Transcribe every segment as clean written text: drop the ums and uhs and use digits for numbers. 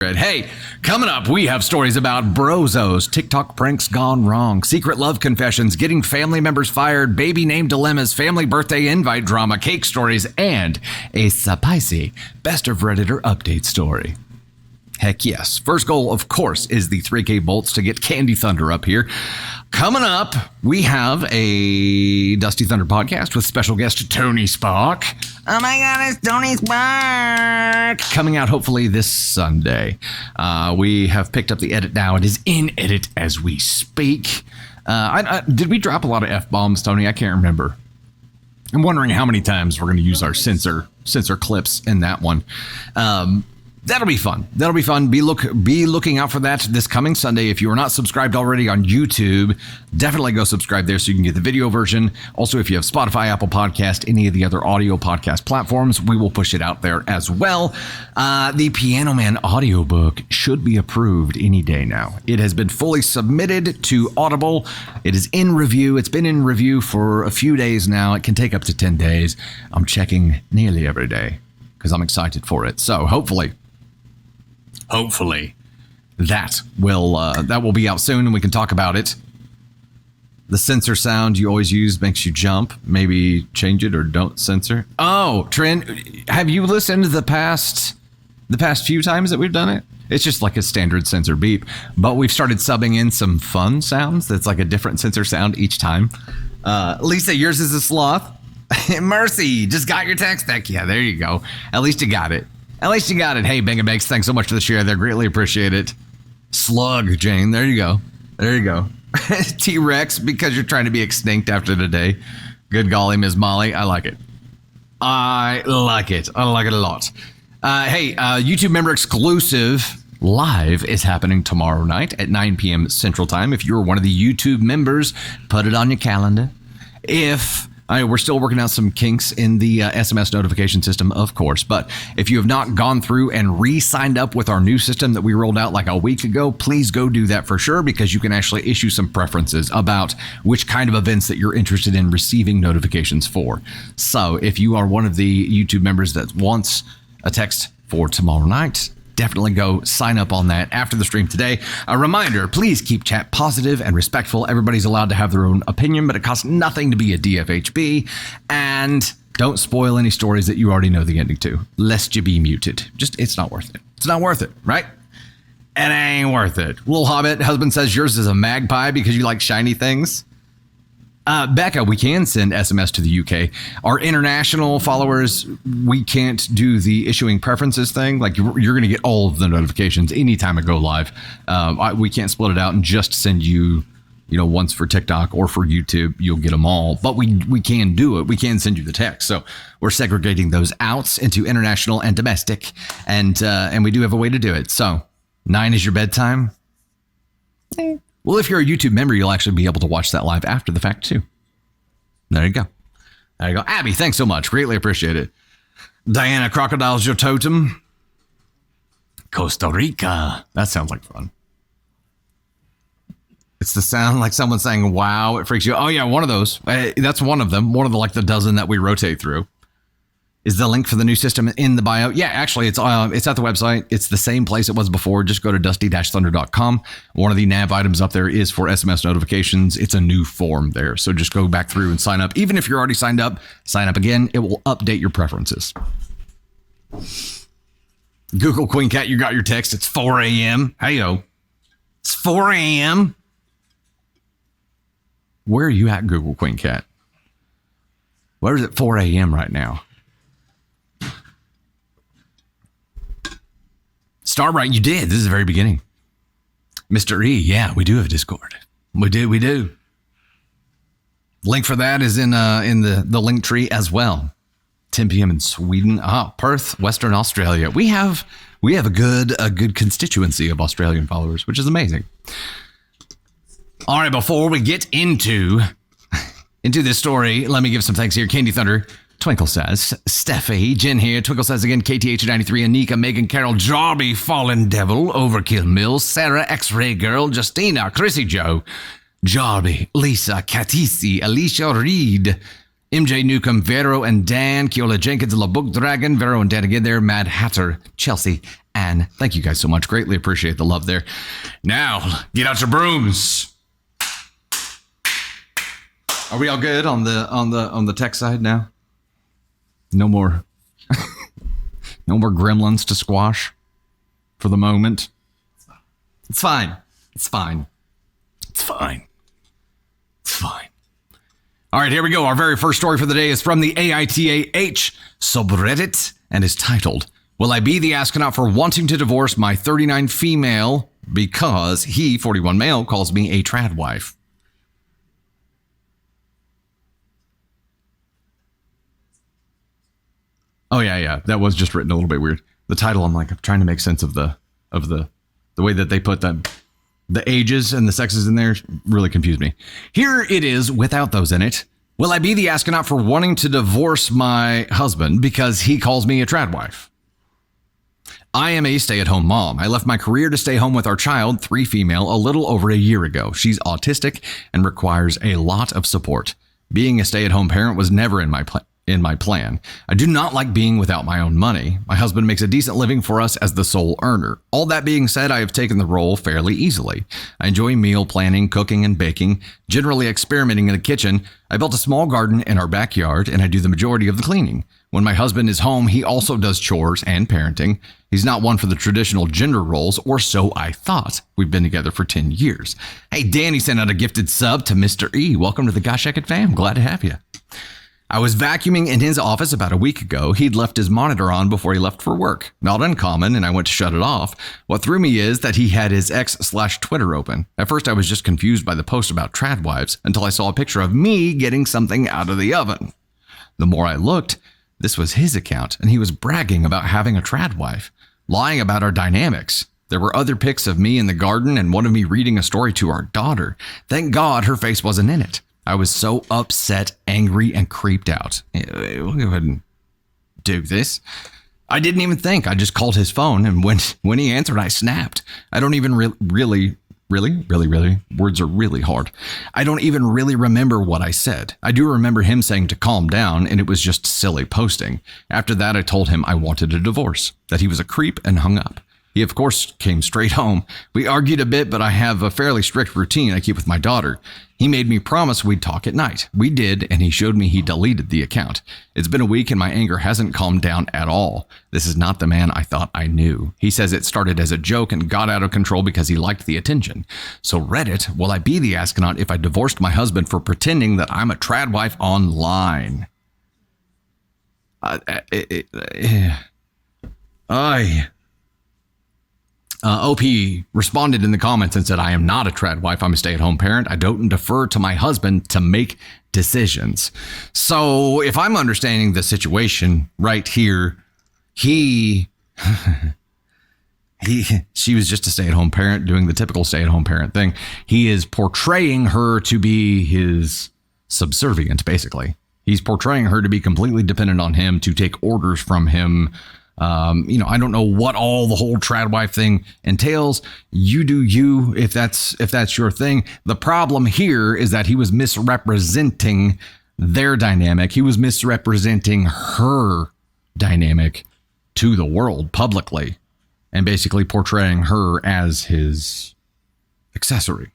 Hey, coming up, we have stories about brozos, TikTok pranks gone wrong, secret love confessions, getting family members fired, baby name dilemmas, family birthday invite drama, cake stories, and a spicy best of Redditor update story. Heck yes. First goal, of course, is the 3K bolts to get Candy Thunder up here. Coming up, we have a Dusty Thunder podcast with special guest Tony Spark. Oh my God, it's Tony Spark! Coming out hopefully this Sunday. We have picked up the edit now. It is in edit as we speak. Did we drop a lot of F-bombs, Tony? I can't remember. I'm wondering how many times we're going to use our censor clips in that one. That'll be fun. Be looking out for that this coming Sunday. If you are not subscribed already on YouTube, definitely go subscribe there so you can get the video version. Also, if you have Spotify, Apple Podcast, any of the other audio podcast platforms, we will push it out there as well. The Piano Man audiobook should be approved any day now. It has been fully submitted to Audible. It is in review. It's been in review for a few days now. It can take up to 10 days. I'm checking nearly every day because I'm excited for it. So hopefully that will be out soon and we can talk about it. The censor sound you always use makes you jump. Maybe change it or don't censor. Oh, Trent, have you listened to the past few times that we've done it? It's just like a standard censor beep, but we've started subbing in some fun sounds. That's like a different censor sound each time. Lisa, yours is a sloth. Mercy, just got your text back. Yeah, there you go. At least you got it. Hey, Bang and Bakes, thanks so much for the share there. Greatly appreciate it. Slug, Jane, there you go. T-Rex, because you're trying to be extinct after today. Good golly, Ms. Molly, I like it. I like it a lot. Hey, YouTube member exclusive live is happening tomorrow night at 9 p.m. Central Time. If you're one of the YouTube members, put it on your calendar. We're still working out some kinks in the SMS notification system, of course. But if you have not gone through and re-signed up with our new system that we rolled out like a week ago, please go do that for sure, because you can actually issue some preferences about which kind of events that you're interested in receiving notifications for. So if you are one of the YouTube members that wants a text for tomorrow night, definitely go sign up on that after the stream today. A reminder, please keep chat positive and respectful. Everybody's allowed to have their own opinion, but it costs nothing to be a DFHB. And don't spoil any stories that you already know the ending to, lest you be muted. It's not worth it. It's not worth it, right? It ain't worth it. Little Hobbit husband says yours is a magpie because you like shiny things. Becca, we can send SMS to the UK. Our international followers, we can't do the issuing preferences thing. Like you're going to get all of the notifications anytime I go live. We can't split it out and just send you, once for TikTok or for YouTube. You'll get them all, but we can do it. We can send you the text. So we're segregating those outs into international and domestic, and we do have a way to do it. So 9 is your bedtime. Well, if you're a YouTube member, you'll actually be able to watch that live after the fact, too. There you go. Abby, thanks so much. Greatly appreciate it. Diana, crocodile's your totem. Costa Rica. That sounds like fun. It's the sound like someone saying, wow, it freaks you. Oh, yeah, one of those. That's one of them. One of the dozen that we rotate through. Is the link for the new system in the bio? Yeah, actually, it's at the website. It's the same place it was before. Just go to dusty-thunder.com. One of the nav items up there is for SMS notifications. It's a new form there. So just go back through and sign up. Even if you're already signed up, sign up again. It will update your preferences. Google Queen Cat, you got your text. It's 4 a.m. Hey-yo. It's 4 a.m. Where are you at, Google Queen Cat? Where is it 4 a.m. right now? Starbright, you did. This is the very beginning. Mr. E, yeah, we do have Discord. We do. Link for that is in the link tree as well. 10 p.m. in Sweden. Perth, Western Australia. We have a good constituency of Australian followers, which is amazing. All right, before we get into this story, let me give some thanks here. Candy Thunder. Twinkle says, Steffi, Jen here, Twinkle says again, KTH93, Anika, Megan, Carol, Jarby, Fallen Devil, Overkill Mills, Sarah, X-Ray Girl, Justina, Chrissy Joe, Jarby, Lisa, Katisi, Alicia Reed, MJ Newcomb, Vero and Dan, Keola Jenkins, La Book Dragon, Vero and Dan again there, Mad Hatter, Chelsea, and thank you guys so much. Greatly appreciate the love there. Now, get out your brooms. Are we all good on the tech side now? No more no more gremlins to squash for the moment. It's fine. It's fine. It's fine. It's fine. All right, here we go. Our very first story for the day is from the AITAH subreddit and is titled, "Will I be the astronaut for wanting to divorce my 39 female because he, 41 male, calls me a tradwife?" Oh yeah. That was just written a little bit weird. The title, I'm trying to make sense of the way that they put the ages and the sexes in there really confused me. Here it is without those in it. Will I be the astronaut for wanting to divorce my husband because he calls me a tradwife? I am a stay-at-home mom. I left my career to stay home with our child, 3 female, a little over a year ago. She's autistic and requires a lot of support. Being a stay-at-home parent was never in my plan. I do not like being without my own money. My husband makes a decent living for us as the sole earner. All that being said, I have taken the role fairly easily. I enjoy meal planning, cooking, and baking, generally experimenting in the kitchen. I built a small garden in our backyard, and I do the majority of the cleaning. When my husband is home, he also does chores and parenting. He's not one for the traditional gender roles, or so I thought. We've been together for 10 years. Hey, Danny sent out a gifted sub to Mr. E. Welcome to the Gosh Heck It fam. Glad to have you. I was vacuuming in his office about a week ago. He'd left his monitor on before he left for work. Not uncommon, and I went to shut it off. What threw me is that he had his X/Twitter open. At first, I was just confused by the post about tradwives until I saw a picture of me getting something out of the oven. The more I looked, this was his account, and he was bragging about having a tradwife, lying about our dynamics. There were other pics of me in the garden and one of me reading a story to our daughter. Thank God her face wasn't in it. I was so upset, angry, and creeped out. We'll go ahead and do this. I didn't even think. I just called his phone, and when he answered, I snapped. I don't even really, words are really hard. I don't even really remember what I said. I do remember him saying to calm down, and it was just silly posting. After that, I told him I wanted a divorce, that he was a creep, and hung up. He, of course, came straight home. We argued a bit, but I have a fairly strict routine I keep with my daughter. He made me promise we'd talk at night. We did, and he showed me he deleted the account. It's been a week, and my anger hasn't calmed down at all. This is not the man I thought I knew. He says it started as a joke and got out of control because he liked the attention. So Reddit, will I be the astronaut if I divorced my husband for pretending that I'm a tradwife online? OP responded in the comments and said, I am not a tradwife. I'm a stay-at-home parent. I don't defer to my husband to make decisions. So if I'm understanding the situation right here, she was just a stay-at-home parent doing the typical stay-at-home parent thing. He is portraying her to be his subservient, basically. He's portraying her to be completely dependent on him, to take orders from him. I don't know what all the whole tradwife thing entails. You do you if that's your thing. The problem here is that he was misrepresenting their dynamic. He was misrepresenting her dynamic to the world publicly and basically portraying her as his accessory.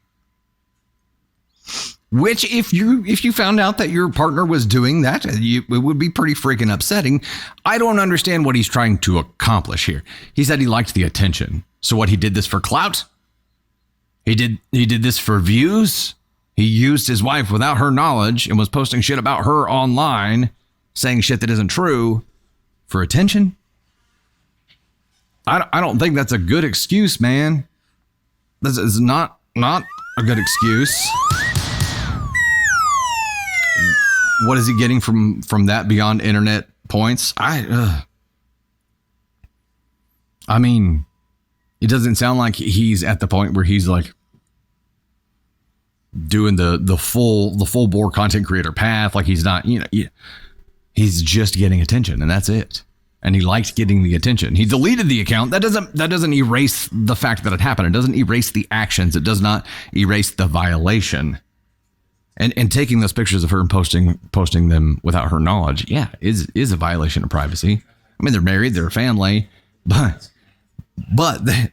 Which, if you found out that your partner was doing that, it would be pretty freaking upsetting. I don't understand what he's trying to accomplish here. He said he liked the attention. So what, he did this for clout? He did this for views? He used his wife without her knowledge and was posting shit about her online, saying shit that isn't true for attention? I don't think that's a good excuse, man. This is not a good excuse. What is he getting from that beyond internet points? I mean, it doesn't sound like he's at the point where he's like doing the full bore content creator path. Like he's not, he's just getting attention and that's it. And he liked getting the attention. He deleted the account. That doesn't erase the fact that it happened. It doesn't erase the actions. It does not erase the violation. And taking those pictures of her and posting them without her knowledge, yeah, is a violation of privacy. I mean, they're married, they're a family, but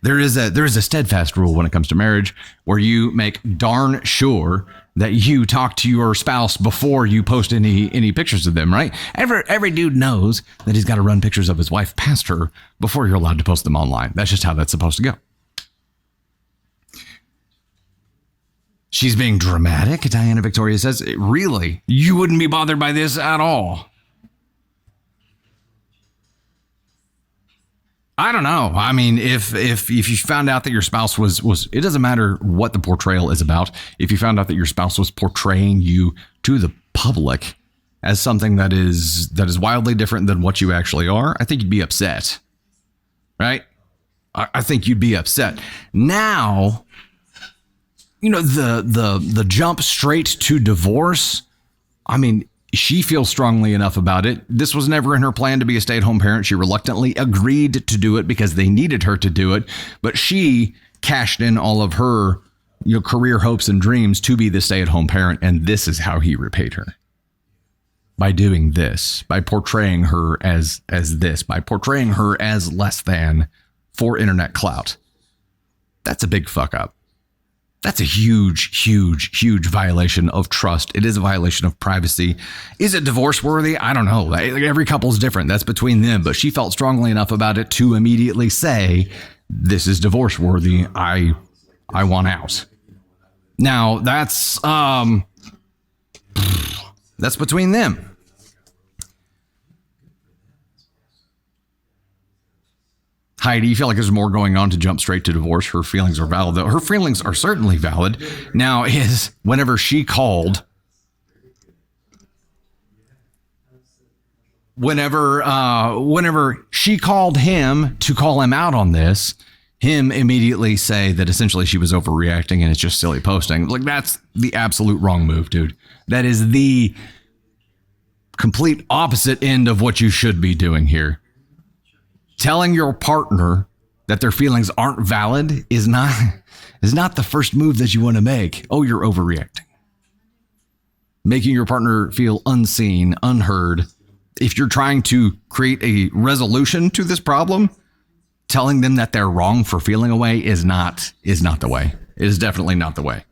there is a steadfast rule when it comes to marriage where you make darn sure that you talk to your spouse before you post any pictures of them, right? Every dude knows that he's got to run pictures of his wife past her before you're allowed to post them online. That's just how that's supposed to go. She's being dramatic, Diana Victoria says. Really? You wouldn't be bothered by this at all? I don't know. I mean, if you found out that your spouse was it doesn't matter what the portrayal is about. If you found out that your spouse was portraying you to the public as something that is wildly different than what you actually are, I think you'd be upset. Right? I think you'd be upset. Now, you know, the jump straight to divorce, I mean, she feels strongly enough about it. This was never in her plan to be a stay-at-home parent. She reluctantly agreed to do it because they needed her to do it. But she cashed in all of her, you know, career hopes and dreams to be the stay-at-home parent. And this is how he repaid her. By doing this, by portraying her as this, by portraying her as less than for internet clout. That's a big fuck up. That's a huge, huge, huge violation of trust. It is a violation of privacy. Is it divorce worthy? I don't know. Every couple's different. That's between them. But she felt strongly enough about it to immediately say, this is divorce worthy. I want out. Now, that's between them. Heidi, you feel like there's more going on to jump straight to divorce? Her feelings are valid, though. Her feelings are certainly valid. Now, whenever she called him to call him out on this, him immediately say that essentially she was overreacting and it's just silly posting. Like, that's the absolute wrong move, dude. That is the complete opposite end of what you should be doing here. Telling your partner that their feelings aren't valid is not the first move that you want to make. Oh, you're overreacting. Making your partner feel unseen, unheard. If you're trying to create a resolution to this problem, telling them that they're wrong for feeling away is not the way. It is definitely not the way.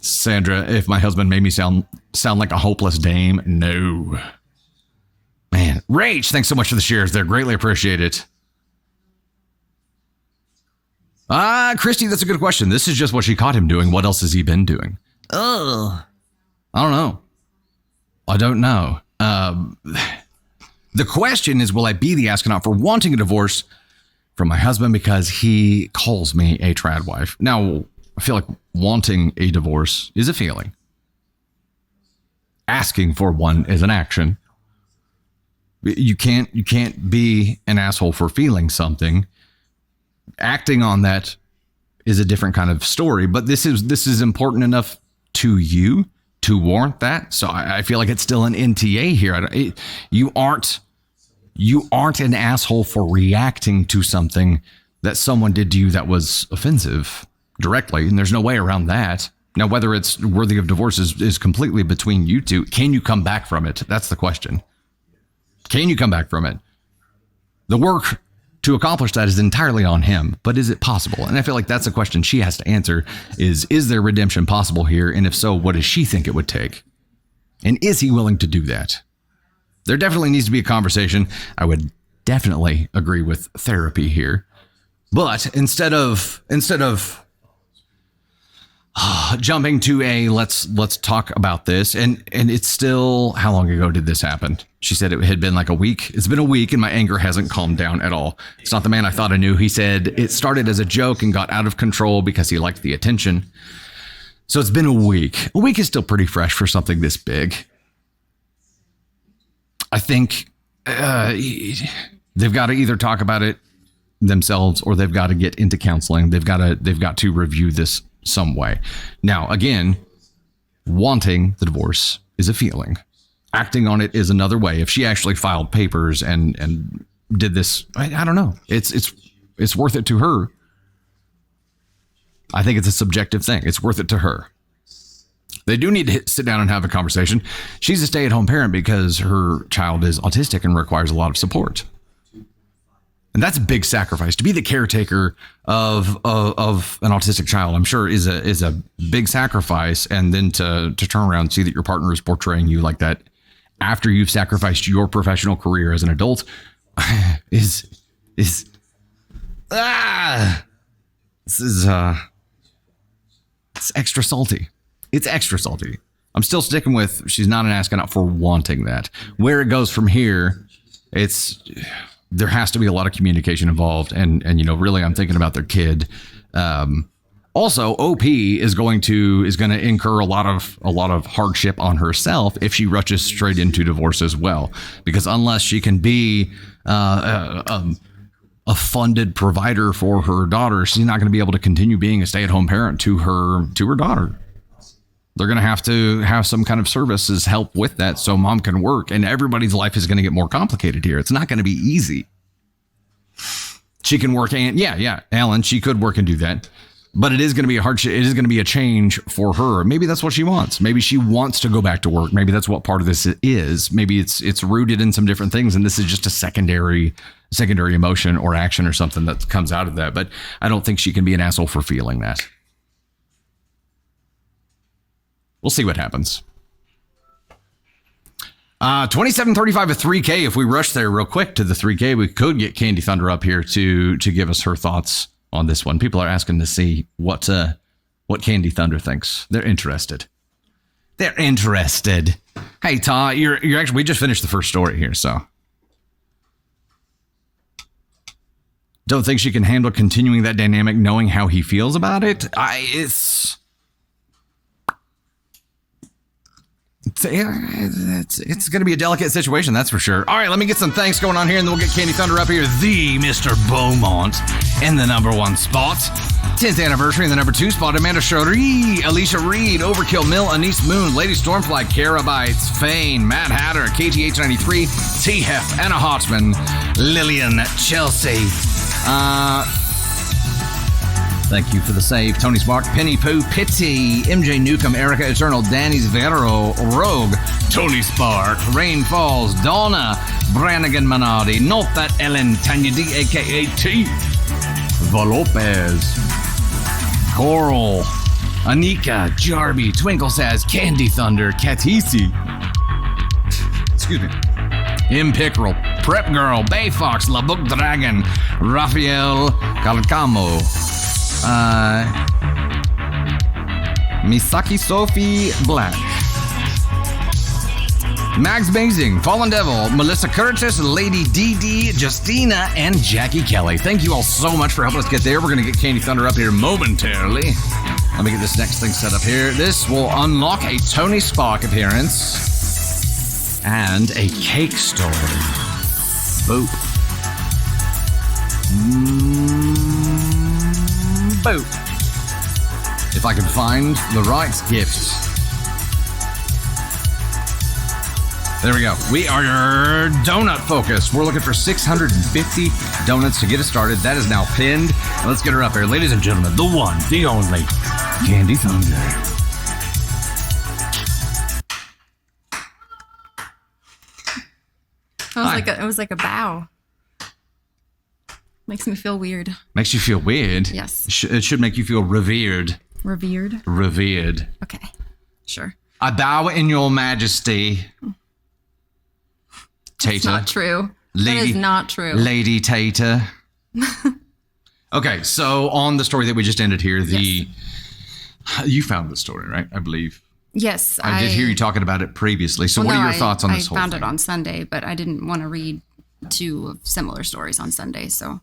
Sandra, if my husband made me sound like a hopeless dame, no. Man, Rach, thanks so much for the shares. They're greatly appreciated. Christy, that's a good question. This is just what she caught him doing. What else has he been doing? I don't know. The question is, will I be the astronaut for wanting a divorce from my husband because he calls me a tradwife? Now, I feel like wanting a divorce is a feeling. Asking for one is an action. You can't be an asshole for feeling something. Acting on that is a different kind of story, but this is important enough to you to warrant that. So I feel like it's still an NTA here. You aren't an asshole for reacting to something that someone did to you that was offensive directly, and there's no way around that. Now, whether it's worthy of divorce is completely between you two. Can you come back from it? That's the question. Can you come back from it? The work to accomplish that is entirely on him, but is it possible? And I feel like that's a question she has to answer is there redemption possible here? And if so, what does she think it would take? And is he willing to do that? There definitely needs to be a conversation. I would definitely agree with therapy here. But instead of jumping to let's talk about this, and it's still, how long ago did this happen? She said it had been like a week. It's been a week and my anger hasn't calmed down at all. It's not the man I thought I knew. He said it started as a joke and got out of control because he liked the attention. So it's been a week. A week is still pretty fresh for something this big. I think they've got to either talk about it themselves or they've got to get into counseling. They've got to review this some way. Now, again, wanting the divorce is a feeling. Acting on it is another way. If she actually filed papers and did this, I don't know. It's worth it to her. I think it's a subjective thing. It's worth it to her. They do need to sit down and have a conversation. She's a stay-at-home parent because her child is autistic and requires a lot of support. And that's a big sacrifice. To be the caretaker of an autistic child, I'm sure is a big sacrifice. And then to turn around and see that your partner is portraying you like that after you've sacrificed your professional career as an adult this is it's extra salty. It's extra salty. I'm still sticking with she's not an astronaut for wanting that. Where it goes from here, there has to be a lot of communication involved, and really I'm thinking about their kid. Also, OP is going to incur a lot of hardship on herself if she rushes straight into divorce as well, because unless she can be a funded provider for her daughter, she's not going to be able to continue being a stay-at-home parent to her daughter. They're going to have some kind of services help with that so mom can work, and everybody's life is going to get more complicated here. It's not going to be easy. She can work, and Alan, she could work and do that, but it is going to be a hardship. It is going to be a change for her. Maybe that's what she wants. Maybe she wants to go back to work. Maybe that's what part of this is. Maybe it's rooted in some different things, and this is just a secondary emotion or action or something that comes out of that. But I don't think she can be an asshole for feeling that. We'll see what happens. 2735 of 3K. If we rush there real quick to the 3K, we could get Candy Thunder up here to give us her thoughts on this one. People are asking to see what Candy Thunder thinks. They're interested. Hey, Todd, you're actually, we just finished the first story here, so. Don't think she can handle continuing that dynamic knowing how he feels about it? It's going to be a delicate situation, that's for sure. All right, let me get some thanks going on here, and then we'll get Candy Thunder up here. The Mr. Beaumont in the number 1 spot. 10th anniversary in the number 2 spot. Amanda Schroeder, Alicia Reed, Overkill Mill, Anise Moon, Lady Stormfly, Carabites, Fane, Matt Hatter, KTH93, T-Hef, Anna Hotzman, Lillian, Chelsea. Thank you for the save. Tony Spark, Penny Pooh, Pitty, MJ Newcomb, Erica Eternal, Danny's Vero, Rogue, Tony Spark, Rain Falls, Donna, Brannigan Manardi, Not That Ellen, Tanya D, aka T, Valopez, Coral, Anika, Jarby, Twinkle Says, Candy Thunder, Katisi. Excuse me. Impickerel, Prep Girl, Bay Fox, La Book Dragon, Raphael Calcamo, Misaki Sophie Black, Max Basing, Fallen Devil, Melissa Curtis, Lady DD, Justina, and Jackie Kelly. Thank you all so much for helping us get there. We're going to get Candy Thunder up here momentarily. Let me get this next thing set up here. This will unlock a Tony Spark appearance and a cake story. Boop. Boop. If I can find the right gift. There we go. We are donut focused. We're looking for 650 donuts to get us started. That is now pinned. Let's get her up here. Ladies and gentlemen, the one, the only, Candy Thunder. It was like a bow. Makes me feel weird. Makes you feel weird? Yes. It should make you feel revered. Revered? Revered. Okay. Sure. I bow in your majesty. Tater. That's not true. That is not true. Lady Tater. Okay, so on the story that we just ended here, you found the story, right? I believe. Yes. I did hear you talking about it previously. So what are your thoughts on this whole thing? I found it on Sunday, but I didn't want to read 2 similar stories on Sunday, so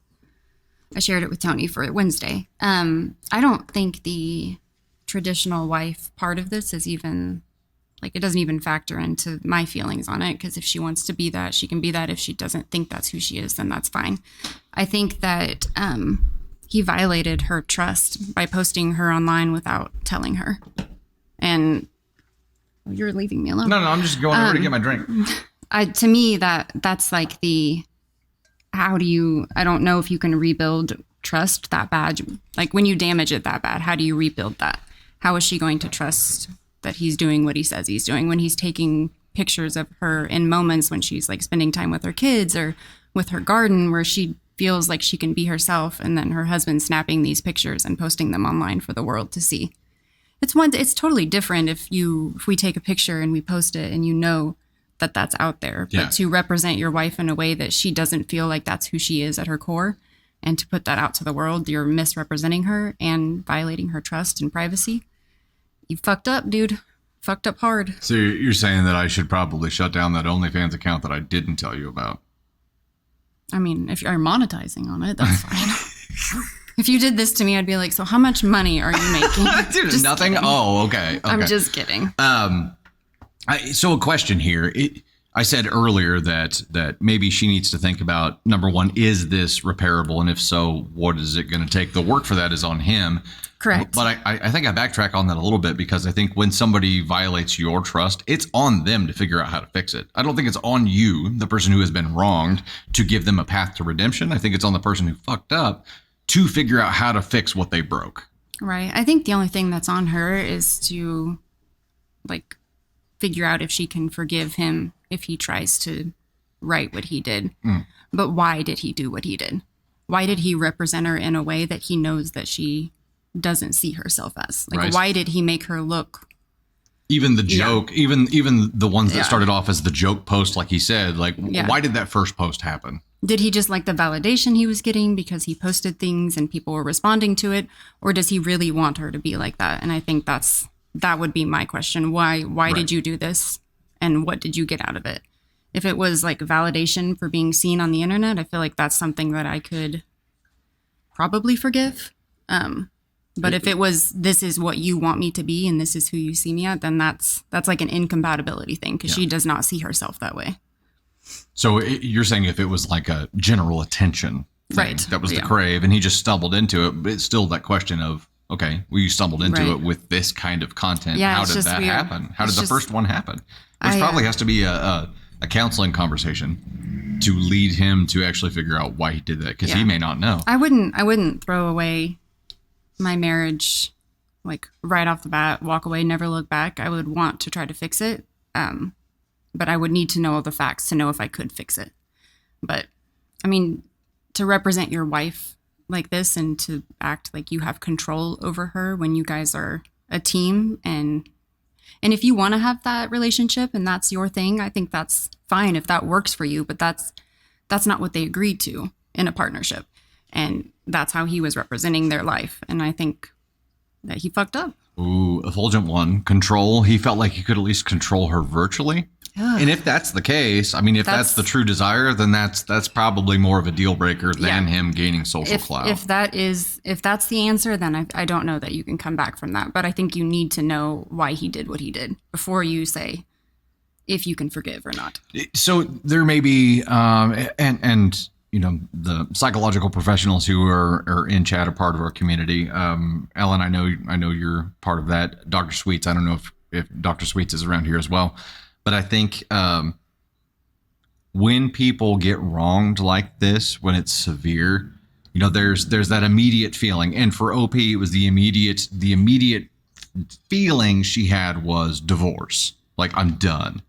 I shared it with Tony for Wednesday. I don't think the traditional wife part of this is even, it doesn't even factor into my feelings on it, because if she wants to be that, she can be that. If she doesn't think that's who she is, then that's fine. I think that he violated her trust by posting her online without telling her. And you're leaving me alone. No, I'm just going over to get my drink. To me, that's like how do you, I don't know if you can rebuild trust that bad. Like when you damage it that bad, how do you rebuild that? How is she going to trust that he's doing what he says he's doing when he's taking pictures of her in moments when she's like spending time with her kids or with her garden where she feels like she can be herself, and then her husband snapping these pictures and posting them online for the world to see. It's totally different if we take a picture and we post it and you know that that's out there, but to represent your wife in a way that she doesn't feel like that's who she is at her core, and to put that out to the world, you're misrepresenting her and violating her trust and privacy. You fucked up, dude. Fucked up hard. So you're saying that I should probably shut down that OnlyFans account that I didn't tell you about? I mean, if you're monetizing on it, that's fine. If you did this to me, I'd be like, so how much money are you making? Dude, Just nothing? kidding. Oh, okay. I'm just kidding. So a question here. I said earlier that maybe she needs to think about, number one, is this repairable? And if so, what is it going to take? The work for that is on him. Correct. But I think I backtrack on that a little bit, because I think when somebody violates your trust, it's on them to figure out how to fix it. I don't think it's on you, the person who has been wronged, to give them a path to redemption. I think it's on the person who fucked up to figure out how to fix what they broke. Right. I think the only thing that's on her is to like figure out if she can forgive him if he tries to right what he did. But why did he do what he did? Why did he represent her in a way that he knows that she doesn't see herself as? Like, right. Why did he make her look? Even the joke, even the ones that started off as the joke post, like he said, like, why did that first post happen? Did he just like the validation he was getting because he posted things and people were responding to it? Or does he really want her to be like that? And I think that would be my question. Why did you do this? And what did you get out of it? If it was like validation for being seen on the internet, I feel like that's something that I could probably forgive. But if it was, this is what you want me to be and this is who you see me at, then that's like an incompatibility thing, because she does not see herself that way. So you're saying if it was like a general attention thing, that was the crave, and he just stumbled into it, but it's still that question of, okay, well, you stumbled into it with this kind of content. How did that happen? How did the first one happen? Which probably has to be a counseling conversation to lead him to actually figure out why he did that, because he may not know. I wouldn't throw away my marriage like right off the bat, walk away, never look back. I would want to try to fix it. But I would need to know all the facts to know if I could fix it. But I mean, to represent your wife like this and to act like you have control over her when you guys are a team, and if you want to have that relationship and that's your thing, I think that's fine if that works for you, but that's not what they agreed to in a partnership. And that's how he was representing their life. And I think that he fucked up. Ooh, effulgent one. Control. He felt like he could at least control her virtually. Ugh. And if that's the case, I mean, if that's the true desire, then that's probably more of a deal breaker than him gaining social clout. If that's the answer, then I don't know that you can come back from that. But I think you need to know why he did what he did before you say if you can forgive or not. So there may be, and you know, the psychological professionals who are in chat are part of our community. Ellen, I know you're part of that. Dr. Sweets, I don't know if Dr. Sweets is around here as well. But I think when people get wronged like this, when it's severe, you know, there's that immediate feeling. And for OP, it was the immediate feeling she had was divorce. Like, I'm done.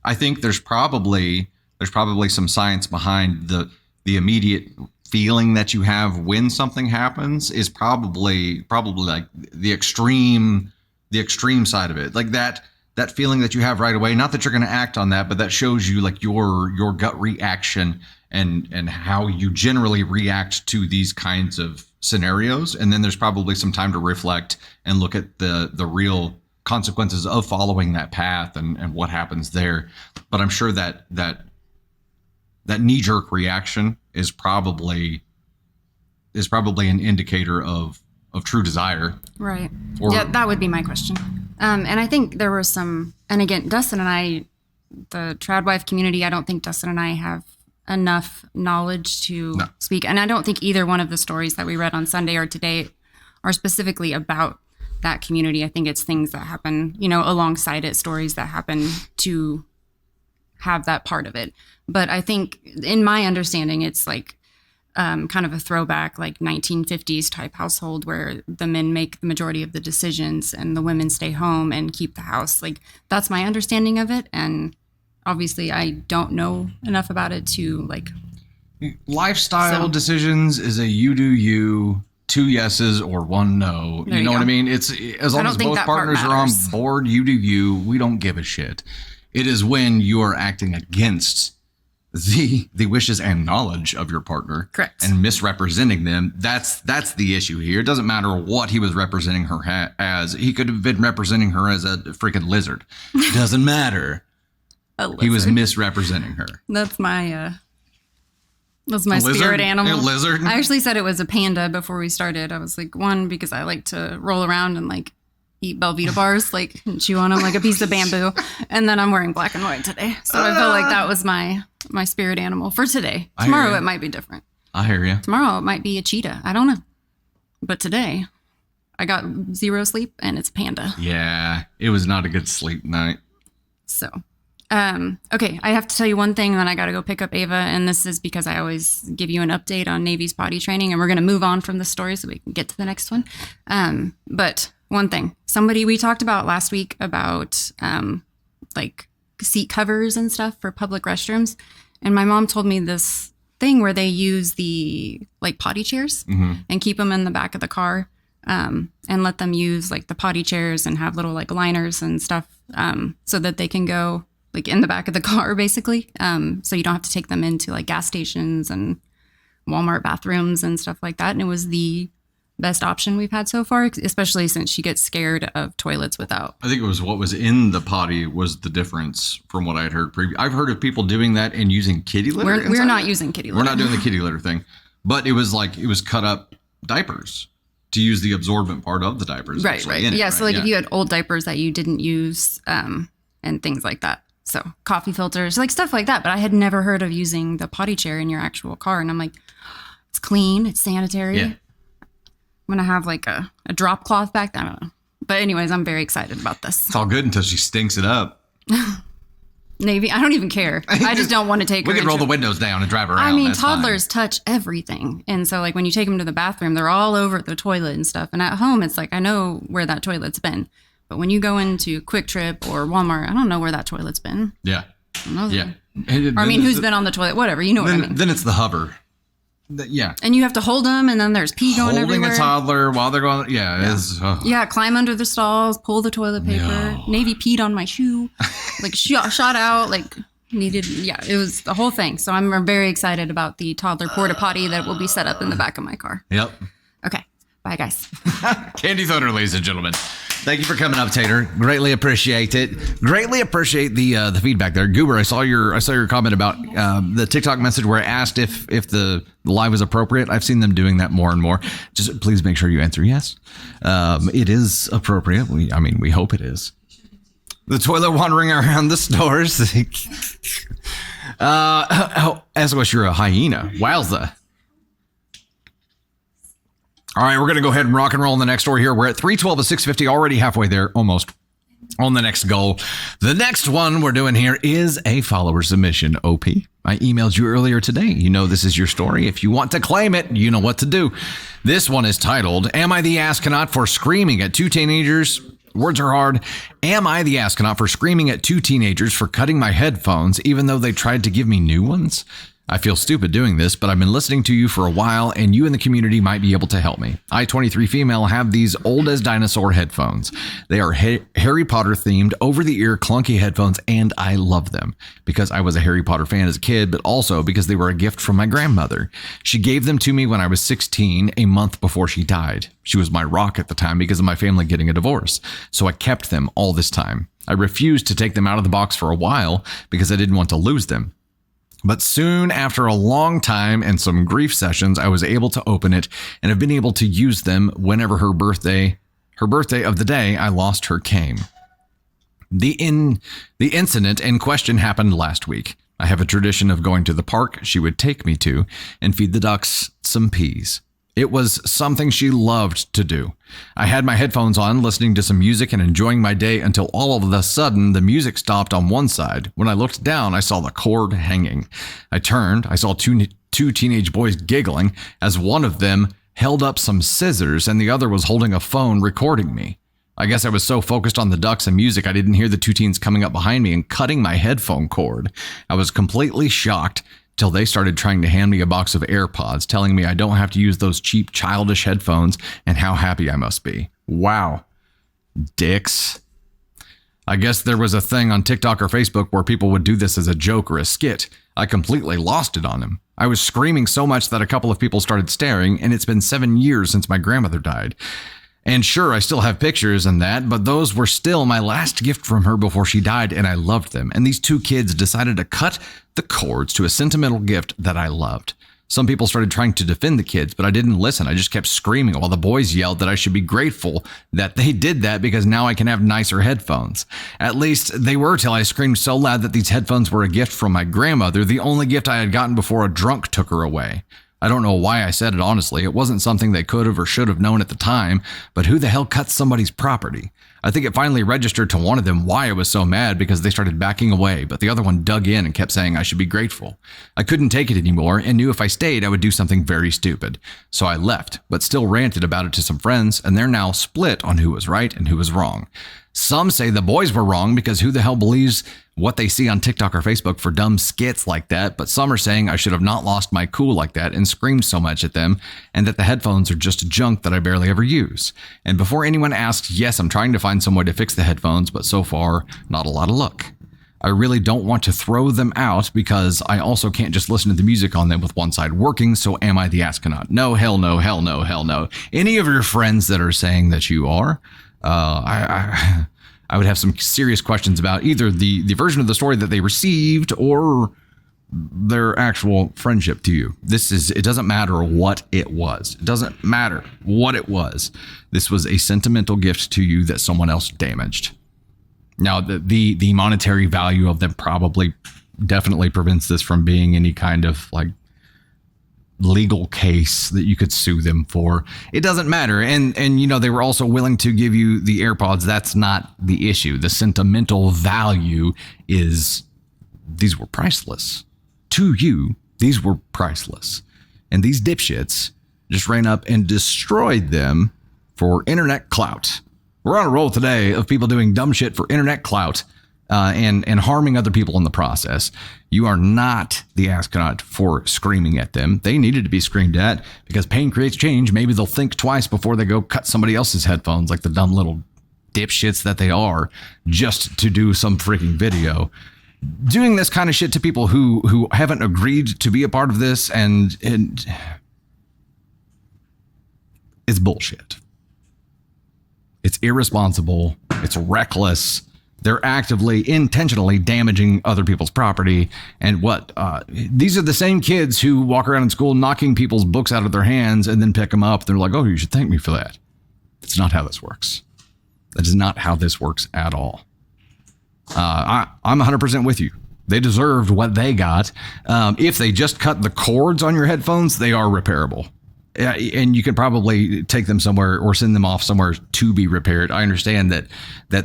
I think there's probably some science behind the immediate feeling that you have when something happens is probably like the extreme side of it. Like that feeling that you have right away, not that you're going to act on that, but that shows you like your gut reaction and how you generally react to these kinds of scenarios. And then there's probably some time to reflect and look at the real consequences of following that path and what happens there. But I'm sure that knee-jerk reaction is probably an indicator of true desire. Right. Yeah, that would be my question. And I think there were some, and again, Dustin and I, the Tradwife community, I don't think Dustin and I have enough knowledge to speak. And I don't think either one of the stories that we read on Sunday or today are specifically about that community. I think it's things that happen, you know, alongside it, stories that happen to have that part of it. But I think in my understanding, it's like kind of a throwback, like 1950s type household where the men make the majority of the decisions and the women stay home and keep the house. Like, that's my understanding of it. And obviously I don't know enough about it to like. Lifestyle decisions is a you do you, 2 yeses or 1 no. You know what I mean? It's as long as both partners are on board, you do you, we don't give a shit. It is when you are acting against the wishes and knowledge of your partner. Correct. And misrepresenting them. That's the issue here. It doesn't matter what he was representing her as. He could have been representing her as a freaking lizard. Doesn't matter. He was misrepresenting her. That's my spirit animal. A lizard? I actually said it was a panda before we started. I was like, one, because I like to roll around and like eat Belvita bars, like and chew on them like a piece of bamboo. And then I'm wearing black and white today. So I felt like that was my spirit animal for today. Tomorrow it might be different. I hear you. Tomorrow it might be a cheetah. I don't know. But today I got 0 sleep and it's panda. Yeah, it was not a good sleep night. So, okay, I have to tell you one thing, then I got to go pick up Ava. And this is because I always give you an update on Navy's potty training. And we're going to move on from the story so we can get to the next one. But one thing, we talked about last week about like seat covers and stuff for public restrooms. And my mom told me this thing where they use the like potty chairs and keep them in the back of the car and let them use like the potty chairs and have little like liners and stuff so that they can go like in the back of the car basically. So you don't have to take them into like gas stations and Walmart bathrooms and stuff like that. And it was the best option we've had so far, especially since she gets scared of toilets without. I think it was what was in the potty was the difference from what I had heard previously. I've heard of people doing that and using kitty litter. We're not using kitty litter. We're not doing the kitty litter thing, but it was cut up diapers to use the absorbent part of the diapers. Right. Yeah. So like if you had old diapers that you didn't use and things like that. So coffee filters, like stuff like that. But I had never heard of using the potty chair in your actual car. And I'm like, it's clean. It's sanitary. Yeah. I'm going to have like a drop cloth back there. I don't know. But anyways, I'm very excited about this. It's all good until she stinks it up. Navy, I don't even care. I just don't want to take her. We can roll the windows down and drive around. I mean, toddlers touch everything. And so like when you take them to the bathroom, they're all over the toilet and stuff. And at home, it's like, I know where that toilet's been. But when you go into Quick Trip or Walmart, I don't know where that toilet's been. Yeah. Yeah. I mean, who's been on the toilet? Whatever. You know what I mean. Then it's the hover. Yeah. And you have to hold them, and then there's pee going everywhere. Holding a toddler while they're going, Yeah, climb under the stalls, pull the toilet paper. No. Navy peed on my shoe, like shot out, like needed. Yeah, it was the whole thing. So I'm very excited about the toddler porta potty that will be set up in the back of my car. Yep. Okay. Bye, guys. Candy Thunder, ladies and gentlemen. Thank you for coming up, Tater. Greatly appreciate it. Greatly appreciate the feedback there. Goober, I saw your comment about the TikTok message where I asked if the live was appropriate. I've seen them doing that more and more. Just please make sure you answer yes. It is appropriate. We hope it is. The toilet wandering around the stores. Asquith, you're a hyena. Wowza. All right, we're going to go ahead and rock and roll on the next story here. We're at 312 to 650, already halfway there, almost on the next goal. The next one we're doing here is a follower submission, OP. I emailed you earlier today. You know this is your story. If you want to claim it, you know what to do. This one is titled, Am I the Astronaut for Screaming at 2 Teenagers? Words are hard. Am I the astronaut for screaming at 2 teenagers for cutting my headphones even though they tried to give me new ones? I feel stupid doing this, but I've been listening to you for a while, and you in the community might be able to help me. I, 23 female, have these old as dinosaur headphones. They are Harry Potter themed, over-the-ear, clunky headphones, and I love them because I was a Harry Potter fan as a kid, but also because they were a gift from my grandmother. She gave them to me when I was 16, a month before she died. She was my rock at the time because of my family getting a divorce, so I kept them all this time. I refused to take them out of the box for a while because I didn't want to lose them. But soon after a long time and some grief sessions, I was able to open it and have been able to use them whenever her birthday of the day I lost her came. The incident in question happened last week. I have a tradition of going to the park she would take me to and feed the ducks some peas. It was something she loved to do. I had my headphones on, listening to some music and enjoying my day until all of a sudden the music stopped on one side. When I looked down, I saw the cord hanging. I turned, I saw two two teenage boys giggling as one of them held up some scissors and the other was holding a phone recording me. I guess I was so focused on the ducks and music I didn't hear the two teens coming up behind me and cutting my headphone cord. I was completely shocked till they started trying to hand me a box of AirPods, telling me I don't have to use those cheap childish headphones and how happy I must be. Wow. Dicks. I guess there was a thing on TikTok or Facebook where people would do this as a joke or a skit. I completely lost it on him. I was screaming so much that a couple of people started staring, and it's been 7 years since my grandmother died. And sure, I still have pictures and that, but those were still my last gift from her before she died, and I loved them. And these two kids decided to cut the cords to a sentimental gift that I loved. Some people started trying to defend the kids, but I didn't listen. I just kept screaming while the boys yelled that I should be grateful that they did that because now I can have nicer headphones. At least they were till I screamed so loud that these headphones were a gift from my grandmother, the only gift I had gotten before a drunk took her away. I don't know why I said it honestly. It wasn't something they could have or should have known at the time, but who the hell cuts somebody's property? I think it finally registered to one of them why I was so mad because they started backing away, but the other one dug in and kept saying I should be grateful. I couldn't take it anymore and knew if I stayed I would do something very stupid. So I left, but still ranted about it to some friends, and they're now split on who was right and who was wrong. Some say the boys were wrong because who the hell believes what they see on TikTok or Facebook for dumb skits like that, but some are saying I should have not lost my cool like that and screamed so much at them, and that the headphones are just junk that I barely ever use. And before anyone asks, yes, I'm trying to find some way to fix the headphones, but so far, not a lot of luck. I really don't want to throw them out because I also can't just listen to the music on them with one side working, so am I the astronaut? No, hell no, hell no, hell no. Any of your friends that are saying that you are, I would have some serious questions about either the version of the story that they received or their actual friendship to you. It doesn't matter what it was. It doesn't matter what it was. This was a sentimental gift to you that someone else damaged. Now, the monetary value of them probably definitely prevents this from being any kind of like legal case that you could sue them for. It doesn't matter. And you know, they were also willing to give you the AirPods. That's not the issue. The sentimental value is these were priceless. To you, these were priceless. And these dipshits just ran up and destroyed them for internet clout. We're on a roll today of people doing dumb shit for internet clout and harming other people in the process. You are not the astronaut for screaming at them. They needed to be screamed at because pain creates change. Maybe they'll think twice before they go cut somebody else's headphones like the dumb little dipshits that they are just to do some freaking video. Doing this kind of shit to people who haven't agreed to be a part of this and it's bullshit. It's irresponsible. It's reckless. They're actively, intentionally damaging other people's property. And these are the same kids who walk around in school knocking people's books out of their hands and then pick them up. They're like, oh, you should thank me for that. That's not how this works. That is not how this works at all. I'm 100% with you. They deserved what they got. If they just cut the cords on your headphones, they are repairable. And you can probably take them somewhere or send them off somewhere to be repaired. I understand that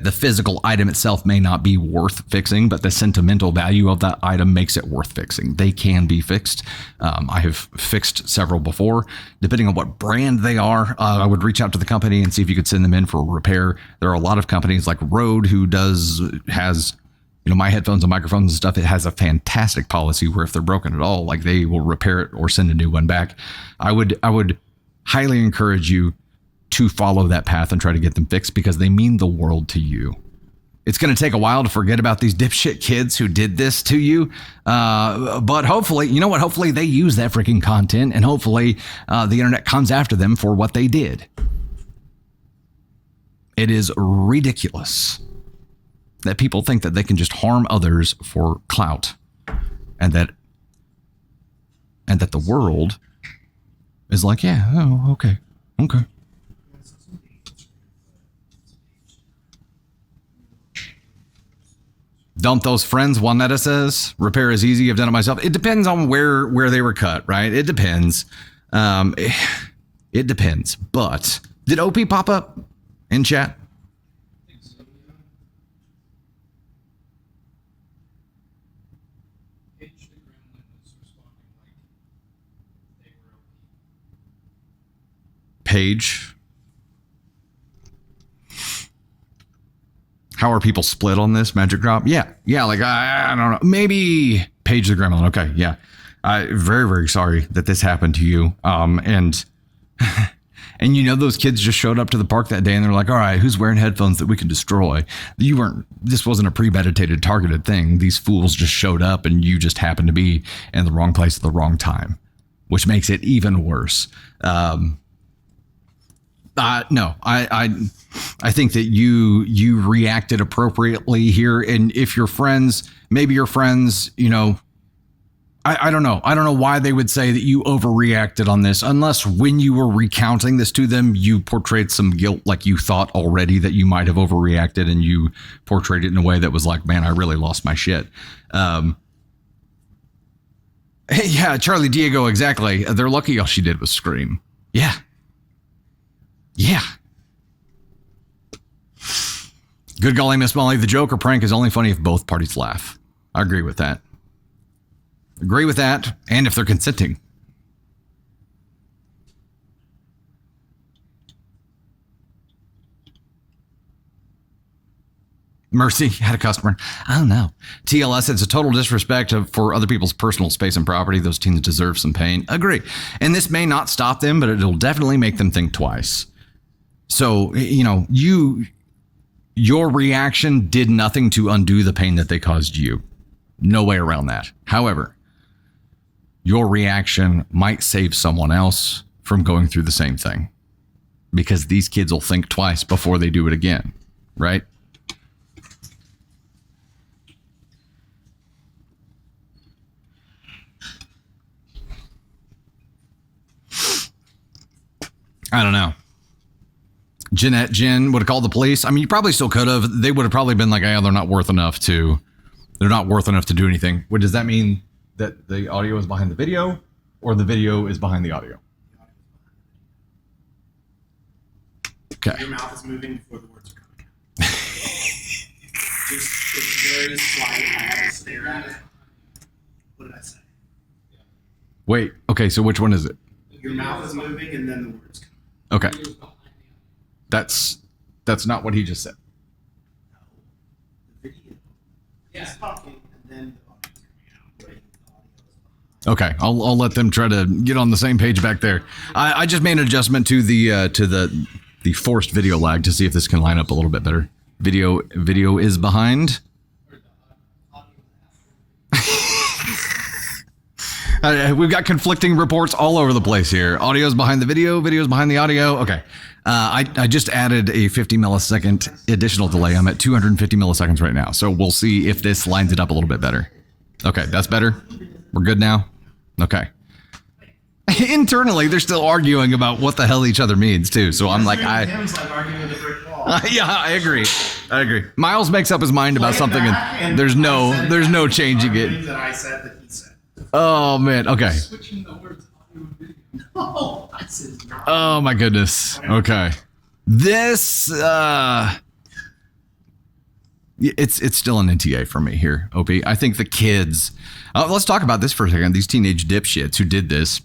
the physical item itself may not be worth fixing, but the sentimental value of that item makes it worth fixing. They can be fixed. I have fixed several before. Depending on what brand they are, I would reach out to the company and see if you could send them in for repair. There are a lot of companies like Rode who has my headphones and microphones and stuff. It has a fantastic policy where if they're broken at all, like they will repair it or send a new one back. I would highly encourage you to follow that path and try to get them fixed because they mean the world to you. It's going to take a while to forget about these dipshit kids who did this to you. But hopefully, you know what? Hopefully they use that freaking content and hopefully the internet comes after them for what they did. It is ridiculous that people think that they can just harm others for clout and that the world is like, yeah, oh, okay. Dump those friends, Juanetta says. Repair is easy. I've done it myself. It depends on where they were cut, right? It depends. It depends. But did OP pop up in chat? Paige. How are people split on this magic drop? Yeah. Like I don't know. Maybe Paige the Gremlin. Okay. Yeah. Very, very sorry that this happened to you. And those kids just showed up to the park that day and they're like, all right, who's wearing headphones that we can destroy? This wasn't a premeditated, targeted thing. These fools just showed up and you just happened to be in the wrong place at the wrong time, which makes it even worse. No, I think that you reacted appropriately here. And if your friends, maybe your friends, I don't know. I don't know why they would say that you overreacted on this, unless when you were recounting this to them, you portrayed some guilt, like you thought already that you might have overreacted and you portrayed it in a way that was like, man, I really lost my shit. Hey, yeah, Charlie Diego, exactly. They're lucky all she did was scream. Yeah. Good golly, Miss Molly, the joke or prank is only funny if both parties laugh. I agree with that. And if they're consenting. Mercy had a customer. I don't know. TLS, it's a total disrespect for other people's personal space and property. Those teens deserve some pain. Agree. And this may not stop them, but it'll definitely make them think twice. So, your reaction did nothing to undo the pain that they caused you. No way around that. However, your reaction might save someone else from going through the same thing, because these kids will think twice before they do it again, right? I don't know. Jeanette Jen would have called the police. I mean, you probably still could have. They would have probably been like, "Oh, they're not worth enough to do anything." What does that mean? That the audio is behind the video, or the video is behind the audio? Okay. Your mouth is moving before the words are coming out. It's very slight. I have to stare at it. What did I say? Wait. Okay. So which one is it? Your mouth is moving, and then the words come out. Okay. That's not what he just said. No. The video. He's talking, and then the audio is coming out. Okay, I'll let them try to get on the same page back there. I just made an adjustment to the forced video lag to see if this can line up a little bit better. Video is behind. We've got conflicting reports all over the place here. Audio's behind the video, video's behind the audio. Okay. I just added a 50 millisecond additional delay. I'm at 250 milliseconds right now. So we'll see if this lines it up a little bit better. Okay, that's better. We're good now? Okay. Internally, they're still arguing about what the hell each other means too. So I'm like, Tim's like arguing with a brick wall. yeah, I agree. Miles makes up his mind about something and there's no changing it. Things that I said that he said. Oh man, okay. Switching the words audio and video. No, this is not. Oh my goodness. Okay. This it's still an NTA for me here, OP. I think the kids, let's talk about this for a second. These teenage dipshits who did this.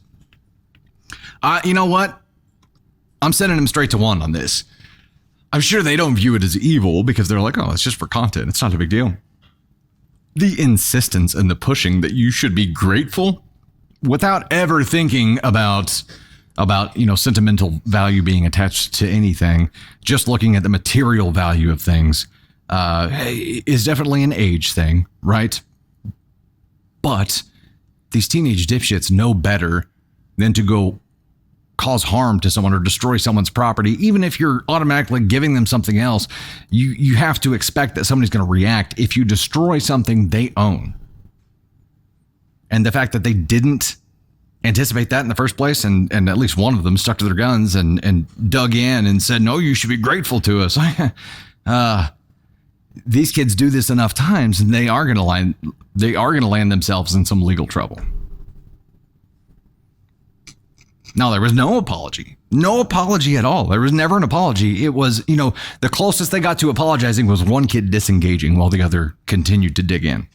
You know what? I'm sending them straight to one on this. I'm sure they don't view it as evil because they're like, oh, it's just for content. It's not a big deal. The insistence and the pushing that you should be grateful without ever thinking about sentimental value being attached to anything, just looking at the material value of things, is definitely an age thing, right? But these teenage dipshits know better than to go cause harm to someone or destroy someone's property. Even if you're automatically giving them something else, you have to expect that somebody's going to react if you destroy something they own. And the fact that they didn't anticipate that in the first place, and at least one of them stuck to their guns and dug in and said, no, you should be grateful to us. These kids do this enough times and they are going to land themselves in some legal trouble. No, there was no apology at all. There was never an apology. It was, the closest they got to apologizing was one kid disengaging while the other continued to dig in.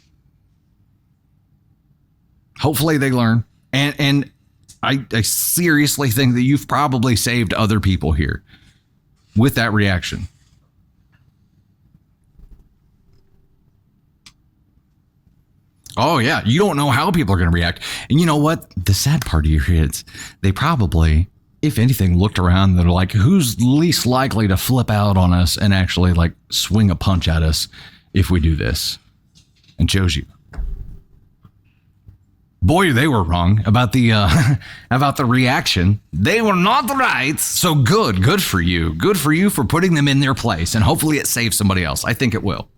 Hopefully they learn. And I seriously think that you've probably saved other people here with that reaction. Oh, yeah. You don't know how people are going to react. And you know what? The sad part of your is they probably, if anything, looked around. They're like, who's least likely to flip out on us and actually like swing a punch at us if we do this? And chose you. Boy, they were wrong about the reaction. They were not right. So good for you. Good for you for putting them in their place. And hopefully it saves somebody else. I think it will.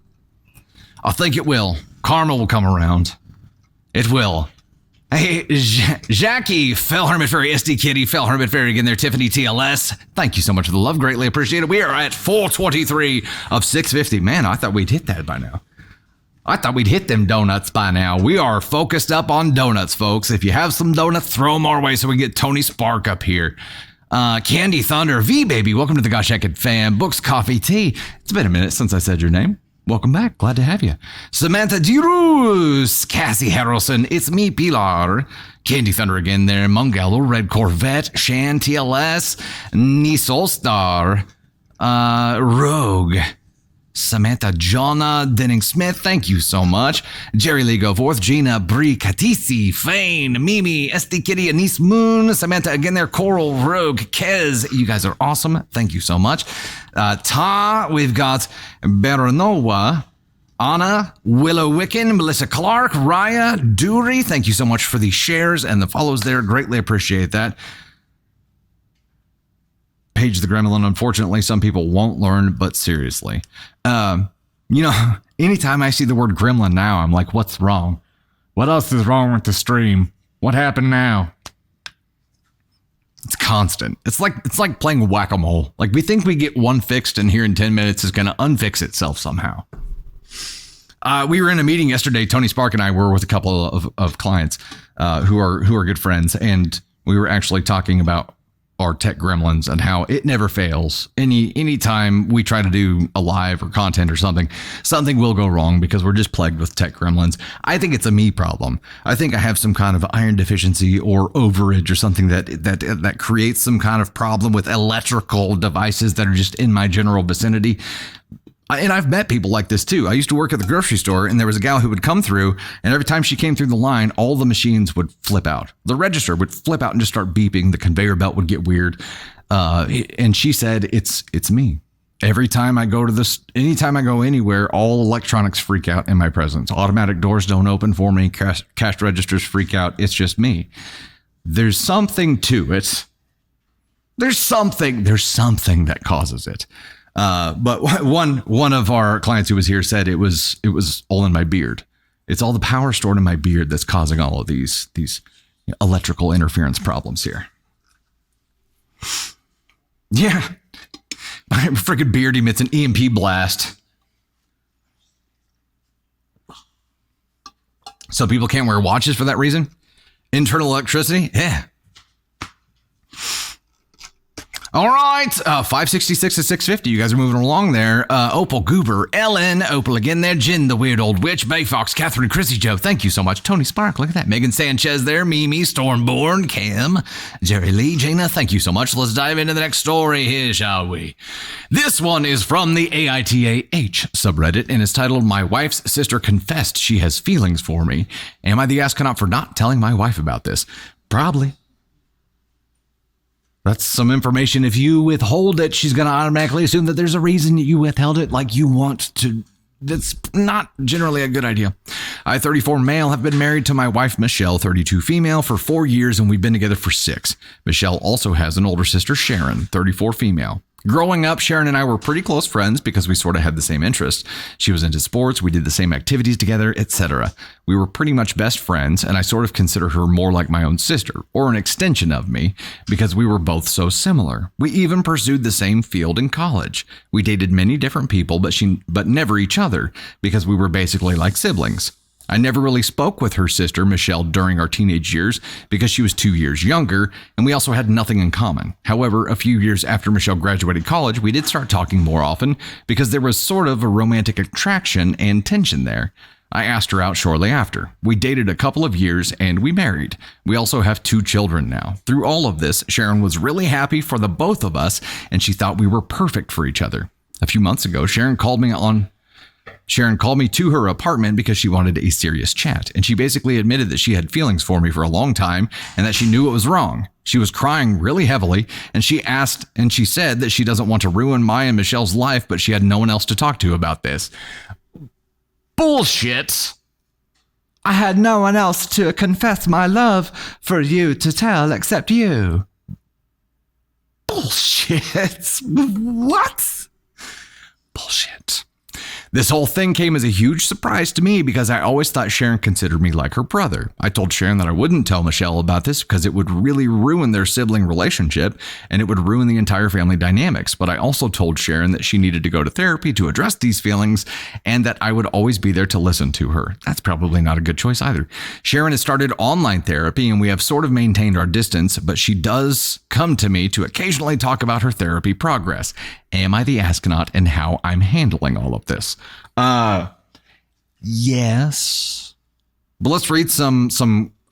Karma will come around. It will. Hey, Jackie, Fell Hermit Fairy, SD Kitty, Fell Hermit Fairy again there, Tiffany TLS. Thank you so much for the love. Greatly appreciate it. We are at 423 of 650. Man, I thought we'd hit that by now. I thought we'd hit them donuts by now. We are focused up on donuts, folks. If you have some donuts, throw them our way so we get Tony Spark up here. Candy Thunder, V Baby, welcome to the Gosh Hecked fam. Books, Coffee, Tea. It's been a minute since I said your name. Welcome back. Glad to have you. Samantha Dirus, Cassie Harrelson, it's me, Pilar. Candy Thunder again there. Mungallo, Red Corvette, Shan TLS, Nisol Star, Rogue, Samantha Jonna, Denning Smith, thank you so much. Jerry Lee Go Forth, Gina, Bree, Katisi, Fane, Mimi, SD Kitty, Anise Moon, Samantha again there, Coral, Rogue, Kez, you guys are awesome. Thank you so much. We've got Bernowa, Anna, Willow Wicken, Melissa Clark, Raya, Dury, thank you so much for the shares and the follows there. Greatly appreciate that. Paige the Gremlin, unfortunately, some people won't learn, but seriously. Anytime I see the word gremlin now, I'm like, what's wrong? What else is wrong with the stream? What happened now? It's constant. It's like playing whack-a-mole. Like we think we get one fixed and here in 10 minutes is going to unfix itself somehow. We were in a meeting yesterday. Tony Spark and I were with a couple of clients who are good friends. And we were actually talking about our tech gremlins and how it never fails. Anytime we try to do a live or content or something will go wrong because we're just plagued with tech gremlins. I think it's a me problem. I think I have some kind of iron deficiency or overage or something that creates some kind of problem with electrical devices that are just in my general vicinity. And I've met people like this too. I used to work at the grocery store and there was a gal who would come through and every time she came through the line, all the machines would flip out. The register would flip out and just start beeping. The conveyor belt would get weird. And she said, it's me. Every time I go anytime I go anywhere, all electronics freak out in my presence. Automatic doors don't open for me. Cash registers freak out. It's just me. There's something to it. There's something that causes it. But one of our clients who was here said it was all in my beard. It's all the power stored in my beard that's causing all of these electrical interference problems here. Yeah. My freaking beard emits an EMP blast. So people can't wear watches for that reason? Internal electricity? Yeah. All right, 566 to 650. You guys are moving along there. Opal Goober, Ellen, Opal again there, Jin, the weird old witch, Bay Fox, Catherine, Chrissy Joe. Thank you so much. Tony Spark, look at that. Megan Sanchez there, Mimi, Stormborn, Cam, Jerry Lee, Jana. Thank you so much. Let's dive into the next story here, shall we? This one is from the AITAH subreddit and is titled, "My Wife's Sister Confessed She Has Feelings for Me. Am I the astronaut for not telling my wife about this?" Probably. That's some information. If you withhold it, she's going to automatically assume that there's a reason you withheld it, like you want to. That's not generally a good idea. I, 34 male, have been married to my wife, Michelle, 32 female, for 4 years, and we've been together for 6. Michelle also has an older sister, Sharon, 34 female. Growing up, Sharon and I were pretty close friends because we sort of had the same interests. She was into sports, we did the same activities together, etc. We were pretty much best friends, and I sort of consider her more like my own sister, or an extension of me, because we were both so similar. We even pursued the same field in college. We dated many different people, but never each other, because we were basically like siblings. I never really spoke with her sister, Michelle, during our teenage years because she was 2 years younger, and we also had nothing in common. However, a few years after Michelle graduated college, we did start talking more often because there was sort of a romantic attraction and tension there. I asked her out shortly after. We dated a couple of years and we married. We also have 2 children now. Through all of this, Sharon was really happy for the both of us and she thought we were perfect for each other. A few months ago, Sharon called me to her apartment because she wanted a serious chat, and she basically admitted that she had feelings for me for a long time and that she knew it was wrong. She was crying really heavily, and she said that she doesn't want to ruin my and Michelle's life, but she had no one else to talk to about this. Bullshit! I had no one else to confess my love for you to tell except you. Bullshit! What? Bullshit. This whole thing came as a huge surprise to me because I always thought Sharon considered me like her brother. I told Sharon that I wouldn't tell Michelle about this because it would really ruin their sibling relationship and it would ruin the entire family dynamics. But I also told Sharon that she needed to go to therapy to address these feelings and that I would always be there to listen to her. That's probably not a good choice either. Sharon has started online therapy and we have sort of maintained our distance, but she does come to me to occasionally talk about her therapy progress. Am I the astronaut and how I'm handling all of this? Yes. But let's read some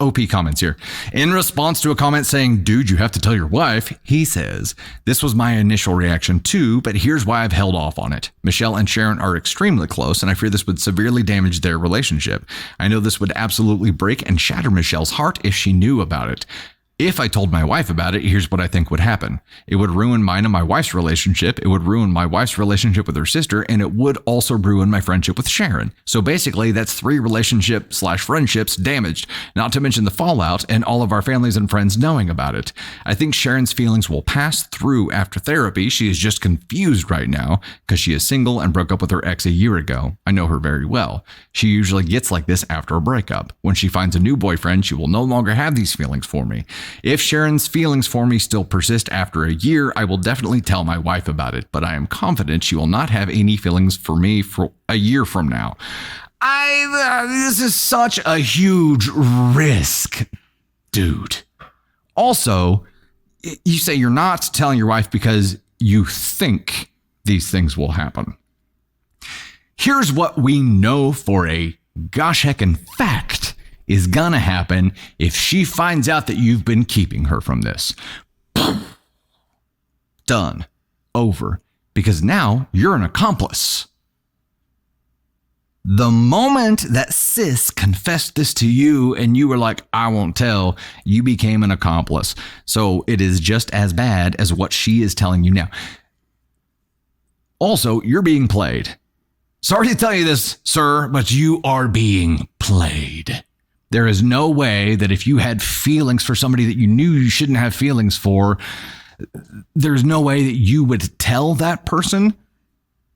OP comments here. In response to a comment saying, dude, you have to tell your wife, he says, this was my initial reaction too, but here's why I've held off on it. Michelle and Sharon are extremely close, and I fear this would severely damage their relationship. I know this would absolutely break and shatter Michelle's heart if she knew about it. If I told my wife about it, here's what I think would happen. It would ruin mine and my wife's relationship. It would ruin my wife's relationship with her sister, and it would also ruin my friendship with Sharon. So basically, that's 3 relationship/friendships damaged, not to mention the fallout and all of our families and friends knowing about it. I think Sharon's feelings will pass through after therapy. She is just confused right now because she is single and broke up with her ex a year ago. I know her very well. She usually gets like this after a breakup. When she finds a new boyfriend, she will no longer have these feelings for me. If Sharon's feelings for me still persist after a year, I will definitely tell my wife about it, but I am confident she will not have any feelings for me for a year from now. This is such a huge risk, dude. Also, you say you're not telling your wife because you think these things will happen. Here's what we know for a gosh heckin' fact is gonna happen if she finds out that you've been keeping her from this. Done. Over. Because now you're an accomplice. The moment that sis confessed this to you and you were like, I won't tell, you became an accomplice. So it is just as bad as what she is telling you now. Also, you're being played. Sorry to tell you this, sir, but you are being played. There is no way that if you had feelings for somebody that you knew you shouldn't have feelings for, there's no way that you would tell that person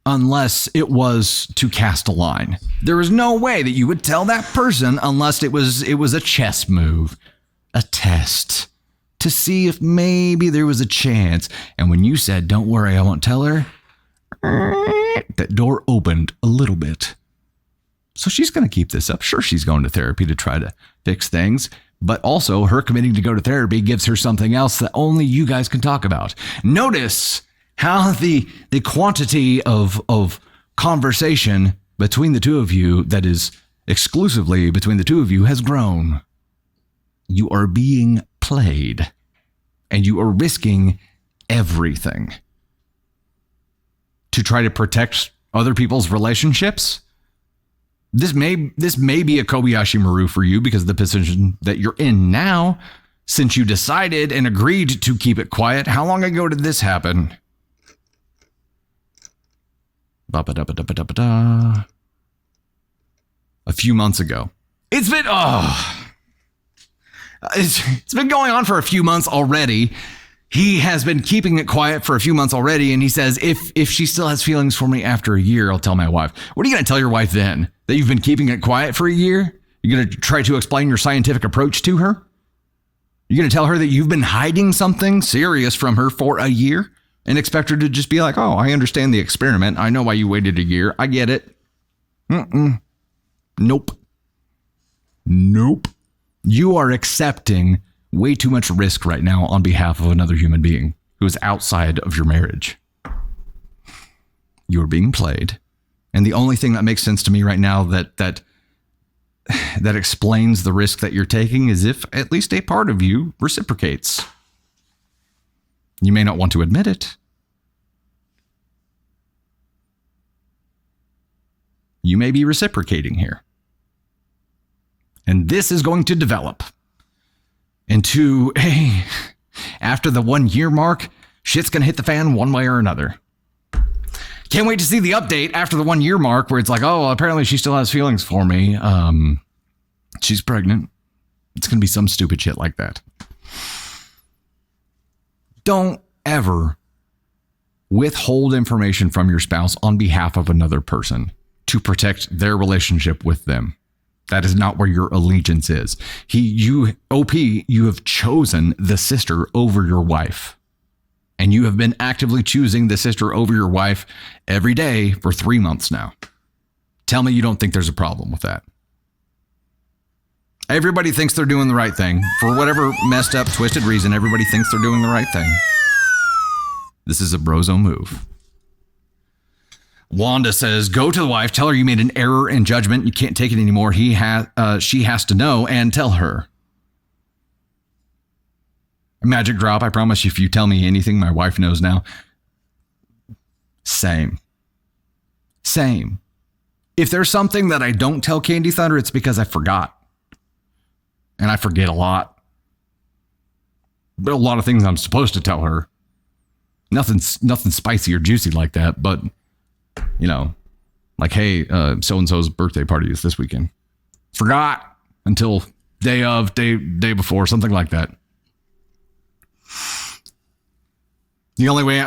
unless it was to cast a line. There is no way that you would tell that person unless it was a chess move, a test to see if maybe there was a chance. And when you said, don't worry, I won't tell her, that door opened a little bit. So she's going to keep this up. Sure, she's going to therapy to try to fix things, but also her committing to go to therapy gives her something else that only you guys can talk about. Notice how the quantity of conversation between the two of you, that is exclusively between the two of you, has grown. You are being played, and you are risking everything to try to protect other people's relationships. This may be a Kobayashi Maru for you because of the position that you're in now, since you decided and agreed to keep it quiet. How long ago did this happen? A few months ago. It's been going on for a few months already. He has been keeping it quiet for a few months already, and he says, if she still has feelings for me after a year, I'll tell my wife. What are you going to tell your wife then? That you've been keeping it quiet for a year? You're going to try to explain your scientific approach to her? You're going to tell her that you've been hiding something serious from her for a year and expect her to just be like, oh, I understand the experiment. I know why you waited a year. I get it. Nope. You are accepting way too much risk right now on behalf of another human being who is outside of your marriage. You are being played. And the only thing that makes sense to me right now that that explains the risk that you're taking is if at least a part of you reciprocates. You may not want to admit it. You may be reciprocating here. And this is going to develop into after the 1 year mark, shit's going to hit the fan one way or another. Can't wait to see the update after the 1 year mark where it's like, oh, well, apparently she still has feelings for me. She's pregnant. It's going to be some stupid shit like that. Don't ever withhold information from your spouse on behalf of another person to protect their relationship with them. That is not where your allegiance is. You have chosen the sister over your wife. And you have been actively choosing the sister over your wife every day for 3 months now. Tell me you don't think there's a problem with that. Everybody thinks they're doing the right thing. For whatever messed up, twisted reason, everybody thinks they're doing the right thing. This is a brozo move. Wanda says, go to the wife, tell her you made an error in judgment. You can't take it anymore. She has to know, and tell her. Magic drop. I promise you, if you tell me anything, my wife knows now. Same. If there's something that I don't tell Candy Thunder, it's because I forgot. And I forget a lot. But a lot of things I'm supposed to tell her. Nothing spicy or juicy like that. But, you know, like, hey, so-and-so's birthday party is this weekend. Forgot until day before, something like that. The only way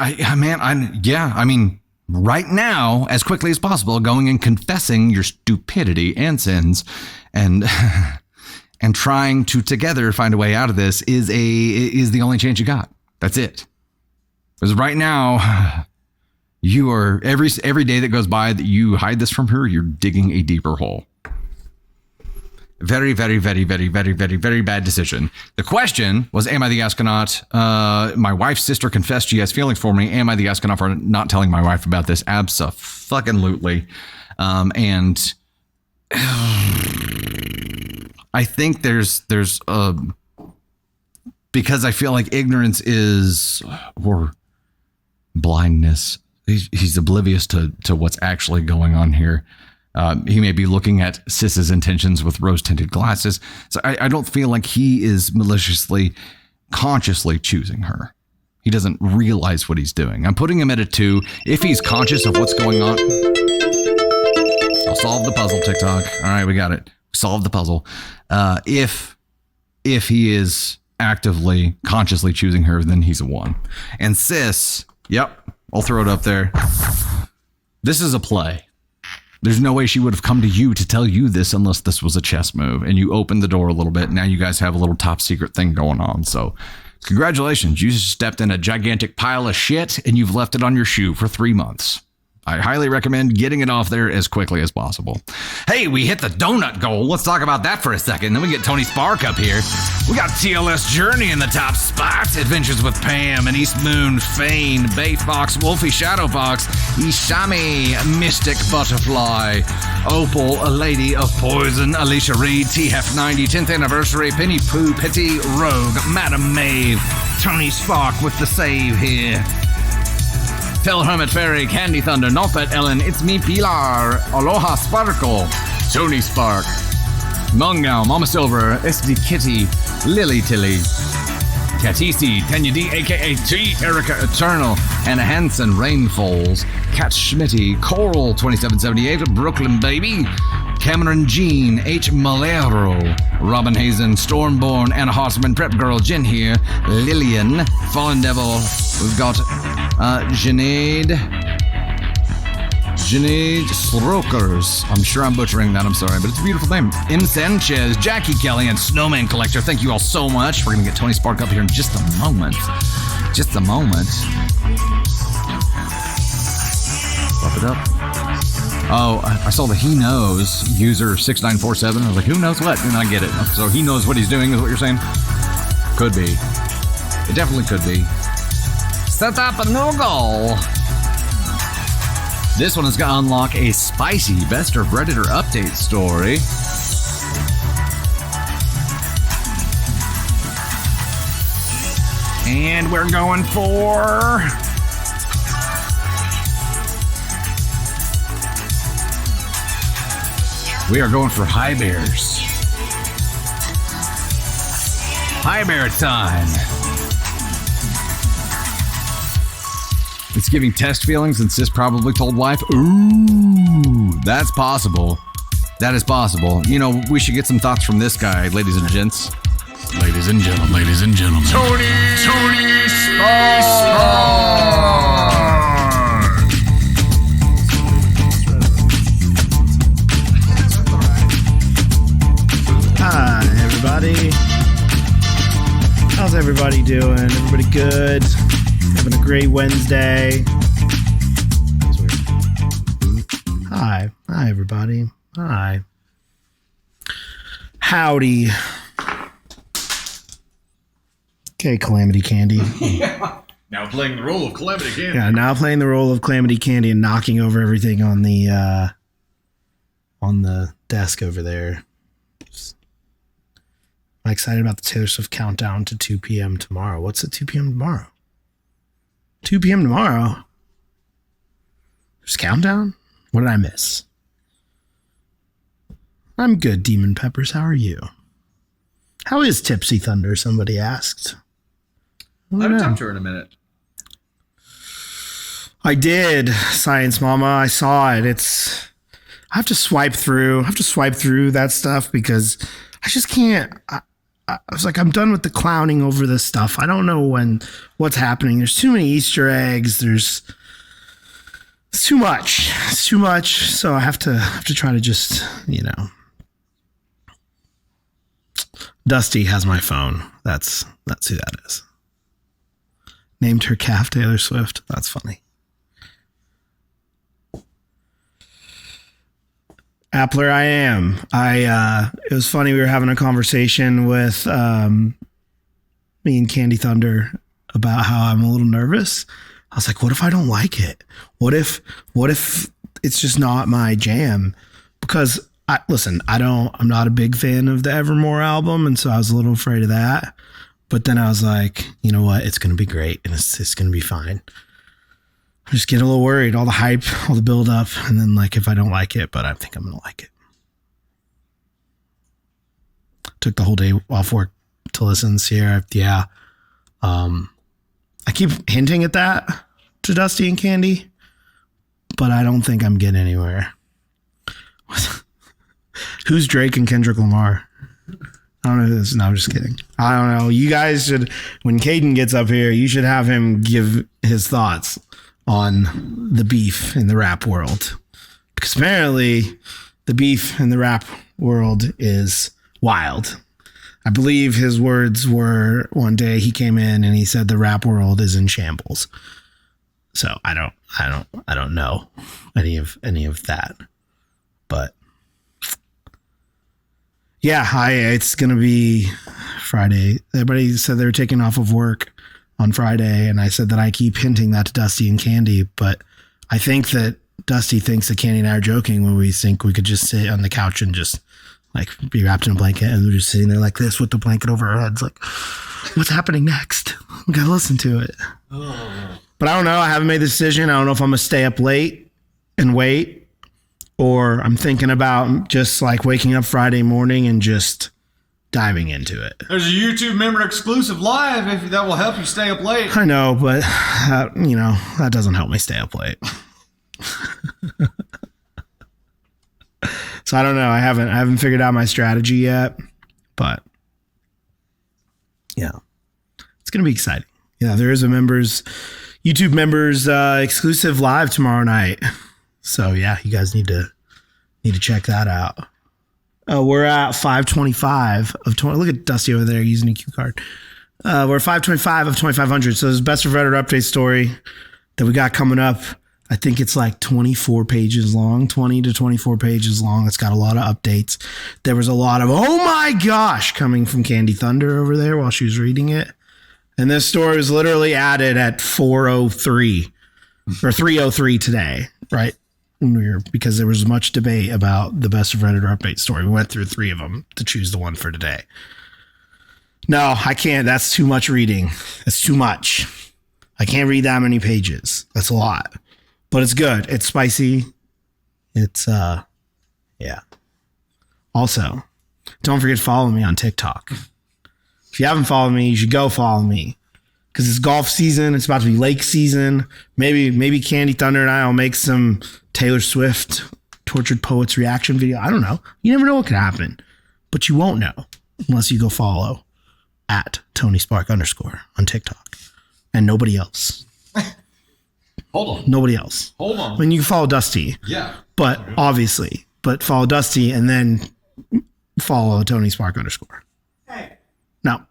right now, as quickly as possible, going and confessing your stupidity and sins and trying to together find a way out of this is the only chance you got. That's it. Because right now, you are every day that goes by that you hide this from her, you're digging a deeper hole. Very, very, very, very, very, very, very bad decision. The question was, am I the astronaut? My wife's sister confessed she has feelings for me. Am I the astronaut for not telling my wife about this? Abso-fucking-lutely. And I think there's because I feel like ignorance or blindness. He's oblivious to what's actually going on here. He may be looking at Sis's intentions with rose-tinted glasses. So I don't feel like he is maliciously, consciously choosing her. He doesn't realize what he's doing. I'm putting him at a 2. If he's conscious of what's going on, I'll solve the puzzle, TikTok. All right, we got it. Solve the puzzle. If he is actively, consciously choosing her, then he's a 1. And Sis, yep, I'll throw it up there. This is a play. There's no way she would have come to you to tell you this unless this was a chess move. And you opened the door a little bit. Now you guys have a little top secret thing going on. So congratulations. You just stepped in a gigantic pile of shit and you've left it on your shoe for 3 months. I highly recommend getting it off there as quickly as possible. Hey, we hit the donut goal. Let's talk about that for a second. Then we get Tony Spark up here. We got TLS Journey in the top spot. Adventures with Pam and East Moon, Fane, Bay Fox, Wolfie Shadow Fox, Ishami, Mystic Butterfly, Opal, a Lady of Poison, Alicia Reed, TF 90, 10th Anniversary, Penny Pooh, Petty Rogue, Madam Maeve, Tony Spark with the save here. Tell Hermit Fairy, Candy Thunder, Nopet Ellen, It's Me Pilar, Aloha Sparkle, Tony Spark, Mungao, Mama Silver, SD Kitty, Lily Tilly, Katisi, Tanya D, aka T, Erica Eternal, Anna Hansen, Rainfalls, Kat Schmitty, Coral 2778, Brooklyn Baby, Cameron Jean, H. Malero, Robin Hazen, Stormborn, Anna Hossman, Prep Girl, Jen here, Lillian, Fallen Devil, we've got Janaid Strokers. I'm sure I'm butchering that, I'm sorry, but it's a beautiful name. M. Sanchez, Jackie Kelly, and Snowman Collector. Thank you all so much. We're going to get Tony Spark up here in just a moment. Just a moment. Pop it up. Oh, I saw the He Knows user 6947. I was like, who knows what? And I get it. So he knows what he's doing is what you're saying? Could be. It definitely could be. Set up a new goal. This one is going to unlock a spicy Best of Redditor update story. And we're going for... We are going for high bears. High bear time. It's giving test feelings and sis probably told wife. Ooh, that's possible. That is possible. You know, we should get some thoughts from this guy, ladies and gents. Ladies and gentlemen. Ladies and gentlemen. Tony Hi, everybody. How's everybody doing? Everybody good? Having a great Wednesday. That's weird. Hi, everybody. Hi. Howdy. Okay, Calamity Candy. Now playing the role of Calamity Candy. Yeah, now playing the role of Calamity Candy and knocking over everything on the desk over there. I'm excited about the Taylor Swift countdown to 2 p.m. tomorrow. What's at 2 p.m. tomorrow? 2 p.m. tomorrow? There's a countdown? What did I miss? I'm good, Demon Peppers. How are you? How is Tipsy Thunder? Somebody asked. I haven't talked to her in a minute. I did, Science Mama. I saw it. I have to swipe through that stuff because I just can't. I was like, I'm done with the clowning over this stuff. I don't know what's happening. There's too many Easter eggs. It's too much. It's too much. So I have to try to just, Dusty has my phone. That's who that is. Named her calf Taylor Swift. That's funny. Appler, I am. It was funny. We were having a conversation with me and Candy Thunder about how I'm a little nervous. I was like, what if I don't like it? What if it's just not my jam? Because I'm not a big fan of the Evermore album. And so I was a little afraid of that. But then I was like, you know what? It's going to be great. And it's going to be fine. I just get a little worried, all the hype, all the build up. And then if I don't like it, but I think I'm going to like it. Took the whole day off work to listen. Sierra. Yeah. I keep hinting at that to Dusty and Candy, but I don't think I'm getting anywhere. Who's Drake and Kendrick Lamar? I don't know who this is. No, I'm just kidding. I don't know. You guys should, when Caden gets up here, you should have him give his thoughts on the beef in the rap world. Because apparently the beef in the rap world is wild. I believe his words were one day he came in and he said the rap world is in shambles. So I don't know any of that. But yeah, it's going to be Friday. Everybody said they were taking off of work on Friday, and I said that I keep hinting that to Dusty and Candy, but I think that Dusty thinks that Candy and I are joking when we think we could just sit on the couch and just be wrapped in a blanket, and we're just sitting there like this with the blanket over our heads, like, what's happening next? We gotta listen to it. Oh. But I don't know. I haven't made the decision. I don't know if I'm gonna stay up late and wait, or I'm thinking about just waking up Friday morning and just diving into it. There's a YouTube member exclusive live if that will help you stay up late. I know, but that doesn't help me stay up late. So I don't know. I haven't figured out my strategy yet, but yeah, it's gonna be exciting. Yeah, there is a YouTube members exclusive live tomorrow night. So yeah, you guys need to check that out. We're at 525 of 20. Look at Dusty over there using a cue card. We're at 525 of 2500. So this is best of Reddit update story that we got coming up. I think it's 24 pages long, 20 to 24 pages long. It's got a lot of updates. There was a lot of, oh my gosh, coming from Candy Thunder over there while she was reading it. And this story was literally added at 4:03 or 3:03 today, right? Because there was much debate about the best of Reddit update story. We went through 3 of them to choose the one for today. No, I can't. That's too much reading. That's too much. I can't read that many pages. That's a lot. But it's good. It's spicy. It's, yeah. Also, don't forget to follow me on TikTok. If you haven't followed me, you should go follow me. Because it's golf season. It's about to be lake season. Maybe Candy Thunder and I will make some Taylor Swift Tortured Poets reaction video. I don't know. You never know what could happen. But you won't know unless you go follow at TonySpark_ on TikTok. And nobody else. Hold on. Nobody else. Hold on. I mean, you can follow Dusty. Yeah. But obviously. But follow Dusty and then follow TonySpark_. Hey. No.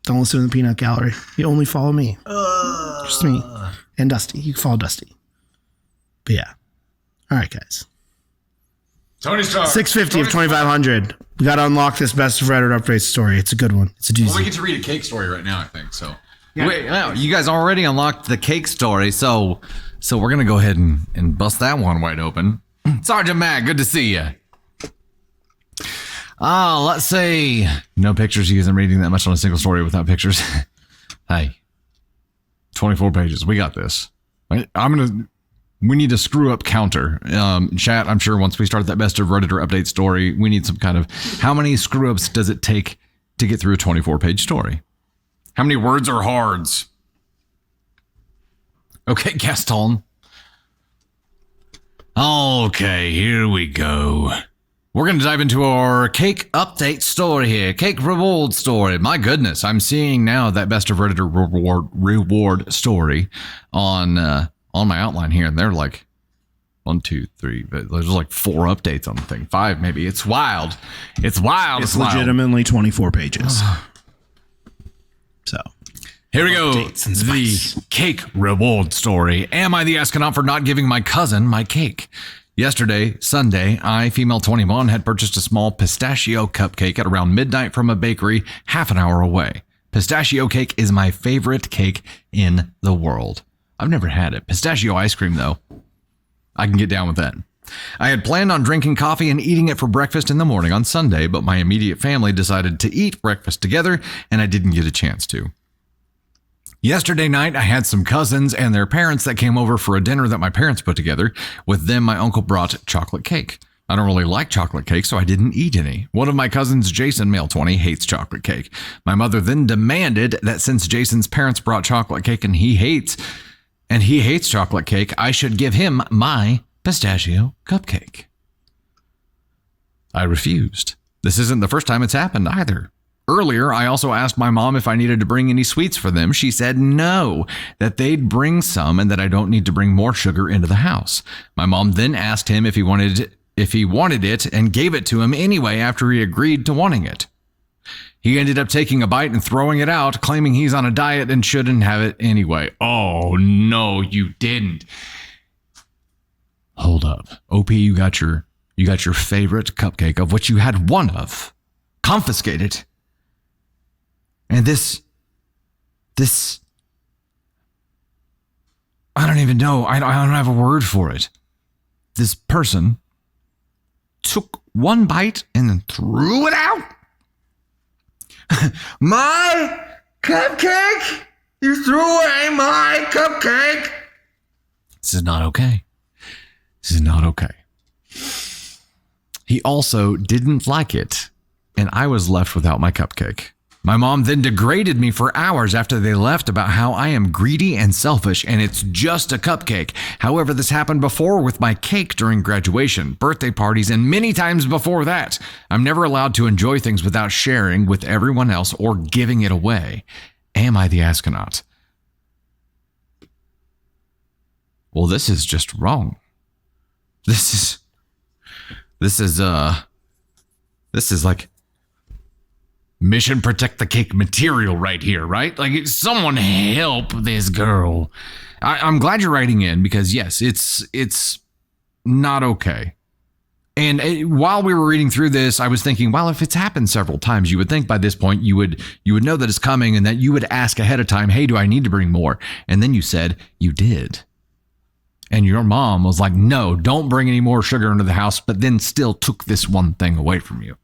Don't listen to the Peanut Gallery. You only follow me. Just me. And Dusty. You can follow Dusty. But yeah. All right, guys. Tony Stark. 650 of 2,500. We got to unlock this best of Reddit upgrade story. It's a good one. It's a doozy. Well, we get to read a cake story right now, I think. So, wait, no, you guys already unlocked the cake story, so we're gonna go ahead and bust that one wide open. Sergeant Matt, good to see you. Let's see. No pictures. You guys aren't reading that much on a single story without pictures. Hey, 24 pages. We got this. Right? We need a screw up counter. Chat, I'm sure once we start that best of Redditor update story, we need some kind of, how many screw ups does it take to get through a 24 page story? How many words are hards? Okay, Gaston. Okay, here we go. We're going to dive into our cake update story here. Cake reward story. My goodness, I'm seeing now that best of Redditor reward story on my outline here, and they're like 1, 2, 3. But there's like 4 updates on the thing, 5 maybe. It's wild. It's wild. It's legitimately 24 pages. So here we go. The cake reward story. Am I the astronaut for not giving my cousin my cake? Yesterday, Sunday, I, female 21, had purchased a small pistachio cupcake at around midnight from a bakery half an hour away. Pistachio cake is my favorite cake in the world. I've never had it. Pistachio ice cream, though, I can get down with that. I had planned on drinking coffee and eating it for breakfast in the morning on Sunday, but my immediate family decided to eat breakfast together, and I didn't get a chance to. Yesterday night, I had some cousins and their parents that came over for a dinner that my parents put together. With them, my uncle brought chocolate cake. I don't really like chocolate cake, so I didn't eat any. One of my cousins, Jason, male 20, hates chocolate cake. My mother then demanded that since Jason's parents brought chocolate cake and he hates chocolate cake, I should give him my pistachio cupcake. I refused. This isn't the first time it's happened either. Earlier, I also asked my mom if I needed to bring any sweets for them. She said no, that they'd bring some and that I don't need to bring more sugar into the house. My mom then asked him if he wanted it and gave it to him anyway after he agreed to wanting it. He ended up taking a bite and throwing it out, claiming he's on a diet and shouldn't have it anyway. Oh, no, you didn't. Hold up. OP, you got your favorite cupcake, of which you had one of, confiscated. And this, I don't even know. I don't have a word for it. This person took one bite and then threw it out. My cupcake? You threw away my cupcake? This is not okay. This is not okay. He also didn't like it, and I was left without my cupcake. My mom then degraded me for hours after they left about how I am greedy and selfish and it's just a cupcake. However, this happened before with my cake during graduation, birthday parties, and many times before that. I'm never allowed to enjoy things without sharing with everyone else or giving it away. Am I the astronaut? Well, this is just wrong. This is like mission protect the cake material right here, right? Like, someone help this girl. I'm glad you're writing in because yes, it's not okay. And while we were reading through this, I was thinking, well, if it's happened several times, you would think by this point you would know that it's coming and that you would ask ahead of time, hey, do I need to bring more? And then you said you did. And your mom was like, no, don't bring any more sugar into the house, but then still took this one thing away from you.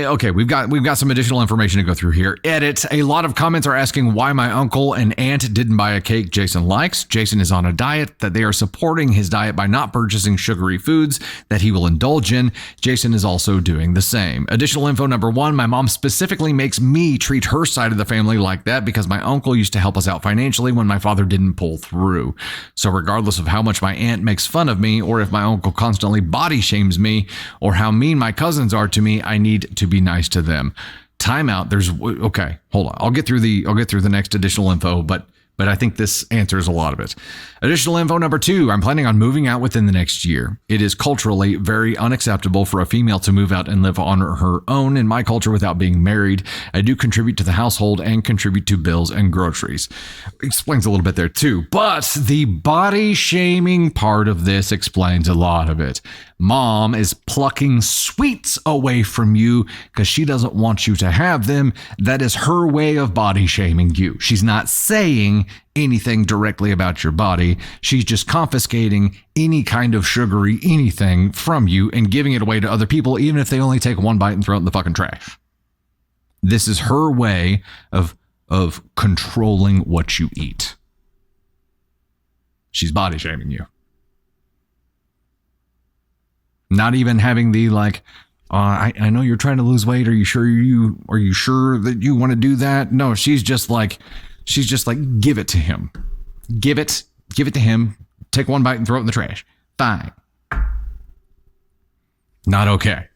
Okay, we've got some additional information to go through here. Edit. A lot of comments are asking why my uncle and aunt didn't buy a cake Jason likes. Jason is on a diet that they are supporting his diet by not purchasing sugary foods that he will indulge in. Jason is also doing the same. Additional info number 1, my mom specifically makes me treat her side of the family like that because my uncle used to help us out financially when my father didn't pull through. So regardless of how much my aunt makes fun of me, or if my uncle constantly body shames me, or how mean my cousins are to me, I need to be nice to them. Time out. Okay, hold on. I'll get through the next additional info, but I think this answers a lot of it. Additional info number 2, I'm planning on moving out within the next year. It is culturally very unacceptable for a female to move out and live on her own in my culture without being married. I do contribute to the household and contribute to bills and groceries. Explains a little bit there too, but the body shaming part of this explains a lot of it. Mom is plucking sweets away from you because she doesn't want you to have them. That is her way of body shaming you. She's not saying anything directly about your body. She's just confiscating any kind of sugary anything from you and giving it away to other people, even if they only take one bite and throw it in the fucking trash. This is her way of controlling what you eat. She's body shaming you. Not even having the I know you're trying to lose weight. Are you sure that you want to do that? No, she's just like, give it to him. Give it to him. Take one bite and throw it in the trash. Fine. Not okay.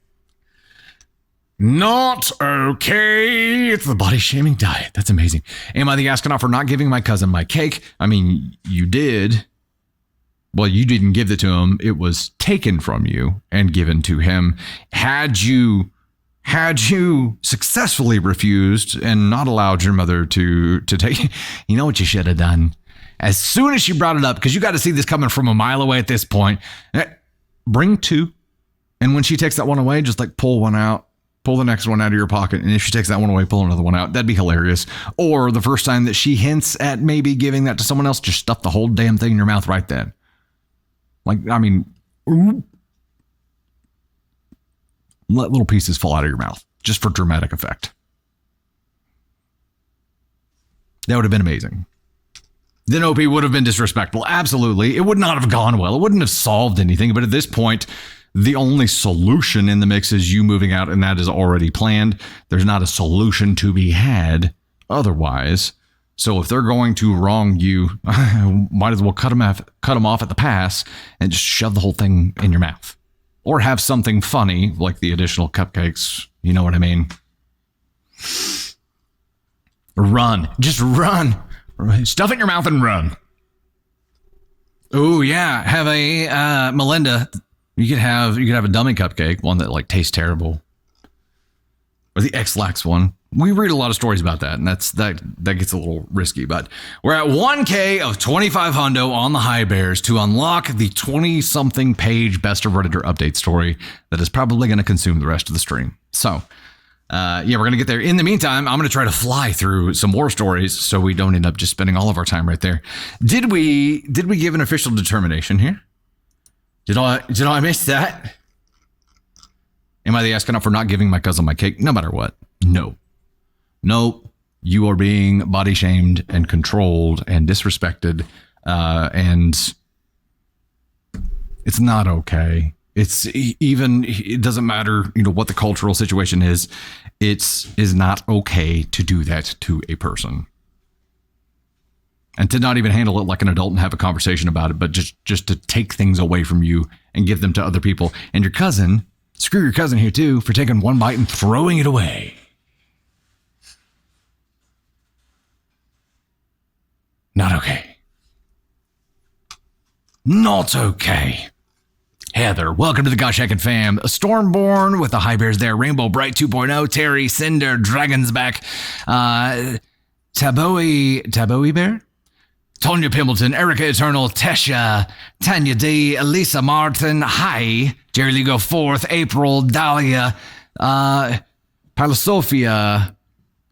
Not okay. It's the body shaming diet. That's amazing. Am I the astronaut for not giving my cousin my cake? I mean, you did. Well, you didn't give it to him. It was taken from you and given to him. Had you successfully refused and not allowed your mother to take, you know what you should have done? As soon as she brought it up, because you got to see this coming from a mile away at this point, bring 2. And when she takes that one away, just pull one out. Pull the next one out of your pocket. And if she takes that one away, pull another one out. That'd be hilarious. Or the first time that she hints at maybe giving that to someone else, just stuff the whole damn thing in your mouth right then. Let little pieces fall out of your mouth just for dramatic effect. That would have been amazing. Then OP would have been disrespectful. Absolutely. It would not have gone well. It wouldn't have solved anything. But at this point, the only solution in the mix is you moving out, and that is already planned. There's not a solution to be had otherwise. So if they're going to wrong you, might as well cut them off at the pass and just shove the whole thing in your mouth. Or have something funny, like the additional cupcakes. You know what I mean? Run. Just run. Stuff it in your mouth and run. Oh, yeah. Have a, Melinda, you could have a dummy cupcake, one that tastes terrible. Or the X-Lax one. We read a lot of stories about that, and that gets a little risky. But we're at 1K of 25 hundo on the high bears to unlock the 20-something page Best of Redditor update story that is probably going to consume the rest of the stream. So, we're going to get there. In the meantime, I'm going to try to fly through some more stories so we don't end up just spending all of our time right there. Did we give an official determination here? Did I miss that? Am I the astronaut for not giving my cousin my cake? No matter what. No. Nope. You are being body shamed and controlled and disrespected. And it's not okay. It doesn't matter, what the cultural situation is. Is not okay to do that to a person. And to not even handle it like an adult and have a conversation about it, but just to take things away from you and give them to other people. And your cousin, screw your cousin here too, for taking one bite and throwing it away. Not okay. Not okay. Heather, welcome to the Gosh Heckin' fam. Stormborn with the High Bears there. Rainbow Bright 2.0. Terry, Cinder, Dragon's Back. Taboe Bear? Tonya Pimbleton, Erica Eternal, Tesha, Tanya D, Elisa Martin, Hi, Jerry Ligo 4th, April, Dahlia, Pilosophia,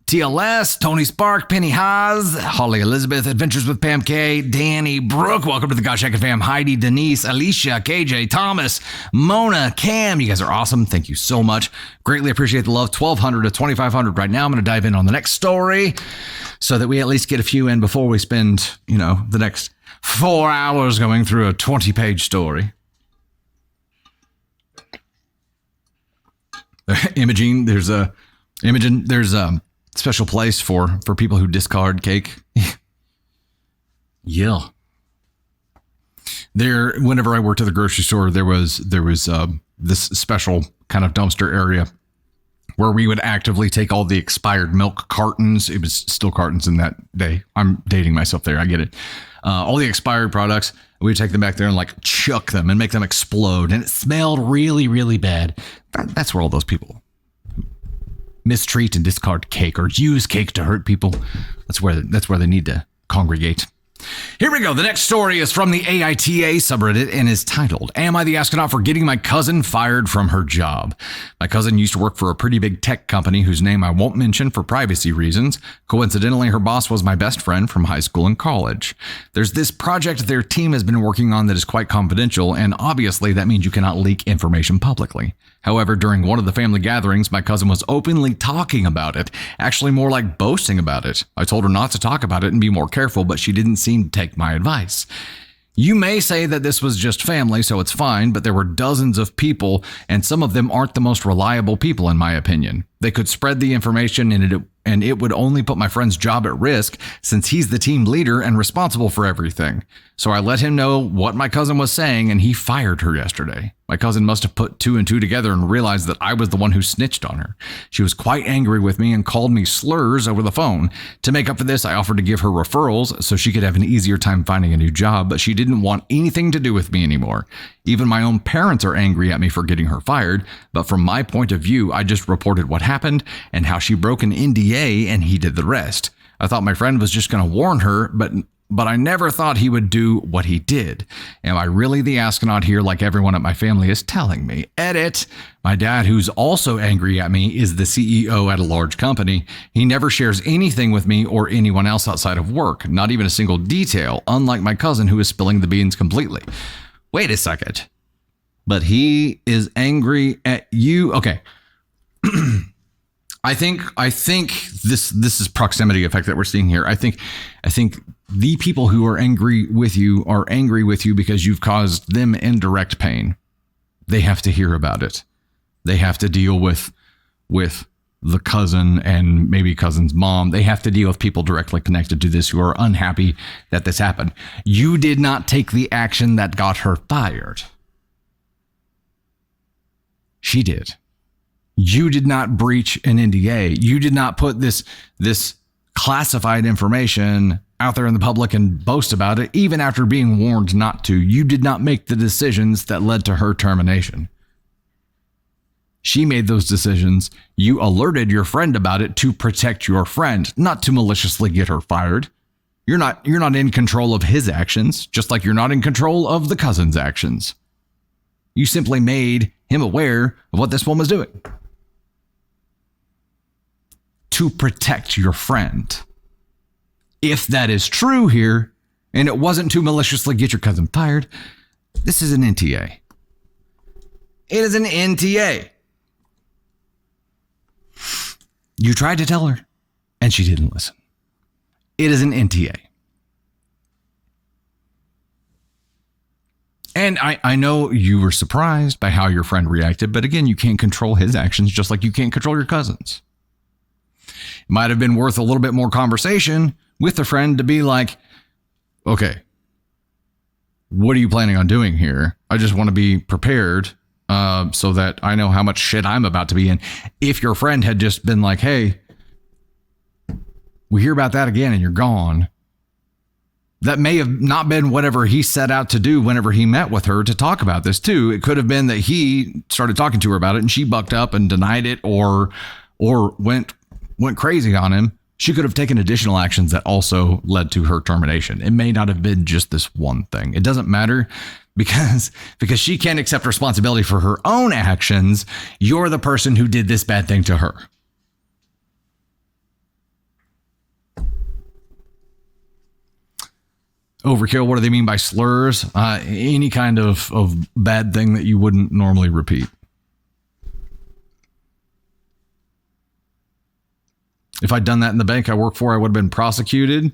TLS, Tony Spark, Penny Haas, Holly Elizabeth, Adventures with Pam K, Danny Brooke, welcome to the Gosh Heck Fam, Heidi, Denise, Alicia, KJ, Thomas, Mona, Cam, you guys are awesome. Thank you so much. Greatly appreciate the love. 1,200 to 2,500 right now. I'm going to dive in on the next story so that we at least get a few in before we spend, the next 4 hours going through a 20-page story. Imogene, there's a special place for people who discard cake. Yeah. Whenever I worked at the grocery store, there was this special kind of dumpster area where we would actively take all the expired milk cartons. It was still cartons in that day. I'm dating myself there. I get it. All the expired products, we would take them back there and like chuck them and make them explode. And it smelled really, really bad. That's where all those people mistreat and discard cake or use cake to hurt people. That's where they need to congregate. Here we go. The next story is from the AITA subreddit and is titled, Am I the Astronaut for Getting My Cousin Fired from Her Job? My cousin used to work for a pretty big tech company whose name I won't mention for privacy reasons. Coincidentally, her boss was my best friend from high school and college. There's this project their team has been working on that is quite confidential, and obviously that means you cannot leak information publicly. However, during one of the family gatherings, my cousin was openly talking about it, actually more like boasting about it. I told her not to talk about it and be more careful, but she didn't seem to take my advice. You may say that this was just family, so it's fine, but there were dozens of people, and some of them aren't the most reliable people, in my opinion. They could spread the information, and it would only put my friend's job at risk since he's the team leader and responsible for everything. So I let him know what my cousin was saying, and he fired her yesterday. My cousin must have put two and two together and realized that I was the one who snitched on her. She was quite angry with me and called me slurs over the phone. To make up for this, I offered to give her referrals so she could have an easier time finding a new job, but she didn't want anything to do with me anymore. Even my own parents are angry at me for getting her fired, but from my point of view, I just reported what happened and how she broke an NDA and he did the rest. I thought my friend was just going to warn her, but I never thought he would do what he did. Am I really the astronaut here like everyone at my family is telling me? Edit. My dad, who's also angry at me, is the CEO at a large company. He never shares anything with me or anyone else outside of work, not even a single detail, unlike my cousin who is spilling the beans completely. Wait a second. But he is angry at you? Okay. I think this is proximity effect that we're seeing here. I think the people who are angry with you because you've caused them indirect pain. They have to hear about it. They have to deal with the cousin and maybe cousin's mom. They have to deal with people directly connected to this who are unhappy that this happened. You did not take the action that got her fired. She did. You did not breach an NDA. You did not put this classified information out there in the public and boast about it, even after being warned not to. You did not make the decisions that led to her termination. She made those decisions. You alerted your friend about it to protect your friend, not to maliciously get her fired. You're not in control of his actions, just like you're not in control of the cousin's actions. You simply made him aware of what this woman was doing to protect your friend. If that is true here, and it wasn't to maliciously get your cousin fired, this is an NTA. It is an NTA. You tried to tell her, and she didn't listen. It is an NTA. And I know you were surprised by how your friend reacted, but again, you can't control his actions just like you can't control your cousin's. It might have been worth a little bit more conversation with the friend to be like, okay, what are you planning on doing here? I just want to be prepared so that I know how much shit I'm about to be in. If your friend had just been like, hey, we hear about that again and you're gone, that may have not been whatever he set out to do whenever he met with her to talk about this too. It could have been that he started talking to her about it and she bucked up and denied it or went crazy on him. She could have taken additional actions that also led to her termination. It may not have been just this one thing. It doesn't matter because she can't accept responsibility for her own actions. You're the person who did this bad thing to her. Overkill, what do they mean by slurs? Any kind of bad thing that you wouldn't normally repeat. If I'd done that in the bank I work for, I would have been prosecuted.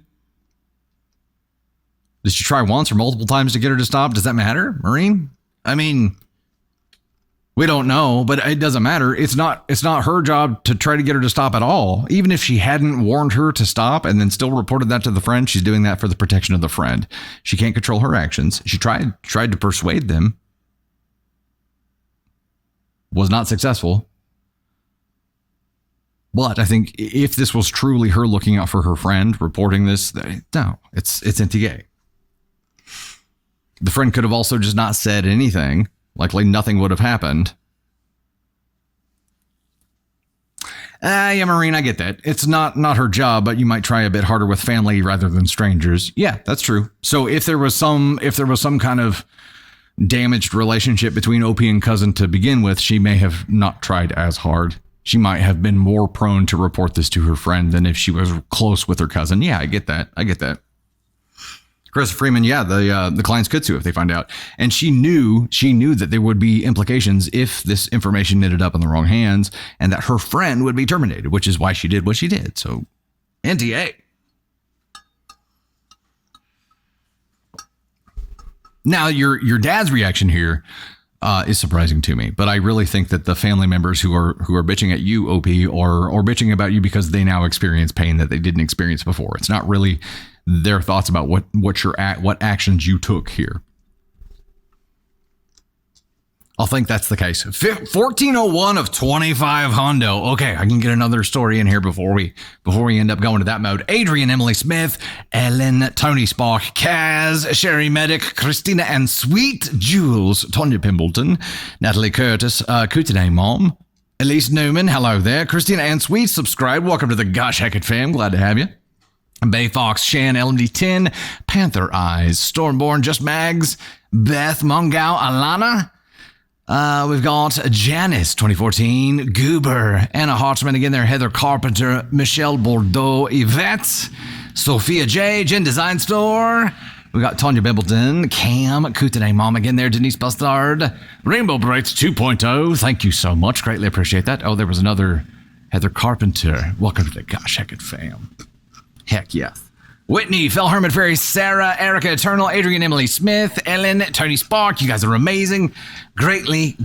Did you try once or multiple times to get her to stop? Does that matter, Maureen? I mean, we don't know, but it doesn't matter. It's not her job to try to get her to stop at all. Even if she hadn't warned her to stop and then still reported that to the friend, she's doing that for the protection of the friend. She can't control her actions. She tried to persuade them. Was not successful. But I think if this was truly her looking out for her friend, reporting this, no, it's NTA. The friend could have also just not said anything. Likely nothing would have happened. Yeah, Maureen, I get that. It's not her job, but you might try a bit harder with family rather than strangers. Yeah, that's true. So if there was some kind of damaged relationship between OP and cousin to begin with, she may have not tried as hard. She might have been more prone to report this to her friend than if she was close with her cousin. Yeah, I get that. Chris Freeman, yeah, the clients could sue if they find out. And she knew that there would be implications if this information ended up in the wrong hands and that her friend would be terminated, which is why she did what she did. So, NTA. Now, your dad's reaction here is surprising to me, but I really think that the family members who are bitching at you, OP, or bitching about you because they now experience pain that they didn't experience before. It's not really their thoughts about what actions you took here. I'll think that's the case. 1401 of 25 hundo. Okay, I can get another story in here before we end up going to that mode. Adrian, Emily Smith, Ellen, Tony Spark, Kaz, Sherry Medic, Christina and Sweet, Jules, Tonya Pimbleton, Natalie Curtis, Kutine Mom, Elise Newman, hello there. Christina and Sweet, subscribe. Welcome to the Gosh Heck It fam. Glad to have you. Bay Fox, Shan, LMD10, Panther Eyes, Stormborn, Just Mags, Beth, Mungao, Alana. We've got Janice, 2014, Goober, Anna Hartman again there, Heather Carpenter, Michelle Bordeaux, Yvette, Sophia J, Gen Design Store. We got Tonya Bimbleton, Cam, Kutane Mom again there, Denise Bustard, Rainbow Brights 2.0. Thank you so much. Greatly appreciate that. Oh, there was another Heather Carpenter. Welcome to the Gosh Heck It fam. Heck yes. Whitney, Phil Herman Ferry, Sarah, Erica Eternal, Adrian Emily Smith, Ellen, Tony Spark. You guys are amazing. Greatly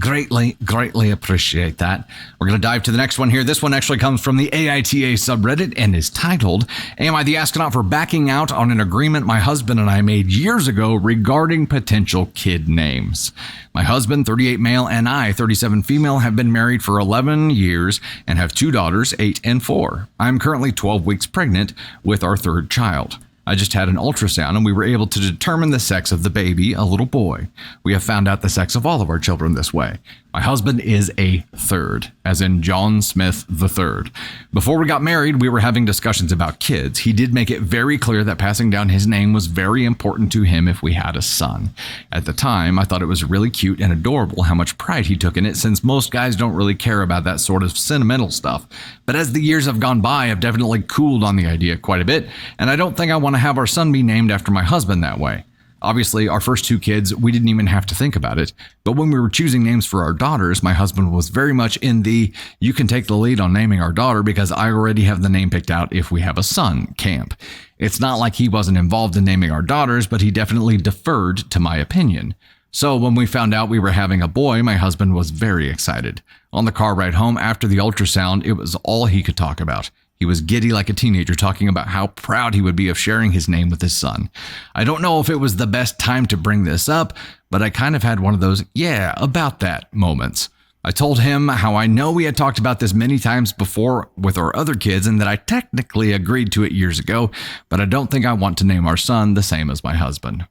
appreciate that. We're going to dive to the next one here. This one actually comes from the AITA subreddit and is titled, Am I the Astronaut for Backing Out on an Agreement My Husband and I Made Years Ago Regarding Potential Kid Names? My husband, 38 male, and I, 37 female, have been married for 11 years and have 2 daughters, 8 and 4. I'm currently 12 weeks pregnant with our 3rd child. I just had an ultrasound and we were able to determine the sex of the baby, a little boy. We have found out the sex of all of our children this way. My husband is a 3rd, as in John Smith III. Before we got married, we were having discussions about kids. He did make it very clear that passing down his name was very important to him if we had a son. At the time, I thought it was really cute and adorable how much pride he took in it, since most guys don't really care about that sort of sentimental stuff. But as the years have gone by, I've definitely cooled on the idea quite a bit, and I don't think I want to have our son be named after my husband that way. Obviously, our first 2 kids, we didn't even have to think about it. But when we were choosing names for our daughters, my husband was very much in the, you can take the lead on naming our daughter because I already have the name picked out if we have a son camp. It's not like he wasn't involved in naming our daughters, but he definitely deferred to my opinion. So when we found out we were having a boy, my husband was very excited. On the car ride home after the ultrasound, it was all he could talk about. He was giddy like a teenager, talking about how proud he would be of sharing his name with his son. I don't know if it was the best time to bring this up, but I kind of had one of those, yeah, about that moments. I told him how I know we had talked about this many times before with our other kids and that I technically agreed to it years ago, but I don't think I want to name our son the same as my husband.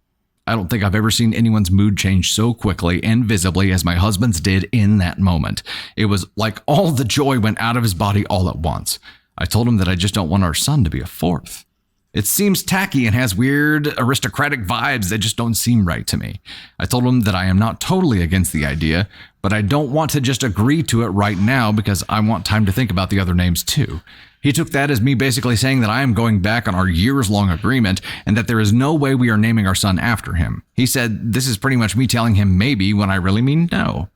I don't think I've ever seen anyone's mood change so quickly and visibly as my husband's did in that moment. It was like all the joy went out of his body all at once. I told him that I just don't want our son to be a 4th. It seems tacky and has weird aristocratic vibes that just don't seem right to me. I told him that I am not totally against the idea, but I don't want to just agree to it right now because I want time to think about the other names too. He took that as me basically saying that I am going back on our years-long agreement and that there is no way we are naming our son after him. He said this is pretty much me telling him maybe when I really mean no.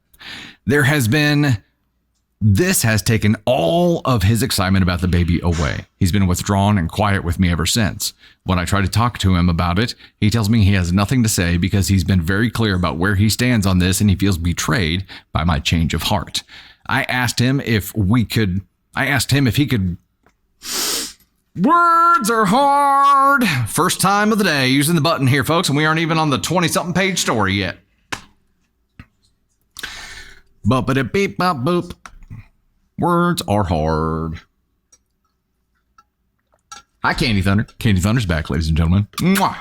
This has taken all of his excitement about the baby away. He's been withdrawn and quiet with me ever since. When I try to talk to him about it, he tells me he has nothing to say because he's been very clear about where he stands on this and he feels betrayed by my change of heart. I asked him if he could. Words are hard. First time of the day using the button here, folks, and we aren't even on the 20-something page story yet. Bup-a-da-beep, bop, boop. Words are hard. Hi, Candy Thunder. Candy Thunder's back, ladies and gentlemen. Mwah.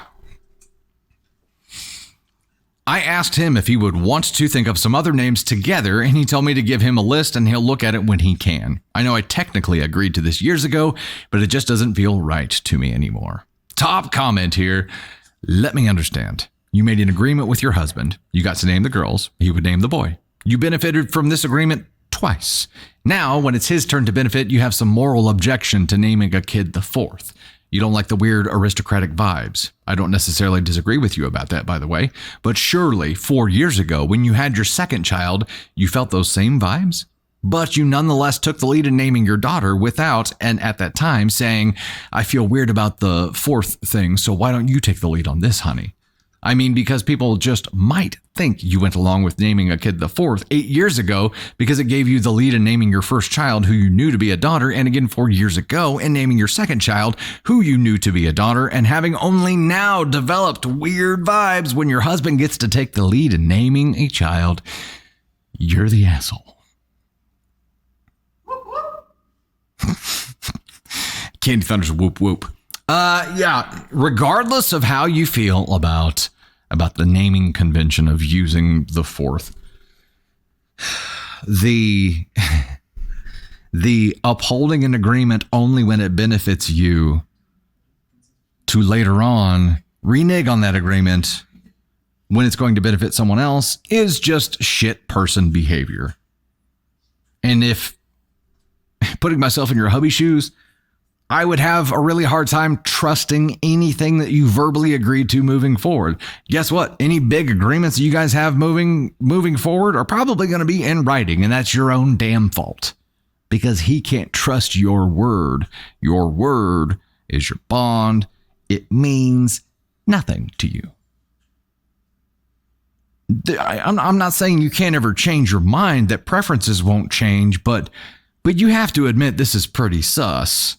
I asked him if he would want to think of some other names together, and he told me to give him a list and he'll look at it when he can. I know I technically agreed to this years ago, but it just doesn't feel right to me anymore. Top comment here. Let me understand. You made an agreement with your husband. You got to name the girls. He would name the boy. You benefited from this agreement twice. Now, when it's his turn to benefit, you have some moral objection to naming a kid the fourth. You don't like the weird aristocratic vibes. I don't necessarily disagree with you about that, by the way, but surely 4 years ago, when you had your second child, you felt those same vibes? But you nonetheless took the lead in naming your daughter without, and at that time, saying, I feel weird about the fourth thing, so why don't you take the lead on this, honey? I mean, because people just might think you went along with naming a kid the fourth 8 years ago because it gave you the lead in naming your first child who you knew to be a daughter, and again 4 years ago in naming your second child who you knew to be a daughter, and having only now developed weird vibes when your husband gets to take the lead in naming a child. You're the asshole. Candy Thunder's whoop whoop. Yeah, regardless of how you feel about the naming convention of using the fourth, the upholding an agreement only when it benefits you to later on renege on that agreement when it's going to benefit someone else is just shit person behavior. And if putting myself in your hubby's shoes, I would have a really hard time trusting anything that you verbally agreed to moving forward. Guess what? Any big agreements you guys have moving forward are probably going to be in writing, and that's your own damn fault because he can't trust your word. Your word is your bond. It means nothing to you. I'm not saying you can't ever change your mind, that preferences won't change, but you have to admit this is pretty sus.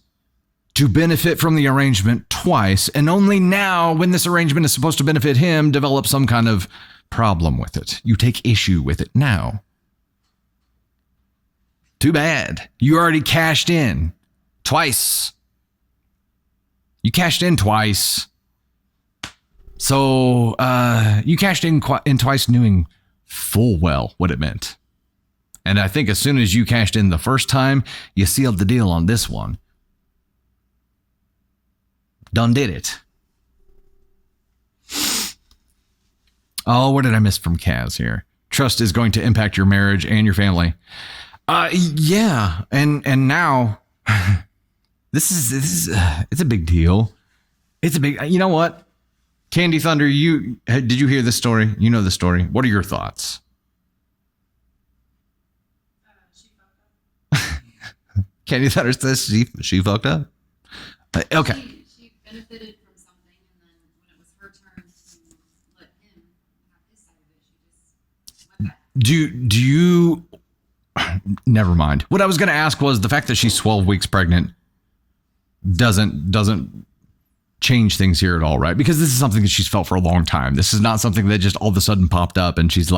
To benefit from the arrangement twice, and only now, when this arrangement is supposed to benefit him, develop some kind of problem with it. You take issue with it now. Too bad. You already cashed in twice. You cashed in twice. So you cashed in twice knowing full well what it meant. And I think as soon as you cashed in the first time, you sealed the deal on this one. Done did it. Oh, what did I miss from Kaz here? Trust is going to impact your marriage and your family. Yeah, and now this is it's a big deal. It's a big. You know what, Candy Thunder, did you hear this story? You know the story. What are your thoughts? She fucked up. Candy Thunder says she fucked up. Okay. She benefited from something, and then when it was her turn to let him have his side of it, she just went back. Do you never mind. What I was going to ask was the fact that she's 12 weeks pregnant doesn't change things here at all, right? Because this is something that she's felt for a long time. This is not something that just all of a sudden popped up and she's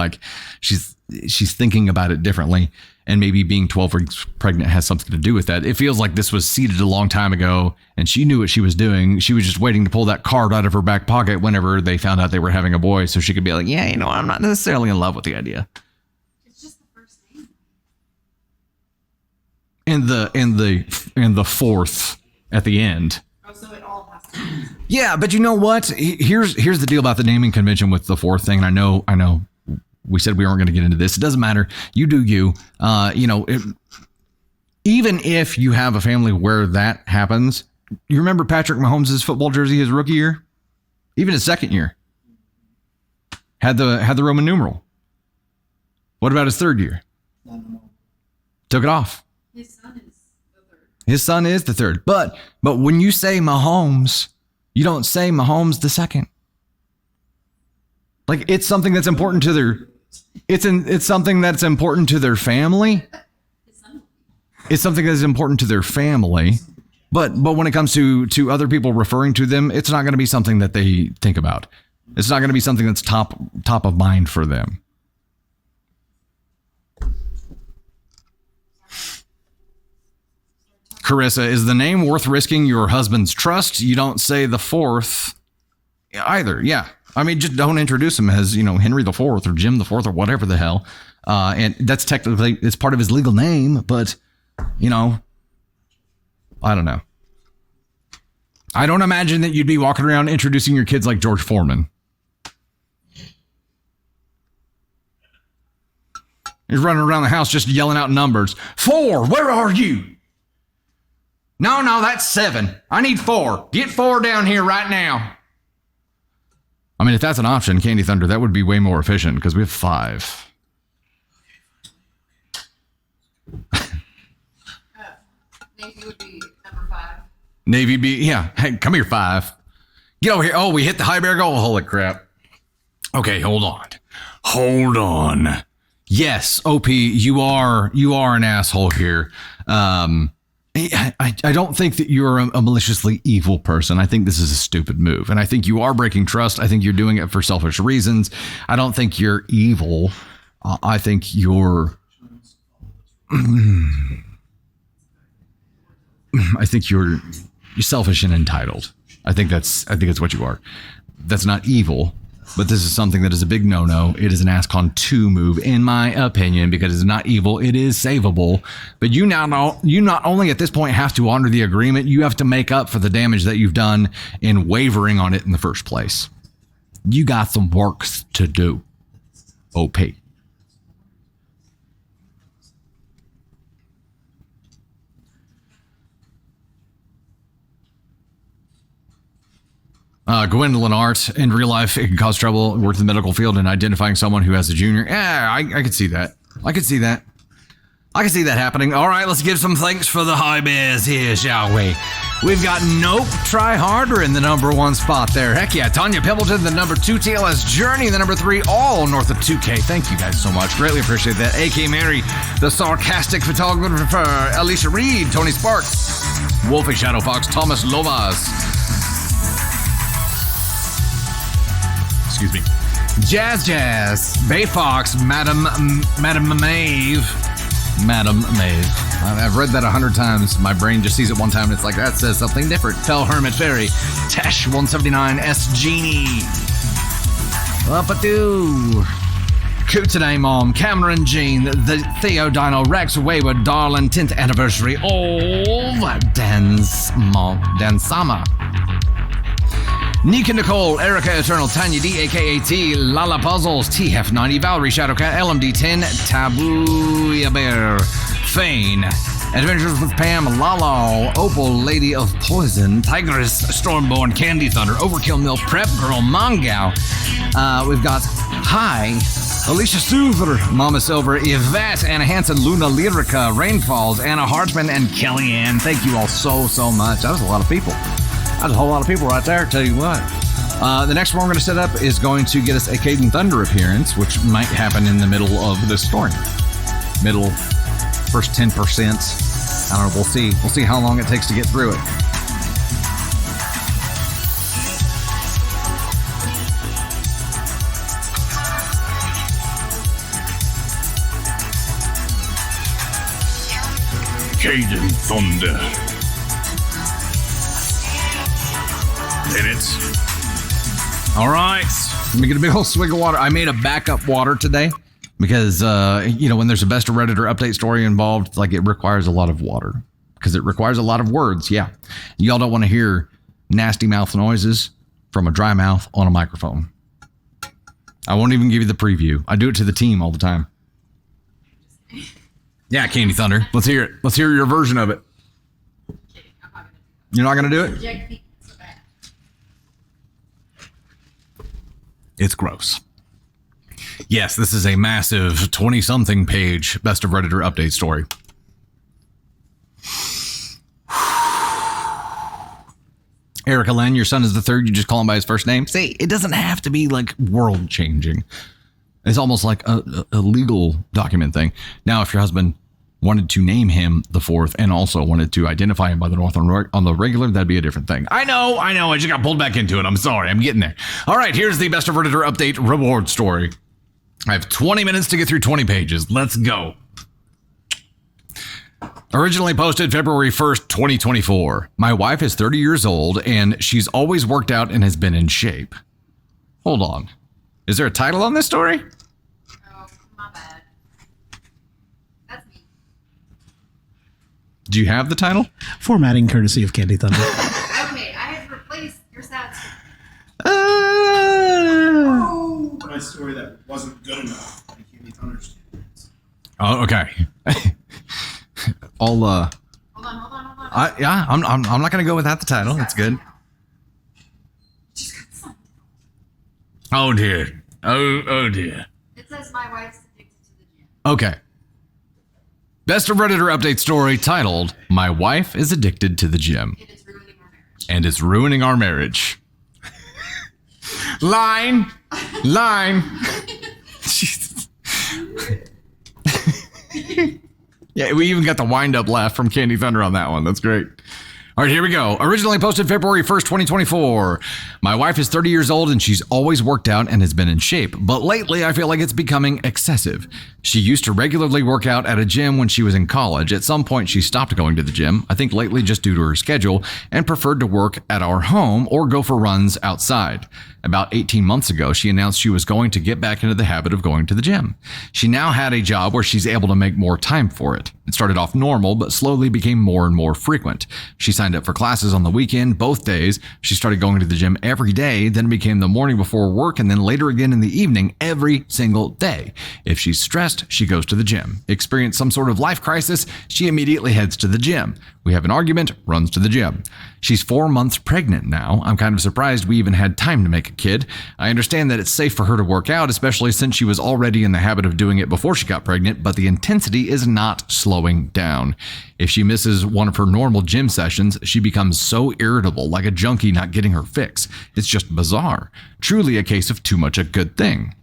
thinking about it differently, and maybe being 12 weeks pregnant has something to do with that. It feels like this was seeded a long time ago and she knew what she was doing. She was just waiting to pull that card out of her back pocket whenever they found out they were having a boy, so she could be like, yeah, I'm not necessarily in love with the idea. It's just the first name. In the fourth at the end. Oh, so it all has to Yeah, but you know what? Here's the deal about the naming convention with the fourth thing. And I know we said we weren't going to get into this. It doesn't matter. You do you. Even if you have a family where that happens, you remember Patrick Mahomes' football jersey his rookie year? Even his second year had the Roman numeral. What about his third year? Took it off. His son is the third. His son is the third. But when you say Mahomes, you don't say Mahomes the second. Like, it's something that's important to their it's something that's important to their family. It's something that's important to their family. But when it comes to other people referring to them, it's not going to be something that they think about. It's not going to be something that's top of mind for them. Carissa, is the name worth risking your husband's trust? You don't say the fourth either. Yeah. I mean, just don't introduce him as, Henry the Fourth or Jim the Fourth or whatever the hell. And that's technically, it's part of his legal name, but, I don't know. I don't imagine that you'd be walking around introducing your kids like George Foreman. He's running around the house just yelling out numbers. 4, where are you? No, that's 7. I need 4. Get 4 down here right now. I mean, if that's an option, Candy Thunder, that would be way more efficient because we have 5. Navy would be number 5. Navy B, yeah. Hey, come here, 5. Get over here. Oh, we hit the high bear goal. Holy crap. Okay, hold on. Yes, OP, you are an asshole here. I don't think that you're a maliciously evil person. I think this is a stupid move. And I think you are breaking trust. I think you're doing it for selfish reasons. I don't think you're evil. I think you're... I think you're selfish and entitled. I think that's what you are. That's not evil, but this is something that is a big no-no. It is an ASCON 2 move, in my opinion, because it's not evil. It is savable. But you not only at this point have to honor the agreement, you have to make up for the damage that you've done in wavering on it in the first place. You got some work to do, OP. Gwendolyn Art, in real life, it can cause trouble. Work in the medical field and identifying someone who has a junior. Yeah, I could see that. I could see that happening. All right, let's give some thanks for the high bears here, shall we? We've got Nope, Try Harder in the number 1 spot there. Heck yeah, Tanya Pimpleton, the number 2, TLS Journey, the number 3, all north of 2K. Thank you guys so much. Greatly appreciate that. AK Mary, the sarcastic photographer, Alicia Reed, Tony Sparks, Wolfie Shadow Fox, Thomas Lovas. Excuse me. Jazz, Bay Fox, Madam Maeve. I've read that 100 times. My brain just sees it one time and it's like, that says something different. Tell Hermit Fairy. Tesh 179, S Genie. Up-a-doo. Kootenai Mom, Cameron Jean, the Theo Dino, Rex Wayward, Darlin, 10th anniversary. Oh, Dan Sama. Nika Nicole, Erica Eternal, Tanya D, AKAT, Lala Puzzles, TF90, Valerie Shadowcat, LMD10, Tabooya Bear, Fane, Adventures with Pam, Lalo, Opal, Lady of Poison, Tigress, Stormborn, Candy Thunder, Overkill Mill, Prep Girl, Mongao. We've got Hi, Alicia Suver, Mama Silver, Yvette, Anna Hansen, Luna Lyrica, Rainfalls, Anna Hartman, and Kellyanne. Thank you all so much. That was a lot of people. That's a whole lot of people right there, tell you what. The next one we're going to set up is going to get us a Caden Thunder appearance, which might happen in the middle of this story. First 10%. I don't know, we'll see. We'll see how long it takes to get through it. Caden Thunder. Minutes. All right, let me get a big old swig of water. I made a backup water today because when there's a best of Reddit or update story involved, like, it requires a lot of water because it requires a lot of words. Yeah, y'all don't want to hear nasty mouth noises from a dry mouth on a microphone. I won't even give you the preview. I do it to the team all the time. Yeah, Candy Thunder. Let's hear it. Let's hear your version of it. You're not going to do it? It's gross. Yes, this is a massive 20-something page Best of Redditor update story. Erica Lynn, your son is the third. You just call him by his first name. See, it doesn't have to be like world changing. It's almost like a legal document thing. Now, if your husband wanted to name him the fourth and also wanted to identify him by the North on the regular, that'd be a different thing. I know. I just got pulled back into it. I'm sorry. I'm getting there. All right, here's the Best of Redditor update reward story. I have 20 minutes to get through 20 pages. Let's go. Originally posted February 1st, 2024. My wife is 30 years old and she's always worked out and has been in shape. Hold on. Is there a title on this story? Oh, my bad. That's me. Do you have the title? Formatting courtesy of Candy Thunder. Okay, I had replaced your stats. My story that wasn't good enough. I can't understand. Oh, okay. I'll Hold on. yeah, I'm not gonna go without the title. That's good. Oh dear. Oh dear. It says my wife's addicted to the gym. Okay. Best of Redditor update story titled "My Wife is Addicted to the Gym And it's ruining our marriage. and it's ruining our marriage." Line. Jesus. Yeah, we even got the wind-up laugh from Candy Thunder on that one. That's great. All right, here we go. Originally posted February 1st, 2024. My wife is 30 years old and she's always worked out and has been in shape. But lately, I feel like it's becoming excessive. She used to regularly work out at a gym when she was in college. At some point, she stopped going to the gym, I think lately just due to her schedule, and preferred to work at our home or go for runs outside. About 18 months ago, she announced she was going to get back into the habit of going to the gym. She now had a job where she's able to make more time for it. It started off normal, but slowly became more and more frequent. She signed up for classes on the weekend, both days. She started going to the gym every day, then it became the morning before work, and then later again in the evening every single day. If she's stressed, she goes to the gym. Experience some sort of life crisis, she immediately heads to the gym. We have an argument, runs to the gym. She's 4 months pregnant now. I'm kind of surprised we even had time to make a kid. I understand that it's safe for her to work out, especially since she was already in the habit of doing it before she got pregnant, but the intensity is not slowing down. If she misses one of her normal gym sessions, she becomes so irritable, like a junkie not getting her fix. It's just bizarre. Truly a case of too much a good thing.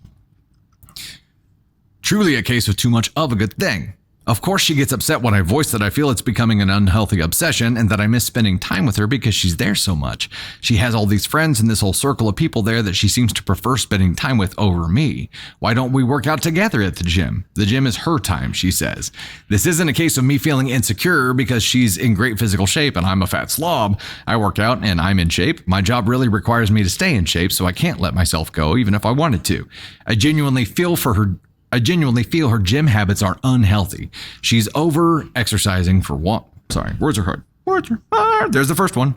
Truly a case of too much of a good thing. Of course, she gets upset when I voice that I feel it's becoming an unhealthy obsession and that I miss spending time with her because she's there so much. She has all these friends and this whole circle of people there that she seems to prefer spending time with over me. Why don't we work out together at the gym? The gym is her time, she says. This isn't a case of me feeling insecure because she's in great physical shape and I'm a fat slob. I work out and I'm in shape. My job really requires me to stay in shape, so I can't let myself go even if I wanted to. I genuinely feel her gym habits are unhealthy. She's over exercising for one. Sorry, words are hard. Words are hard. There's the first one.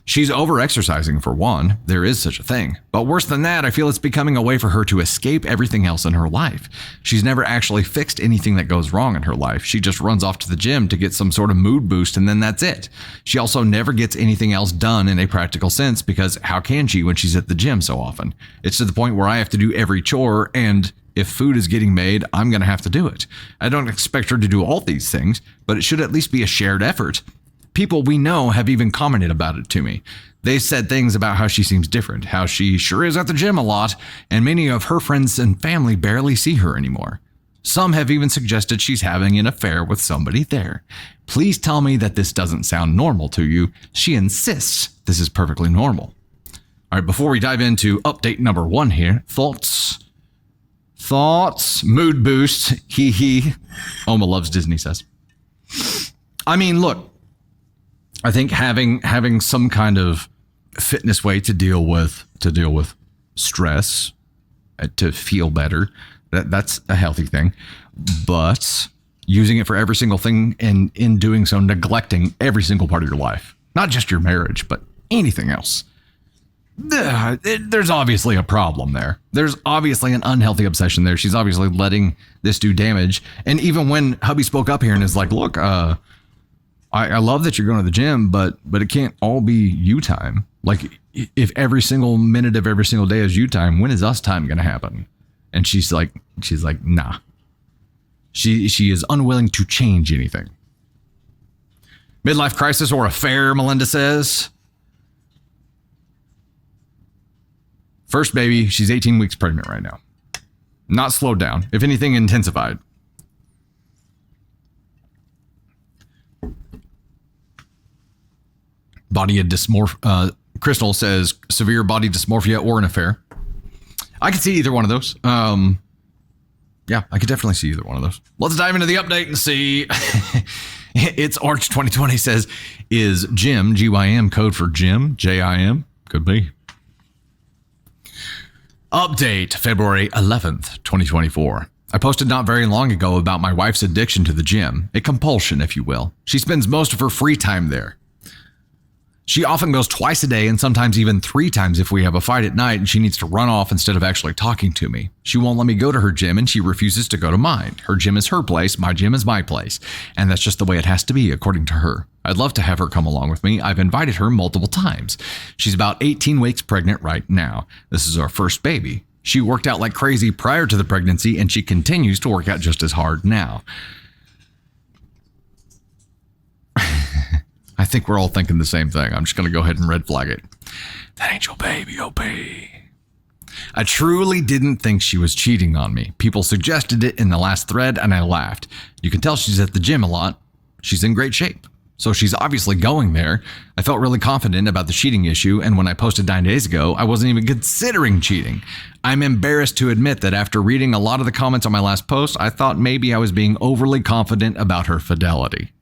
She's over exercising for one. There is such a thing. But worse than that, I feel it's becoming a way for her to escape everything else in her life. She's never actually fixed anything that goes wrong in her life. She just runs off to the gym to get some sort of mood boost and then that's it. She also never gets anything else done in a practical sense because how can she when she's at the gym so often? It's to the point where I have to do every chore and if food is getting made, I'm going to have to do it. I don't expect her to do all these things, but it should at least be a shared effort. People we know have even commented about it to me. They said things about how she seems different, how she sure is at the gym a lot, and many of her friends and family barely see her anymore. Some have even suggested she's having an affair with somebody there. Please tell me that this doesn't sound normal to you. She insists this is perfectly normal. All right, before we dive into update number 1 here, thoughts, mood boost, hee hee. Oma loves Disney says. I mean, look, I think having some kind of fitness way to deal with stress, to feel better, that's a healthy thing. But using it for every single thing and in doing so neglecting every single part of your life, not just your marriage, but anything else. There's obviously a problem there. There's obviously an unhealthy obsession there. She's obviously letting this do damage. And even when hubby spoke up here and is like, look, I love that you're going to the gym, but it can't all be you time. Like, if every single minute of every single day is you time, when is us time going to happen? And she's like, nah. She is unwilling to change anything. Midlife crisis or affair, Melinda says. First baby, she's 18 weeks pregnant right now. Not slowed down. If anything, intensified. Body dysmorphia. Crystal says severe body dysmorphia or an affair. I could see either one of those. Yeah, I could definitely see either one of those. Let's dive into the update and see. It's Arch 2020 says, is Jim, G-Y-M, code for Jim, J-I-M? Could be. Update, February 11th, 2024. I posted not very long ago about my wife's addiction to the gym, a compulsion, if you will. She spends most of her free time there. She often goes twice a day and sometimes even 3 times if we have a fight at night and she needs to run off instead of actually talking to me. She won't let me go to her gym and she refuses to go to mine. Her gym is her place, my gym is my place. And that's just the way it has to be, according to her. I'd love to have her come along with me. I've invited her multiple times. She's about 18 weeks pregnant right now. This is our first baby. She worked out like crazy prior to the pregnancy and she continues to work out just as hard now. I think we're all thinking the same thing. I'm just going to go ahead and red flag it. That ain't your baby, OP. I truly didn't think she was cheating on me. People suggested it in the last thread and I laughed. You can tell she's at the gym a lot. She's in great shape. So she's obviously going there. I felt really confident about the cheating issue, and when I posted 9 days ago, I wasn't even considering cheating. I'm embarrassed to admit that after reading a lot of the comments on my last post, I thought maybe I was being overly confident about her fidelity.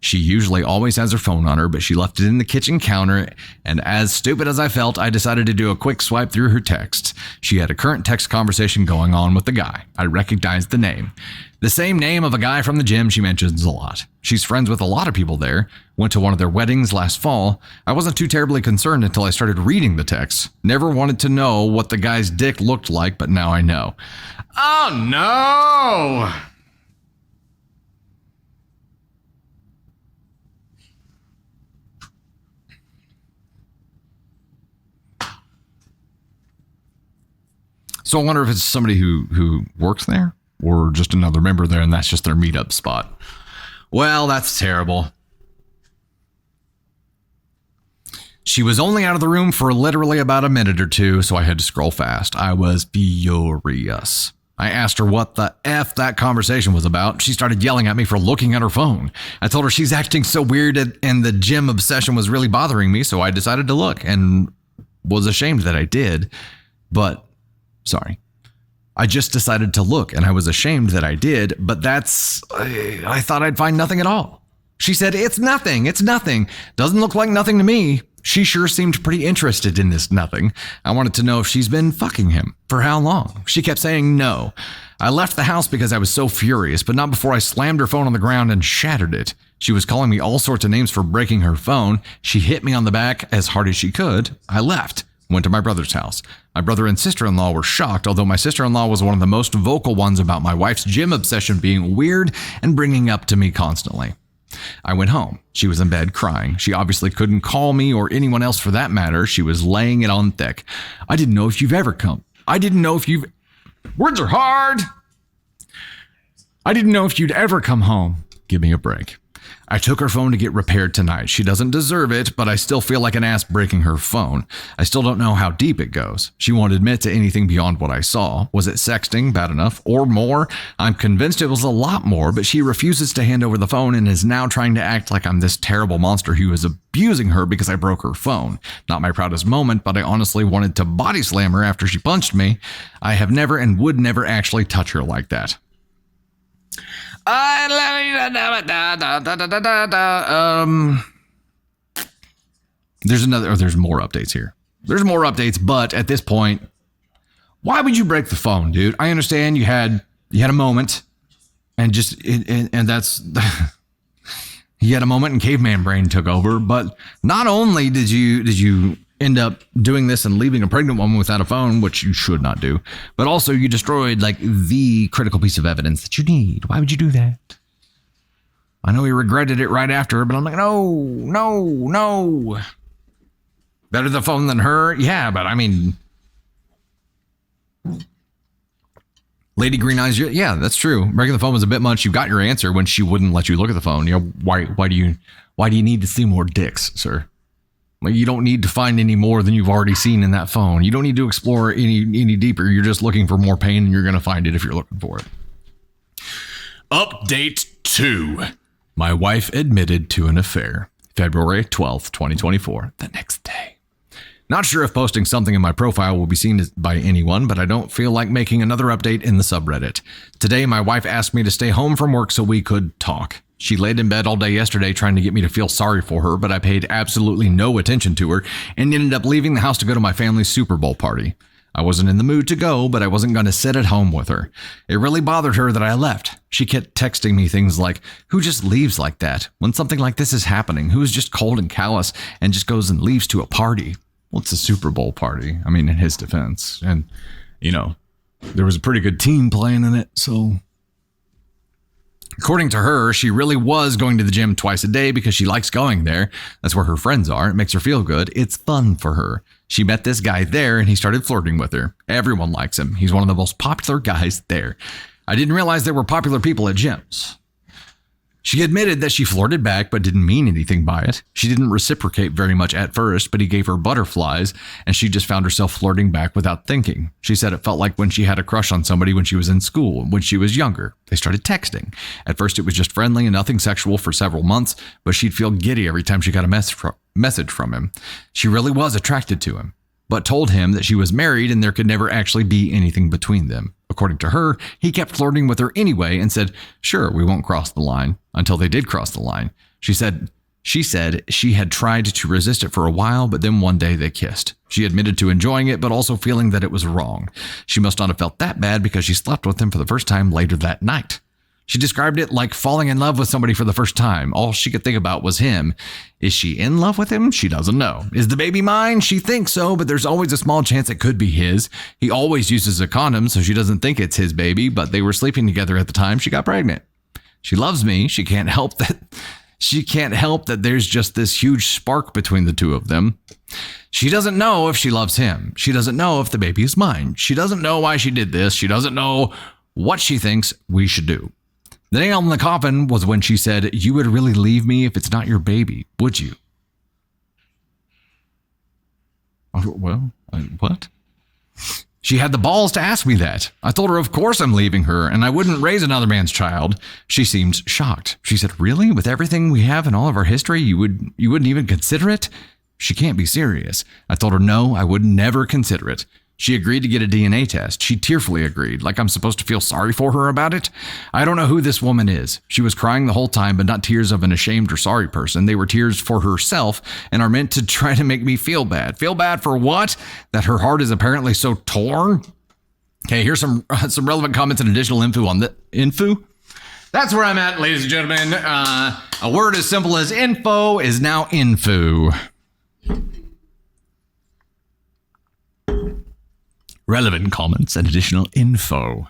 She usually always has her phone on her, but she left it in the kitchen counter, and as stupid as I felt, I decided to do a quick swipe through her texts. She had a current text conversation going on with the guy. I recognized the name. The same name of a guy from the gym she mentions a lot. She's friends with a lot of people there. Went to one of their weddings last fall. I wasn't too terribly concerned until I started reading the texts. Never wanted to know what the guy's dick looked like, but now I know. Oh no! So I wonder if it's somebody who works there or just another member there and that's just their meetup spot. Well, that's terrible. She was only out of the room for literally about a minute or two, so I had to scroll fast. I was furious. I asked her what the F that conversation was about. She started yelling at me for looking at her phone. I told her she's acting so weird and the gym obsession was really bothering me, so I decided to look and was ashamed that I did. But sorry. I just decided to look and I was ashamed that I did, but I thought I'd find nothing at all. She said, it's nothing. Doesn't look like nothing to me. She sure seemed pretty interested in this nothing. I wanted to know if she's been fucking him. For how long? She kept saying no. I left the house because I was so furious, but not before I slammed her phone on the ground and shattered it. She was calling me all sorts of names for breaking her phone. She hit me on the back as hard as she could. I left. Went to my brother's house. My brother and sister-in-law were shocked, although my sister-in-law was one of the most vocal ones about my wife's gym obsession being weird and bringing up to me constantly. I went home. She was in bed crying. She obviously couldn't call me or anyone else for that matter. She was laying it on thick. I didn't know if you've ever come. Words are hard. I didn't know if you'd ever come home. Give me a break. I took her phone to get repaired tonight. She doesn't deserve it, but I still feel like an ass breaking her phone. I still don't know how deep it goes. She won't admit to anything beyond what I saw. Was it sexting, bad enough, or more? I'm convinced it was a lot more, but she refuses to hand over the phone and is now trying to act like I'm this terrible monster who is abusing her because I broke her phone. Not my proudest moment, but I honestly wanted to body slam her after she punched me. I have never and would never actually touch her like that. There's more updates here. There's more updates, but at this point, why would you break the phone, dude? I understand you had a moment and that's He had a moment and caveman brain took over. But not only did you end up doing this and leaving a pregnant woman without a phone, which you should not do, but also you destroyed like the critical piece of evidence that you need. Why would you do that? I know he regretted it right after, but I'm like, no. Better the phone than her? Yeah, but I mean, Lady Green Eyes, yeah, that's true. Breaking the phone was a bit much. You got your answer when she wouldn't let you look at the phone. You know, why do you need to see more dicks, sir? Like, you don't need to find any more than you've already seen in that phone. You don't need to explore any deeper. You're just looking for more pain, and you're going to find it if you're looking for it. Update 2. My wife admitted to an affair. February 12th, 2024. The next day. Not sure if posting something in my profile will be seen by anyone, but I don't feel like making another update in the subreddit. Today, my wife asked me to stay home from work so we could talk. She laid in bed all day yesterday trying to get me to feel sorry for her, but I paid absolutely no attention to her and ended up leaving the house to go to my family's Super Bowl party. I wasn't in the mood to go, but I wasn't going to sit at home with her. It really bothered her that I left. She kept texting me things like, who just leaves like that? When something like this is happening, who is just cold and callous and just goes and leaves to a party? Well, it's a Super Bowl party. I mean, in his defense. And, you know, there was a pretty good team playing in it, so... According to her, she really was going to the gym twice a day because she likes going there. That's where her friends are. It makes her feel good. It's fun for her. She met this guy there and he started flirting with her. Everyone likes him. He's one of the most popular guys there. I didn't realize there were popular people at gyms. She admitted that she flirted back but didn't mean anything by it. She didn't reciprocate very much at first, but he gave her butterflies and she just found herself flirting back without thinking. She said it felt like when she had a crush on somebody when she was in school, when she was younger. They started texting. At first it was just friendly and nothing sexual for several months, but she'd feel giddy every time she got a message from him. She really was attracted to him, but told him that she was married and there could never actually be anything between them. According to her, he kept flirting with her anyway and said, sure, we won't cross the line, until they did cross the line. She said she had tried to resist it for a while, but then one day they kissed. She admitted to enjoying it, but also feeling that it was wrong. She must not have felt that bad because she slept with him for the first time later that night. She described it like falling in love with somebody for the first time. All she could think about was him. Is she in love with him? She doesn't know. Is the baby mine? She thinks so, but there's always a small chance it could be his. He always uses a condom, so she doesn't think it's his baby, but they were sleeping together at the time she got pregnant. She loves me. She can't help that there's just this huge spark between the two of them. She doesn't know if she loves him. She doesn't know if the baby is mine. She doesn't know why she did this. She doesn't know what she thinks we should do. The nail in the coffin was when she said, you would really leave me if it's not your baby, would you? Well, what? She had the balls to ask me that. I told her, of course I'm leaving her, and I wouldn't raise another man's child. She seemed shocked. She said, really? With everything we have in all of our history, you wouldn't even consider it? She can't be serious. I told her, no, I would never consider it. She agreed to get a DNA test. She tearfully agreed, like I'm supposed to feel sorry for her about it. I don't know who this woman is. She was crying the whole time, but not tears of an ashamed or sorry person. They were tears for herself and are meant to try to make me feel bad. Feel bad for what? That her heart is apparently so torn? Okay, here's some relevant comments and additional info on the info. That's where I'm at, ladies and gentlemen. A word as simple as info is now info. Relevant comments and additional info.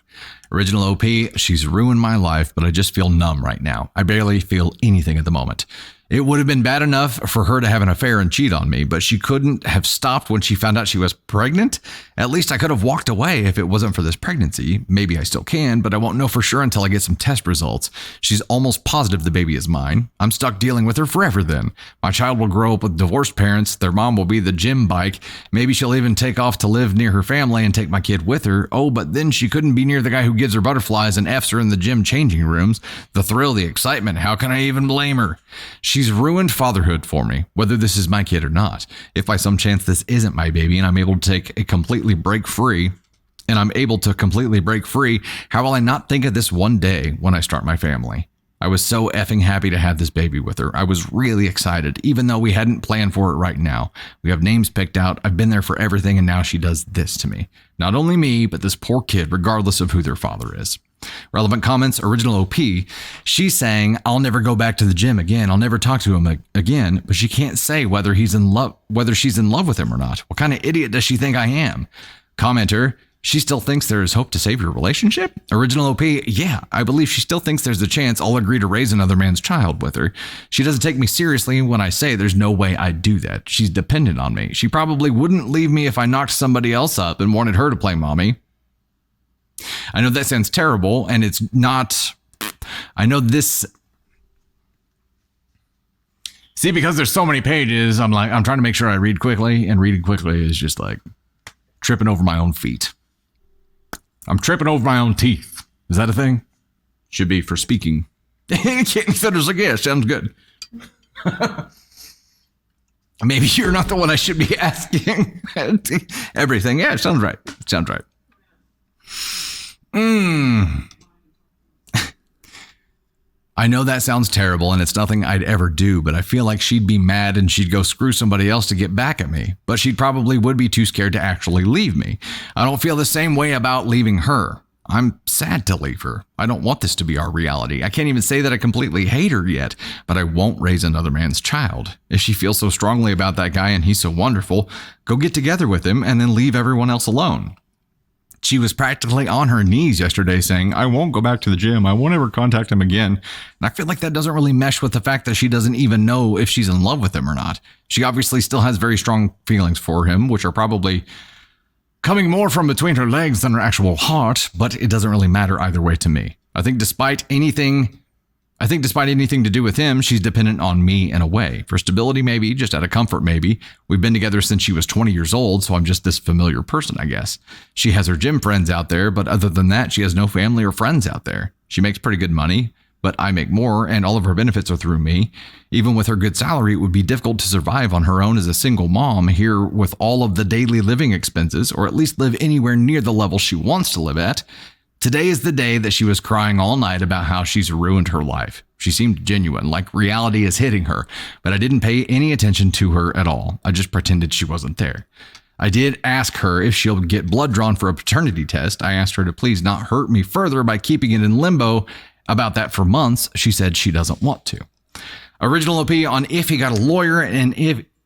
Original OP, she's ruined my life, but I just feel numb right now. I barely feel anything at the moment. It would have been bad enough for her to have an affair and cheat on me, but she couldn't have stopped when she found out she was pregnant. At least I could have walked away if it wasn't for this pregnancy. Maybe I still can, but I won't know for sure until I get some test results. She's almost positive the baby is mine. I'm stuck dealing with her forever then. My child will grow up with divorced parents. Their mom will be the gym bike. Maybe she'll even take off to live near her family and take my kid with her. Oh, but then she couldn't be near the guy who gives her butterflies and F's her in the gym changing rooms. The thrill, the excitement. How can I even blame her? She's ruined fatherhood for me, whether this is my kid or not. If by some chance this isn't my baby and I'm able to completely break free, how will I not think of this one day when I start my family? I was so effing happy to have this baby with her. I was really excited, even though we hadn't planned for it right now. We have names picked out. I've been there for everything, and now she does this to me. Not only me, but this poor kid, regardless of who their father is. Relevant comments, original OP. She's saying, I'll never go back to the gym again. I'll never talk to him again, but she can't say whether she's in love with him or not. What kind of idiot does she think I am? Commenter, she still thinks there is hope to save your relationship? Original OP, yeah, I believe she still thinks there's a chance I'll agree to raise another man's child with her. She doesn't take me seriously when I say there's no way I'd do that. She's dependent on me. She probably wouldn't leave me if I knocked somebody else up and wanted her to play mommy. I know that sounds terrible, and it's not. I know this. See, because there's so many pages, I'm trying to make sure I read quickly, and reading quickly is just like tripping over my own feet. I'm tripping over my own teeth. Is that a thing? Should be for speaking. Considers like, yeah, sounds good. Maybe you're not the one I should be asking everything. Yeah, it sounds right. It sounds right. I know that sounds terrible and it's nothing I'd ever do, but I feel like she'd be mad and she'd go screw somebody else to get back at me. But she probably would be too scared to actually leave me. I don't feel the same way about leaving her. I'm sad to leave her. I don't want this to be our reality. I can't even say that I completely hate her yet, but I won't raise another man's child. If she feels so strongly about that guy and he's so wonderful, go get together with him and then leave everyone else alone. She was practically on her knees yesterday saying, I won't go back to the gym. I won't ever contact him again. And I feel like that doesn't really mesh with the fact that she doesn't even know if she's in love with him or not. She obviously still has very strong feelings for him, which are probably coming more from between her legs than her actual heart, but it doesn't really matter either way to me. I think despite anything to do with him, she's dependent on me in a way. For stability, maybe, just out of comfort, maybe. We've been together since she was 20 years old, so I'm just this familiar person, I guess. She has her gym friends out there, but other than that, she has no family or friends out there. She makes pretty good money, but I make more, and all of her benefits are through me. Even with her good salary, it would be difficult to survive on her own as a single mom here with all of the daily living expenses, or at least live anywhere near the level she wants to live at. Today is the day that she was crying all night about how she's ruined her life. She seemed genuine, like reality is hitting her, but I didn't pay any attention to her at all. I just pretended she wasn't there. I did ask her if she'll get blood drawn for a paternity test. I asked her to please not hurt me further by keeping it in limbo about that for months. She said she doesn't want to. Original OP on if he got a lawyer and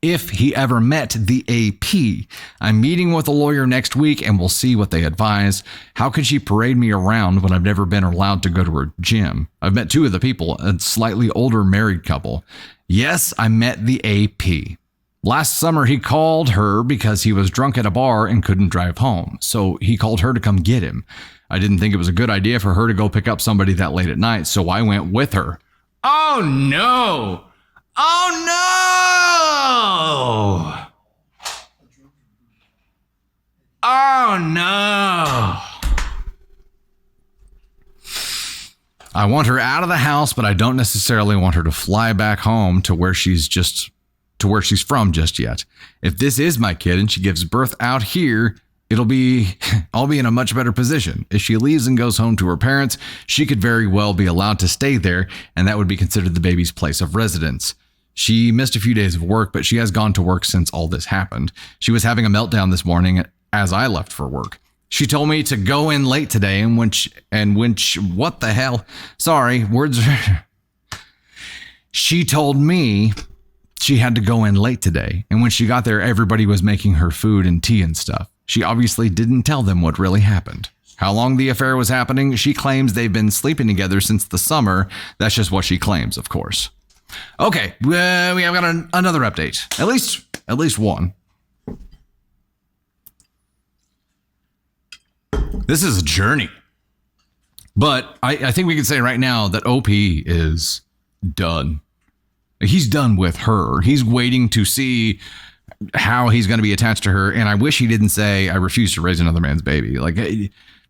if he ever met the AP. I'm meeting with a lawyer next week and we'll see what they advise. How could she parade me around when I've never been allowed to go to her gym? I've met two of the people, a slightly older married couple. Yes, I met the AP. Last summer, he called her because he was drunk at a bar and couldn't drive home. So he called her to come get him. I didn't think it was a good idea for her to go pick up somebody that late at night, so I went with her. Oh no! Oh no! Oh no! I want her out of the house, but I don't necessarily want her to fly back home to where she's from just yet. If this is my kid and she gives birth out here, I'll be in a much better position. If she leaves and goes home to her parents, she could very well be allowed to stay there, and that would be considered the baby's place of residence. She missed a few days of work, but she has gone to work since all this happened. She was having a meltdown this morning as I left for work. She told me to go in late today, and what the hell? Sorry, words. She told me she had to go in late today, and when she got there, everybody was making her food and tea and stuff. She obviously didn't tell them what really happened. How long the affair was happening, she claims they've been sleeping together since the summer. That's just what she claims, of course. Okay, we have got another update. At least one. This is a journey. But I think we can say right now that OP is done. He's done with her. He's waiting to see how he's going to be attached to her. And I wish he didn't say, I refuse to raise another man's baby. Like,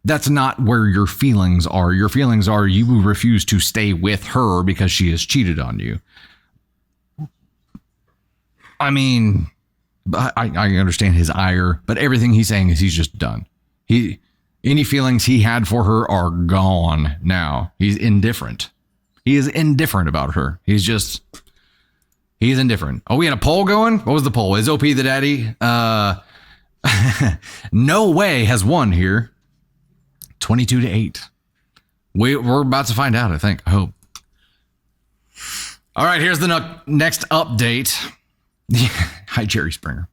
that's not where your feelings are. Your feelings are you refuse to stay with her because she has cheated on you. I mean, I understand his ire, but everything he's saying is he's just done. Any feelings he had for her are gone now. He's indifferent. He is indifferent about her. He's indifferent. Oh, we had a poll going? What was the poll? Is OP the daddy? No Way has won here. 22-8. We're about to find out, I think. I hope. All right, here's the next update. Hi, Jerry Springer.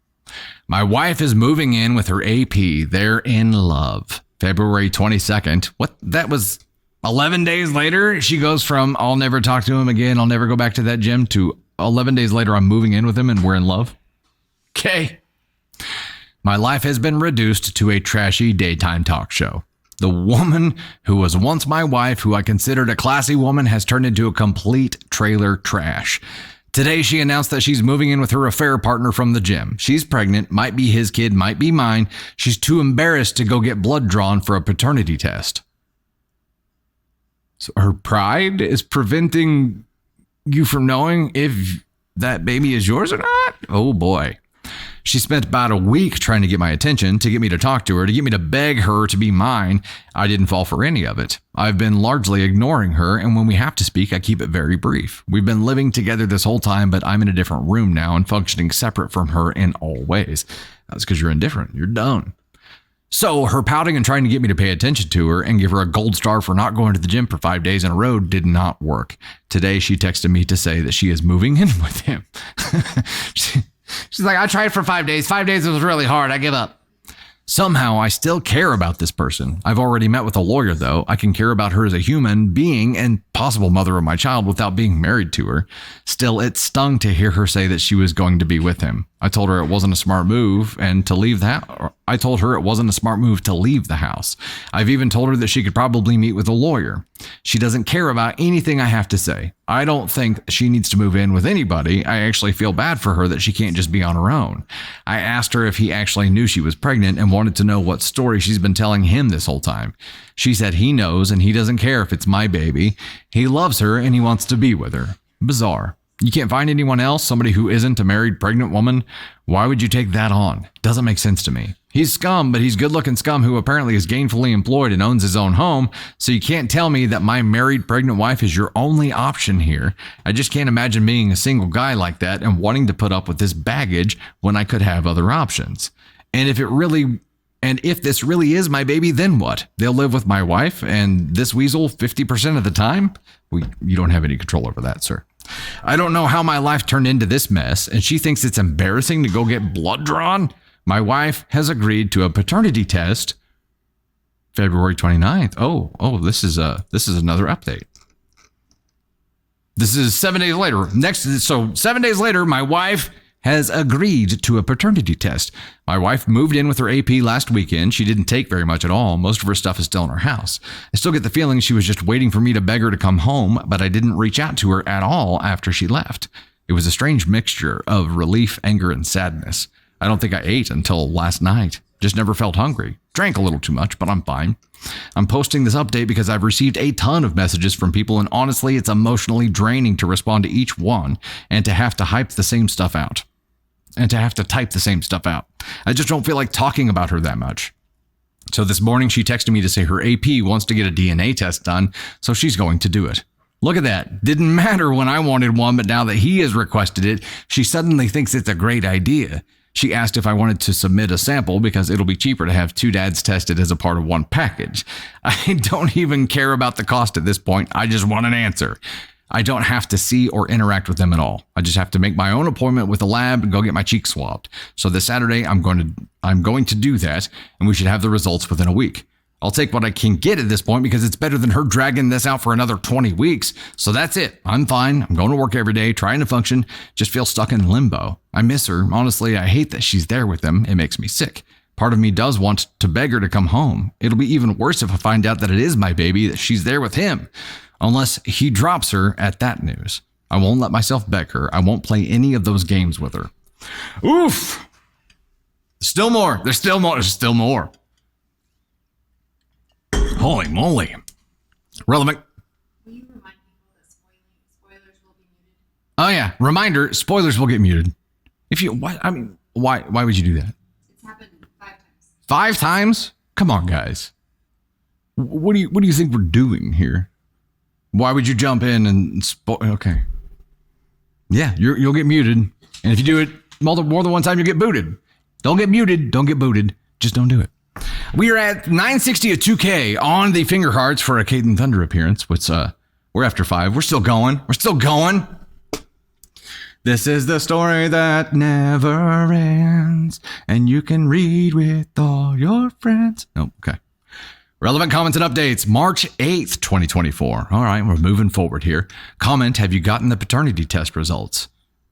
My wife is moving in with her AP. They're in love. February 22nd. What? That was 11 days later? She goes from, I'll never talk to him again, I'll never go back to that gym, to 11 days later, I'm moving in with him and we're in love. Okay. My life has been reduced to a trashy daytime talk show. The woman who was once my wife, who I considered a classy woman, has turned into a complete trailer trash. Today, she announced that she's moving in with her affair partner from the gym. She's pregnant, might be his kid, might be mine. She's too embarrassed to go get blood drawn for a paternity test. So her pride is preventing you from knowing if that baby is yours or not? Oh boy. She spent about a week trying to get my attention, to get me to talk to her, to get me to beg her to be mine. I didn't fall for any of it. I've been largely ignoring her, and when we have to speak, I keep it very brief. We've been living together this whole time, but I'm in a different room now and functioning separate from her in all ways. That's because you're indifferent. You're done. So her pouting and trying to get me to pay attention to her and give her a gold star for not going to the gym for 5 days in a row did not work. Today, she texted me to say that she is moving in with him. She's like, I tried for 5 days. 5 days was really hard. I give up. Somehow, I still care about this person. I've already met with a lawyer, though. I can care about her as a human being and possible mother of my child without being married to her. Still, it stung to hear her say that she was going to be with him. I told her it wasn't a smart move and to leave the house. I told her it wasn't a smart move to leave the house. I've even told her that she could probably meet with a lawyer. She doesn't care about anything I have to say. I don't think she needs to move in with anybody. I actually feel bad for her that she can't just be on her own. I asked her if he actually knew she was pregnant and wanted to know what story she's been telling him this whole time. She said he knows and he doesn't care if it's my baby. He loves her and he wants to be with her. Bizarre. You can't find anyone else, somebody who isn't a married pregnant woman? Why would you take that on? Doesn't make sense to me. He's scum, but he's good-looking scum who apparently is gainfully employed and owns his own home, so you can't tell me that my married pregnant wife is your only option here. I just can't imagine being a single guy like that and wanting to put up with this baggage when I could have other options. And if this really is my baby, then what? They'll live with my wife and this weasel 50% of the time? You don't have any control over that, sir. I don't know how my life turned into this mess, and she thinks it's embarrassing to go get blood drawn. My wife has agreed to a paternity test February 29th. Oh, this is another update. This is 7 days later. So 7 days later, my wife has agreed to a paternity test. My wife moved in with her AP last weekend. She didn't take very much at all. Most of her stuff is still in her house. I still get the feeling she was just waiting for me to beg her to come home, but I didn't reach out to her at all after she left. It was a strange mixture of relief, anger, and sadness. I don't think I ate until last night. Just never felt hungry. Drank a little too much, but I'm fine. I'm posting this update because I've received a ton of messages from people, and honestly, it's emotionally draining to respond to each one and to have to type the same stuff out. I just don't feel like talking about her that much. So this morning she texted me to say her AP wants to get a DNA test done, so she's going to do it. Look at that. Didn't matter when I wanted one, but now that he has requested it, she suddenly thinks it's a great idea. She asked if I wanted to submit a sample because it'll be cheaper to have two dads tested as a part of one package. I don't even care about the cost at this point. I just want an answer. I don't have to see or interact with them at all. I just have to make my own appointment with the lab and go get my cheeks swabbed. So this Saturday, I'm going to do that, and we should have the results within a week. I'll take what I can get at this point because it's better than her dragging this out for another 20 weeks. So that's it. I'm fine. I'm going to work every day, trying to function, just feel stuck in limbo. I miss her. Honestly, I hate that she's there with them. It makes me sick. Part of me does want to beg her to come home. It'll be even worse if I find out that it is my baby, that she's there with him. Unless he drops her at that news. I won't let myself beg her. I won't play any of those games with her. Oof. Still more. There's still more. Holy moly. Relevant. Will you remind people that spoilers will be muted? Oh yeah. Reminder, spoilers will get muted. Why would you do that? It's happened 5 times. 5 times? Come on, guys. What do you think we're doing here? Why would you jump in and spoil? Okay. Yeah, you'll get muted. And if you do it more than one time, you'll get booted. Don't get muted. Don't get booted. Just don't do it. We are at 960 at 2K on the Finger Hearts for a Caden Thunder appearance, which we're after 5. We're still going. We're still going. This is the story that never ends, and you can read with all your friends. Oh, okay. Relevant comments and updates, March 8th, 2024. All right, we're moving forward here. Comment, have you gotten the paternity test results?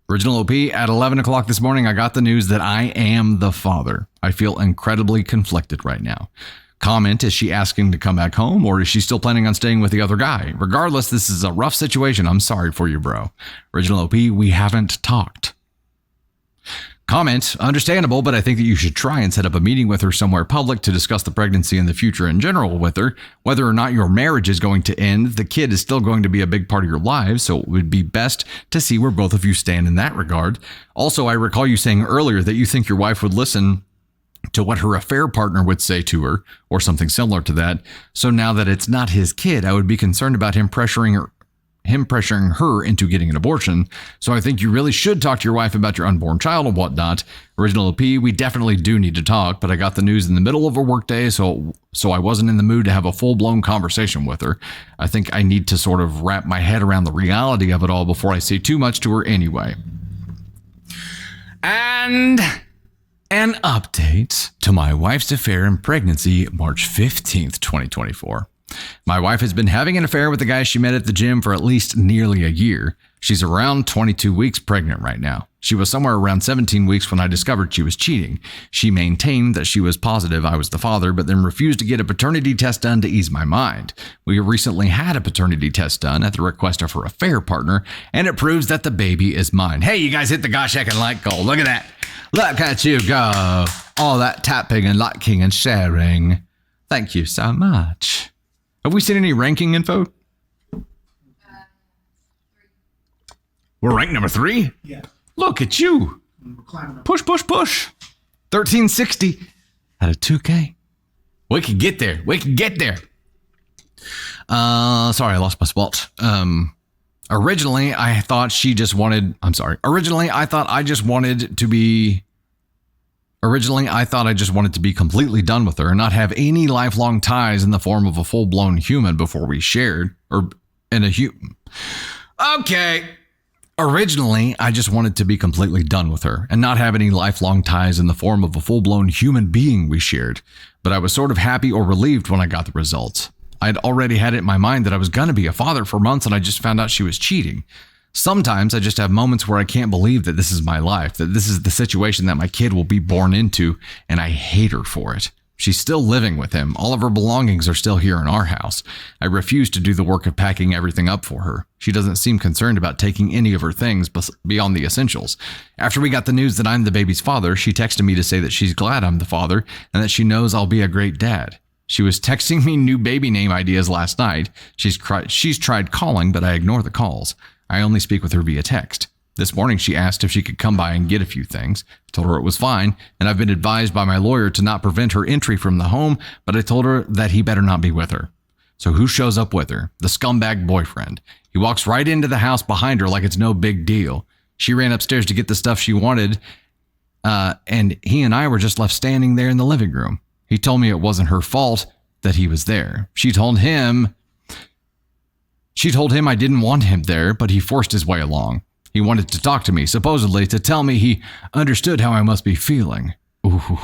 Original OP, at 11 o'clock this morning, I got the news that I am the father. I feel incredibly conflicted right now. Comment, is she asking to come back home, or is she still planning on staying with the other guy? Regardless, this is a rough situation. I'm sorry for you, bro. Original OP, we haven't talked. Comment, understandable, but I think that you should try and set up a meeting with her somewhere public to discuss the pregnancy and the future in general with her. Whether or not your marriage is going to end, the kid is still going to be a big part of your lives, so it would be best to see where both of you stand in that regard. Also, I recall you saying earlier that you think your wife would listen to what her affair partner would say to her, or something similar to that. So now that it's not his kid, I would be concerned about him pressuring her into getting an abortion. So I think you really should talk to your wife about your unborn child and whatnot. Original OP, we definitely do need to talk, but I got the news in the middle of a workday, so I wasn't in the mood to have a full-blown conversation with her. I think I need to sort of wrap my head around the reality of it all before I say too much to her anyway. And an update to my wife's affair and pregnancy, March 15th, 2024. My wife has been having an affair with the guy she met at the gym for at least nearly a year. She's around 22 weeks pregnant right now. She was somewhere around 17 weeks when I discovered she was cheating. She maintained that she was positive I was the father, but then refused to get a paternity test done to ease my mind. We recently had a paternity test done at the request of her affair partner, and it proves that the baby is mine. Hey, you guys hit the gosh heck and like goal. Look at that. Look at you go. All that tapping and liking and sharing. Thank you so much. Have we seen any ranking info? 3. We're ranked number 3? Yeah. Look at you. We're climbing up. Push, push, push. 1360 out of 2K. We can get there. We can get there. Sorry, I lost my spot. Originally, I thought I just wanted to be completely done with her and not have any lifelong ties in the form of a full-blown human before we shared, Okay. Originally, I just wanted to be completely done with her and not have any lifelong ties in the form of a full-blown human being we shared. But I was sort of happy or relieved when I got the results. I had already had it in my mind that I was going to be a father for months, and I just found out she was cheating. Sometimes I just have moments where I can't believe that this is my life, that this is the situation that my kid will be born into, and I hate her for it. She's still living with him. All of her belongings are still here in our house. I refuse to do the work of packing everything up for her. She doesn't seem concerned about taking any of her things beyond the essentials. After we got the news that I'm the baby's father, she texted me to say that she's glad I'm the father and that she knows I'll be a great dad. She was texting me new baby name ideas last night. She's tried calling, but I ignore the calls. I only speak with her via text. This morning, she asked if she could come by and get a few things. I told her it was fine, and I've been advised by my lawyer to not prevent her entry from the home, but I told her that he better not be with her. So who shows up with her? The scumbag boyfriend. He walks right into the house behind her like it's no big deal. She ran upstairs to get the stuff she wanted, and he and I were just left standing there in the living room. He told me it wasn't her fault that he was there. She told him I didn't want him there, but he forced his way along. He wanted to talk to me, supposedly to tell me he understood how I must be feeling. Ooh.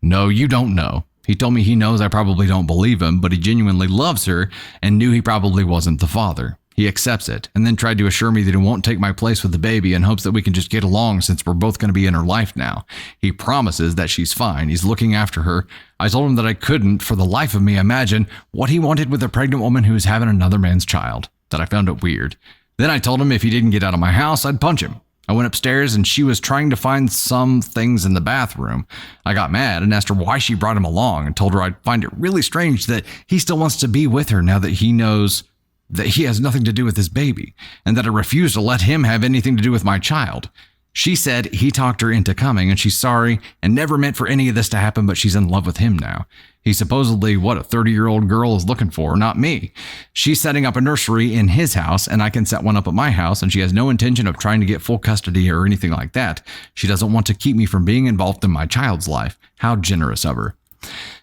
No, you don't know. He told me he knows I probably don't believe him, but he genuinely loves her and knew he probably wasn't the father. He accepts it, and then tried to assure me that he won't take my place with the baby in hopes that we can just get along since we're both going to be in her life now. He promises that she's fine. He's looking after her. I told him that I couldn't, for the life of me, imagine what he wanted with a pregnant woman who's having another man's child. That I found it weird. Then I told him if he didn't get out of my house, I'd punch him. I went upstairs and she was trying to find some things in the bathroom. I got mad and asked her why she brought him along and told her I'd find it really strange that he still wants to be with her now that he knows that he has nothing to do with his baby and that I refuse to let him have anything to do with my child. She said he talked her into coming and she's sorry and never meant for any of this to happen, but she's in love with him now. He's supposedly what a 30-year-old girl is looking for, not me. She's setting up a nursery in his house and I can set one up at my house, and she has no intention of trying to get full custody or anything like that. She doesn't want to keep me from being involved in my child's life. How generous of her.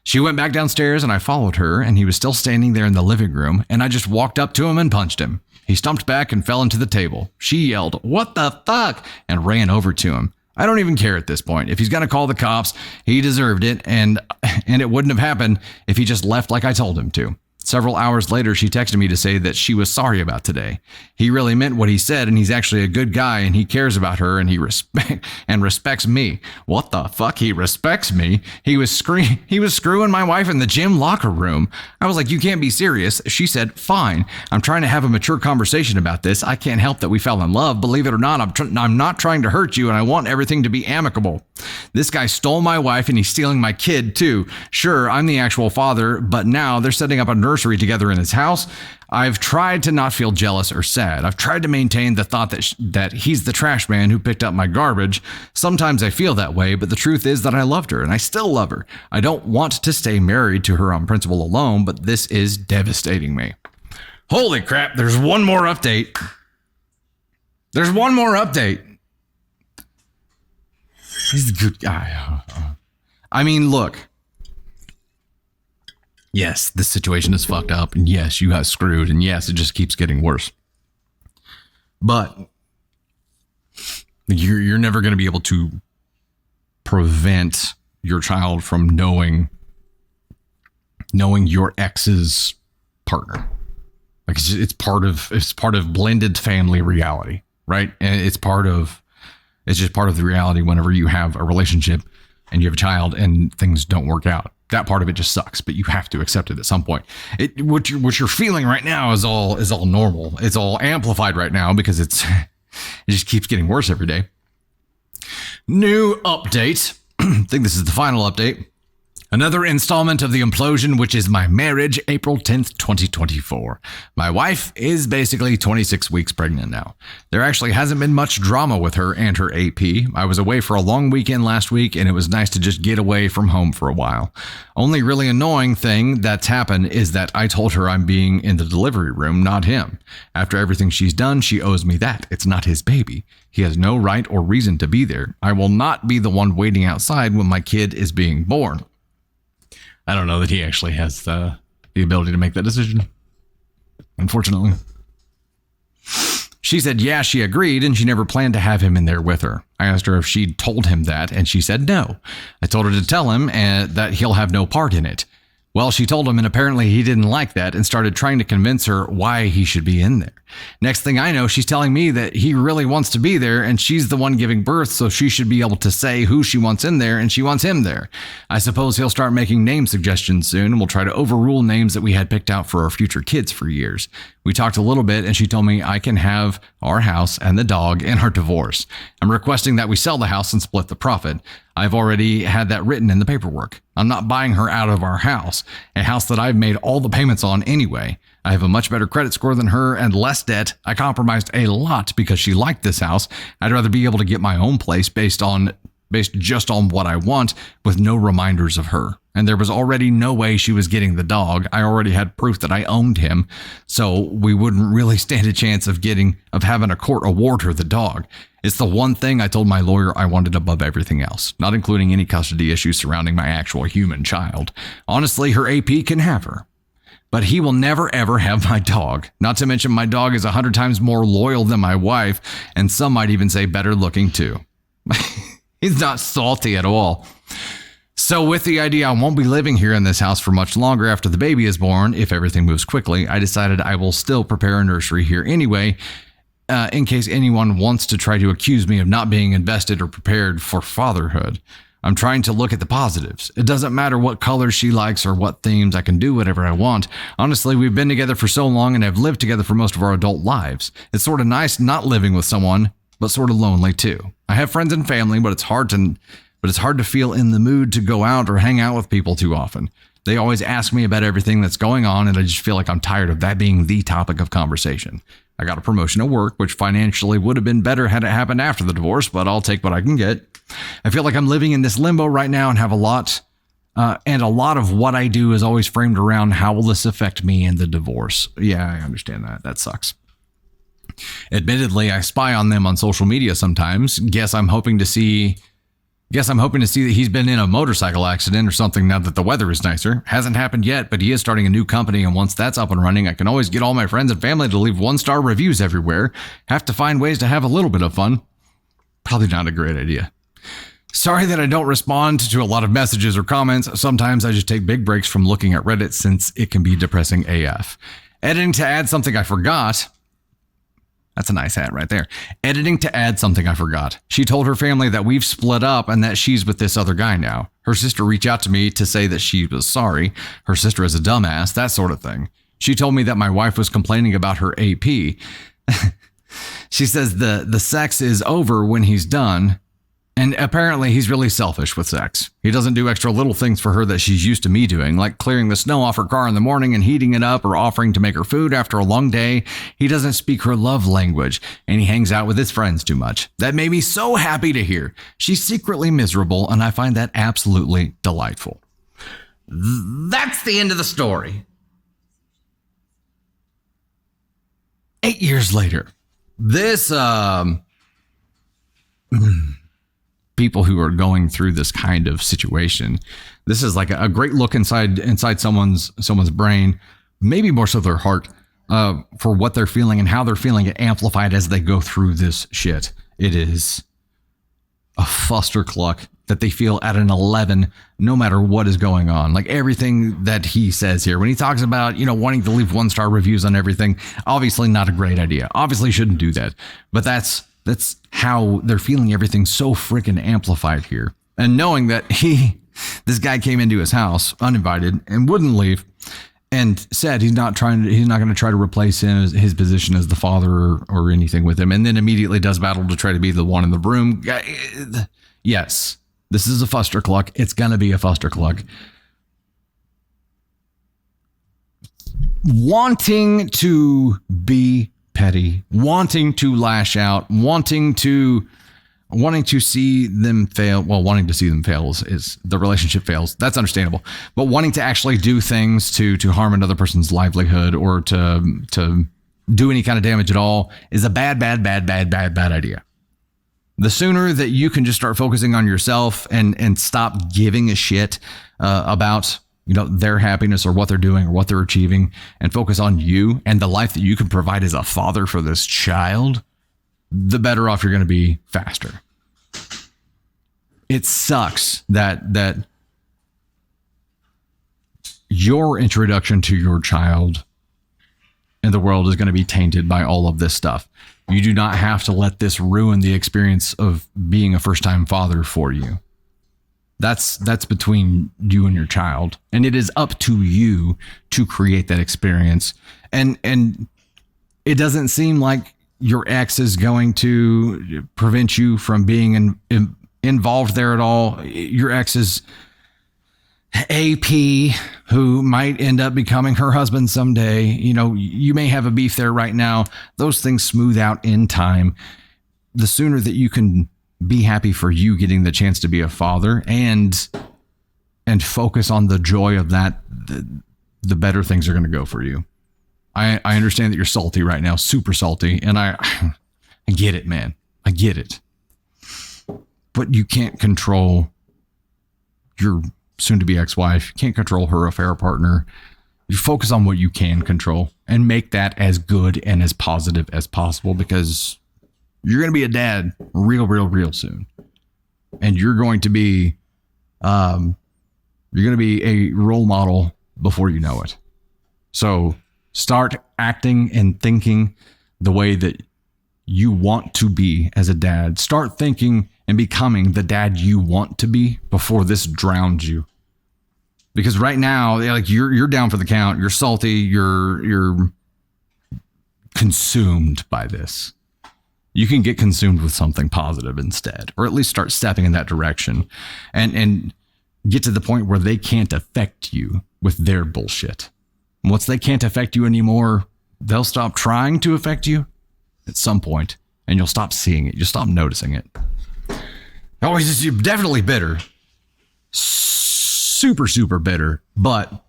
She went back downstairs and I followed her, and he was still standing there in the living room, and I just walked up to him and punched him. He stumped back and fell into the table. She yelled, "What the fuck?" and ran over to him. I don't even care at this point. If he's going to call the cops, he deserved it, and it wouldn't have happened if he just left like I told him to. Several hours later, she texted me to say that she was sorry about today. He really meant what he said, and he's actually a good guy, and he cares about her, and he respects me. What the fuck? He respects me? He was screwing my wife in the gym locker room. I was like, "You can't be serious." She said, "Fine. I'm trying to have a mature conversation about this. I can't help that we fell in love. Believe it or not, I'm not trying to hurt you, and I want everything to be amicable. This guy stole my wife, and he's stealing my kid too. Sure, I'm the actual father, but now they're setting up a nursery together in his house. I've tried to not feel jealous or sad. I've tried to maintain the thought that he's the trash man who picked up my garbage. Sometimes I feel that way, but the truth is that I loved her, and I still love her. I don't want to stay married to her on principle alone, but this is devastating me." Holy crap, there's one more update. There's one more update. He's a good guy. I mean, look. Yes, this situation is fucked up, and yes, you got screwed, and yes, it just keeps getting worse. But you're never going to be able to prevent your child from knowing your ex's partner. Like it's part of blended family reality, right? And it's just part of the reality whenever you have a relationship and you have a child and things don't work out. That part of it just sucks, but you have to accept it at some point. What you're feeling right now is all normal. It's all amplified right now because it just keeps getting worse every day. New update. I think this is the final update. Another installment of the implosion, which is my marriage, April 10th, 2024. My wife is basically 26 weeks pregnant now. There actually hasn't been much drama with her and her AP. I was away for a long weekend last week, and it was nice to just get away from home for a while. Only really annoying thing that's happened is that I told her I'm being in the delivery room, not him. After everything she's done, she owes me that. It's not his baby. He has no right or reason to be there. I will not be the one waiting outside when my kid is being born. I don't know that he actually has the ability to make that decision, unfortunately. She said, yeah, she agreed, and she never planned to have him in there with her. I asked her if she'd told him that, and she said no. I told her to tell him that he'll have no part in it. Well, she told him, and apparently he didn't like that and started trying to convince her why he should be in there. Next thing I know, she's telling me that he really wants to be there, and she's the one giving birth, so she should be able to say who she wants in there, and she wants him there. I suppose he'll start making name suggestions soon, and we'll try to overrule names that we had picked out for our future kids for years. We talked a little bit, and she told me I can have our house and the dog and our divorce. I'm requesting that we sell the house and split the profit. I've already had that written in the paperwork. I'm not buying her out of our house, a house that I've made all the payments on anyway. I have a much better credit score than her and less debt. I compromised a lot because she liked this house. I'd rather be able to get my own place based just on what I want with no reminders of her. And there was already no way she was getting the dog. I already had proof that I owned him, so we wouldn't really stand a chance of having a court award her the dog. It's the one thing I told my lawyer I wanted above everything else, not including any custody issues surrounding my actual human child. Honestly, her AP can have her. But he will never, ever have my dog. Not to mention my dog is 100 times more loyal than my wife, and some might even say better looking too. He's not salty at all. So with the idea I won't be living here in this house for much longer after the baby is born, if everything moves quickly, I decided I will still prepare a nursery here anyway, in case anyone wants to try to accuse me of not being invested or prepared for fatherhood. I'm trying to look at the positives. It doesn't matter what colors she likes or what themes. I can do whatever I want. Honestly, we've been together for so long and have lived together for most of our adult lives. It's sort of nice not living with someone, but sort of lonely too. I have friends and family, but it's hard to feel in the mood to go out or hang out with people too often. They always ask me about everything that's going on, and I just feel like I'm tired of that being the topic of conversation. I got a promotion at work, which financially would have been better had it happened after the divorce, but I'll take what I can get. I feel like I'm living in this limbo right now and have a lot of what I do is always framed around how will this affect me in the divorce. Yeah, I understand that. That sucks. Admittedly, I spy on them on social media sometimes. Guess I'm hoping to see Guess I'm hoping to see that he's been in a motorcycle accident or something now that the weather is nicer. Hasn't happened yet, but he is starting a new company, and once that's up and running, I can always get all my friends and family to leave 1-star reviews everywhere. Have to find ways to have a little bit of fun. Probably not a great idea. Sorry that I don't respond to a lot of messages or comments. Sometimes I just take big breaks from looking at Reddit since it can be depressing AF. Editing to add something I forgot. That's a nice hat right there. Editing to add something I forgot. She told her family that we've split up and that she's with this other guy now. Her sister reached out to me to say that she was sorry. Her sister is a dumbass, that sort of thing. She told me that my wife was complaining about her AP. She says the sex is over when he's done. And apparently he's really selfish with sex. He doesn't do extra little things for her that she's used to me doing, like clearing the snow off her car in the morning and heating it up or offering to make her food after a long day. He doesn't speak her love language, and he hangs out with his friends too much. That made me so happy to hear. She's secretly miserable, and I find that absolutely delightful. That's the end of the story. 8 years later, this people who are going through this kind of situation, this is like a great look inside someone's brain, maybe more so their heart, for what they're feeling and how they're feeling it amplified as they go through this shit. It is a clustercluck that they feel at an 11, no matter what is going on. Like everything that he says here, when he talks about, wanting to leave 1-star reviews on everything, obviously not a great idea. Obviously shouldn't do that. But that's how they're feeling everything so freaking amplified here. And knowing that this guy came into his house uninvited and wouldn't leave and said he's not going to try to replace his position as the father or anything with him. And then immediately does battle to try to be the one in the room. Yes, this is a fustercluck. It's going to be a fustercluck. Wanting to be petty, wanting to lash out, wanting to see them fail. Well, wanting to see them fail is the relationship fails. That's understandable. But wanting to actually do things to harm another person's livelihood or to do any kind of damage at all is a bad idea. The sooner that you can just start focusing on yourself and stop giving a shit about their happiness or what they're doing or what they're achieving, and focus on you and the life that you can provide as a father for this child, the better off you're going to be faster. It sucks that your introduction to your child in the world is going to be tainted by all of this stuff. You do not have to let this ruin the experience of being a first-time father for you. That's between you and your child, and it is up to you to create that experience. And it doesn't seem like your ex is going to prevent you from being involved there at all. Your ex is AP, who might end up becoming her husband someday. You may have a beef there right now. Those things smooth out in time. The sooner that you can be happy for you getting the chance to be a father and focus on the joy of that, the better things are going to go for you. I understand that you're salty right now, super salty, and I get it, man. I get it. But you can't control your soon-to-be ex-wife. You can't control her affair partner. You focus on what you can control and make that as good and as positive as possible, because you're going to be a dad real soon. And you're going to be a role model before you know it. So start acting and thinking the way that you want to be as a dad. Start thinking and becoming the dad you want to be before this drowns you. Because right now, like you're down for the count. You're salty. You're consumed by this. You can get consumed with something positive instead, or at least start stepping in that direction and get to the point where they can't affect you with their bullshit. Once they can't affect you anymore, they'll stop trying to affect you at some point, and you'll stop seeing it. You'll stop noticing it. Oh, you're definitely bitter. Super bitter. But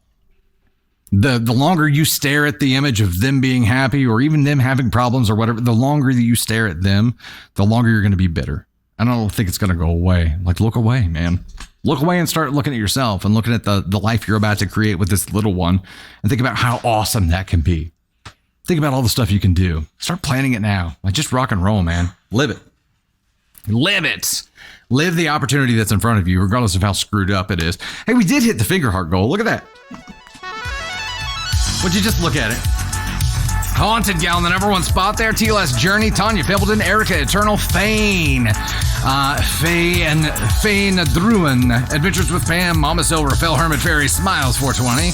the longer you stare at the image of them being happy or even them having problems or whatever, the longer that you stare at them, the longer you're going to be bitter. I don't think it's going to go away. Like, look away, man. Look away and start looking at yourself and looking at the life you're about to create with this little one and think about how awesome that can be. Think about all the stuff you can do. Start planning it now. Like, just rock and roll, man. Live it. Live it. Live the opportunity that's in front of you, regardless of how screwed up it is. Hey, we did hit the finger heart goal. Look at that. Would you just look at it? Haunted Gal in the #1 spot there. TLS Journey, Tanya Pimpleton, Erica Eternal, Fane, Faye and Fane Druin, Adventures with Pam, Mama Silver, Phil Hermit Fairy, Smiles 420,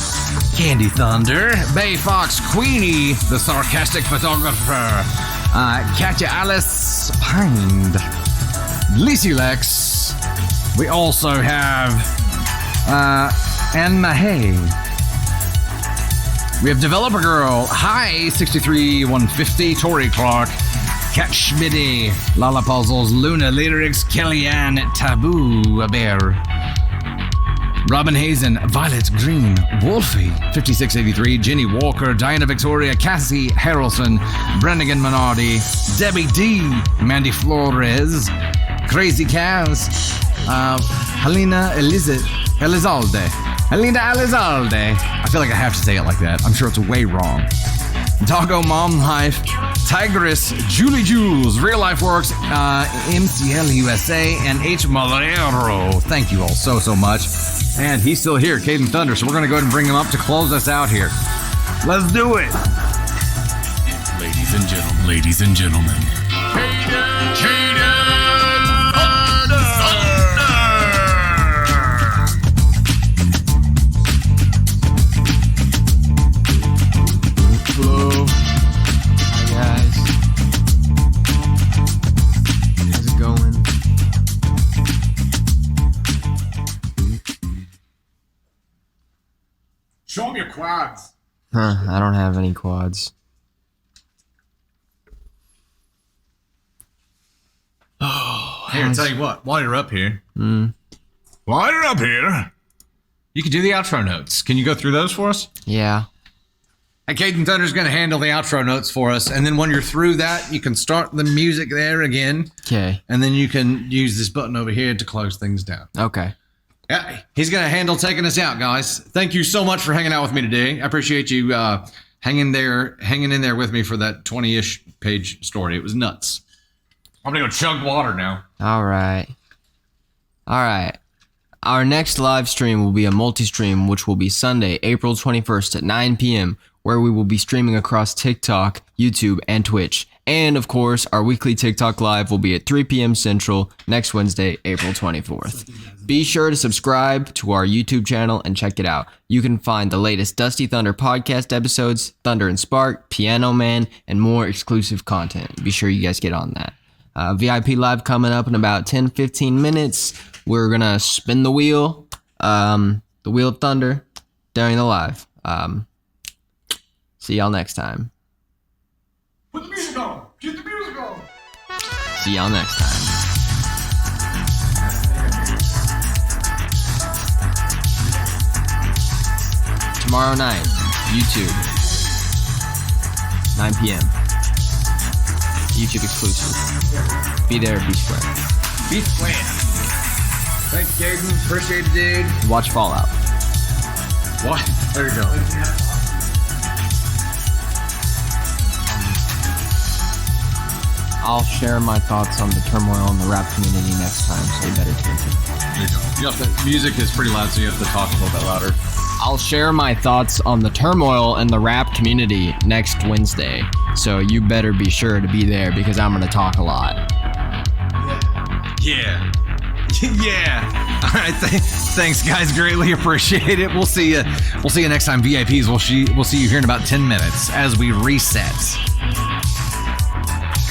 Candy Thunder, Bay Fox, Queenie, the sarcastic photographer, Katya Alice Pind, Lacey Lex. We also have Anne Mahay. We have Developer Girl, Hi, 63150, Tori Clark, Kat Schmitty, Lala Puzzles, Luna Lyrics, Kellyanne, Taboo, A Bear, Robin Hazen, Violet Green, Wolfie, 5683, Jenny Walker, Diana Victoria, Cassie Harrelson, Brennigan Minardi, Debbie D, Mandy Flores, Crazy Cass, Helena Elizalde. Helena Elizalde. I feel like I have to say it like that. I'm sure it's way wrong. Doggo Mom Life, Tigress, Julie Jules, Real Life Works, MCL USA, and H. Malero. Thank you all so much. And he's still here, Caden Thunder, so we're going to go ahead and bring him up to close us out here. Let's do it. Ladies and gentlemen. Caden Hello. Hi guys. How's it going? Show me your quads. I don't have any quads. Here, I'll tell you what, while you're up here, While you're up here, you can do the outro notes. Can you go through those for us? Yeah. And Caden Thunder's going to handle the outro notes for us. And then when you're through that, you can start the music there again. Okay. And then you can use this button over here to close things down. Okay. Yeah, he's going to handle taking us out, guys. Thank you so much for hanging out with me today. I appreciate you hanging in there with me for that 20-ish page story. It was nuts. I'm going to go chug water now. All right. Our next live stream will be a multi-stream, which will be Sunday, April 21st at 9 p.m., where we will be streaming across TikTok, YouTube, and Twitch. And, of course, our weekly TikTok live will be at 3 p.m. Central next Wednesday, April 24th. Be sure to subscribe to our YouTube channel and check it out. You can find the latest Dusty Thunder podcast episodes, Thunder and Spark, Piano Man, and more exclusive content. Be sure you guys get on that. VIP live coming up in about 10-15 minutes. We're going to spin the wheel, the Wheel of Thunder, during the live. See y'all next time. put the music on. Get the music on. See y'all next time. Tomorrow night, YouTube, 9 p.m. YouTube exclusive. Be there, be square. Be square. Thanks, Caden. Appreciate it, dude. Watch Fallout. What? There you go. I'll share my thoughts on the turmoil in the rap community next time, so you better tune in. There you go. You have to, music is pretty loud, so you have to talk a little bit louder. I'll share my thoughts on the turmoil in the rap community next Wednesday, so you better be sure to be there because I'm going to talk a lot. Yeah. Yeah. All right. Thanks, guys. Greatly appreciate it. We'll see you. We'll see you next time, VIPs. We'll see you here in about 10 minutes as we reset.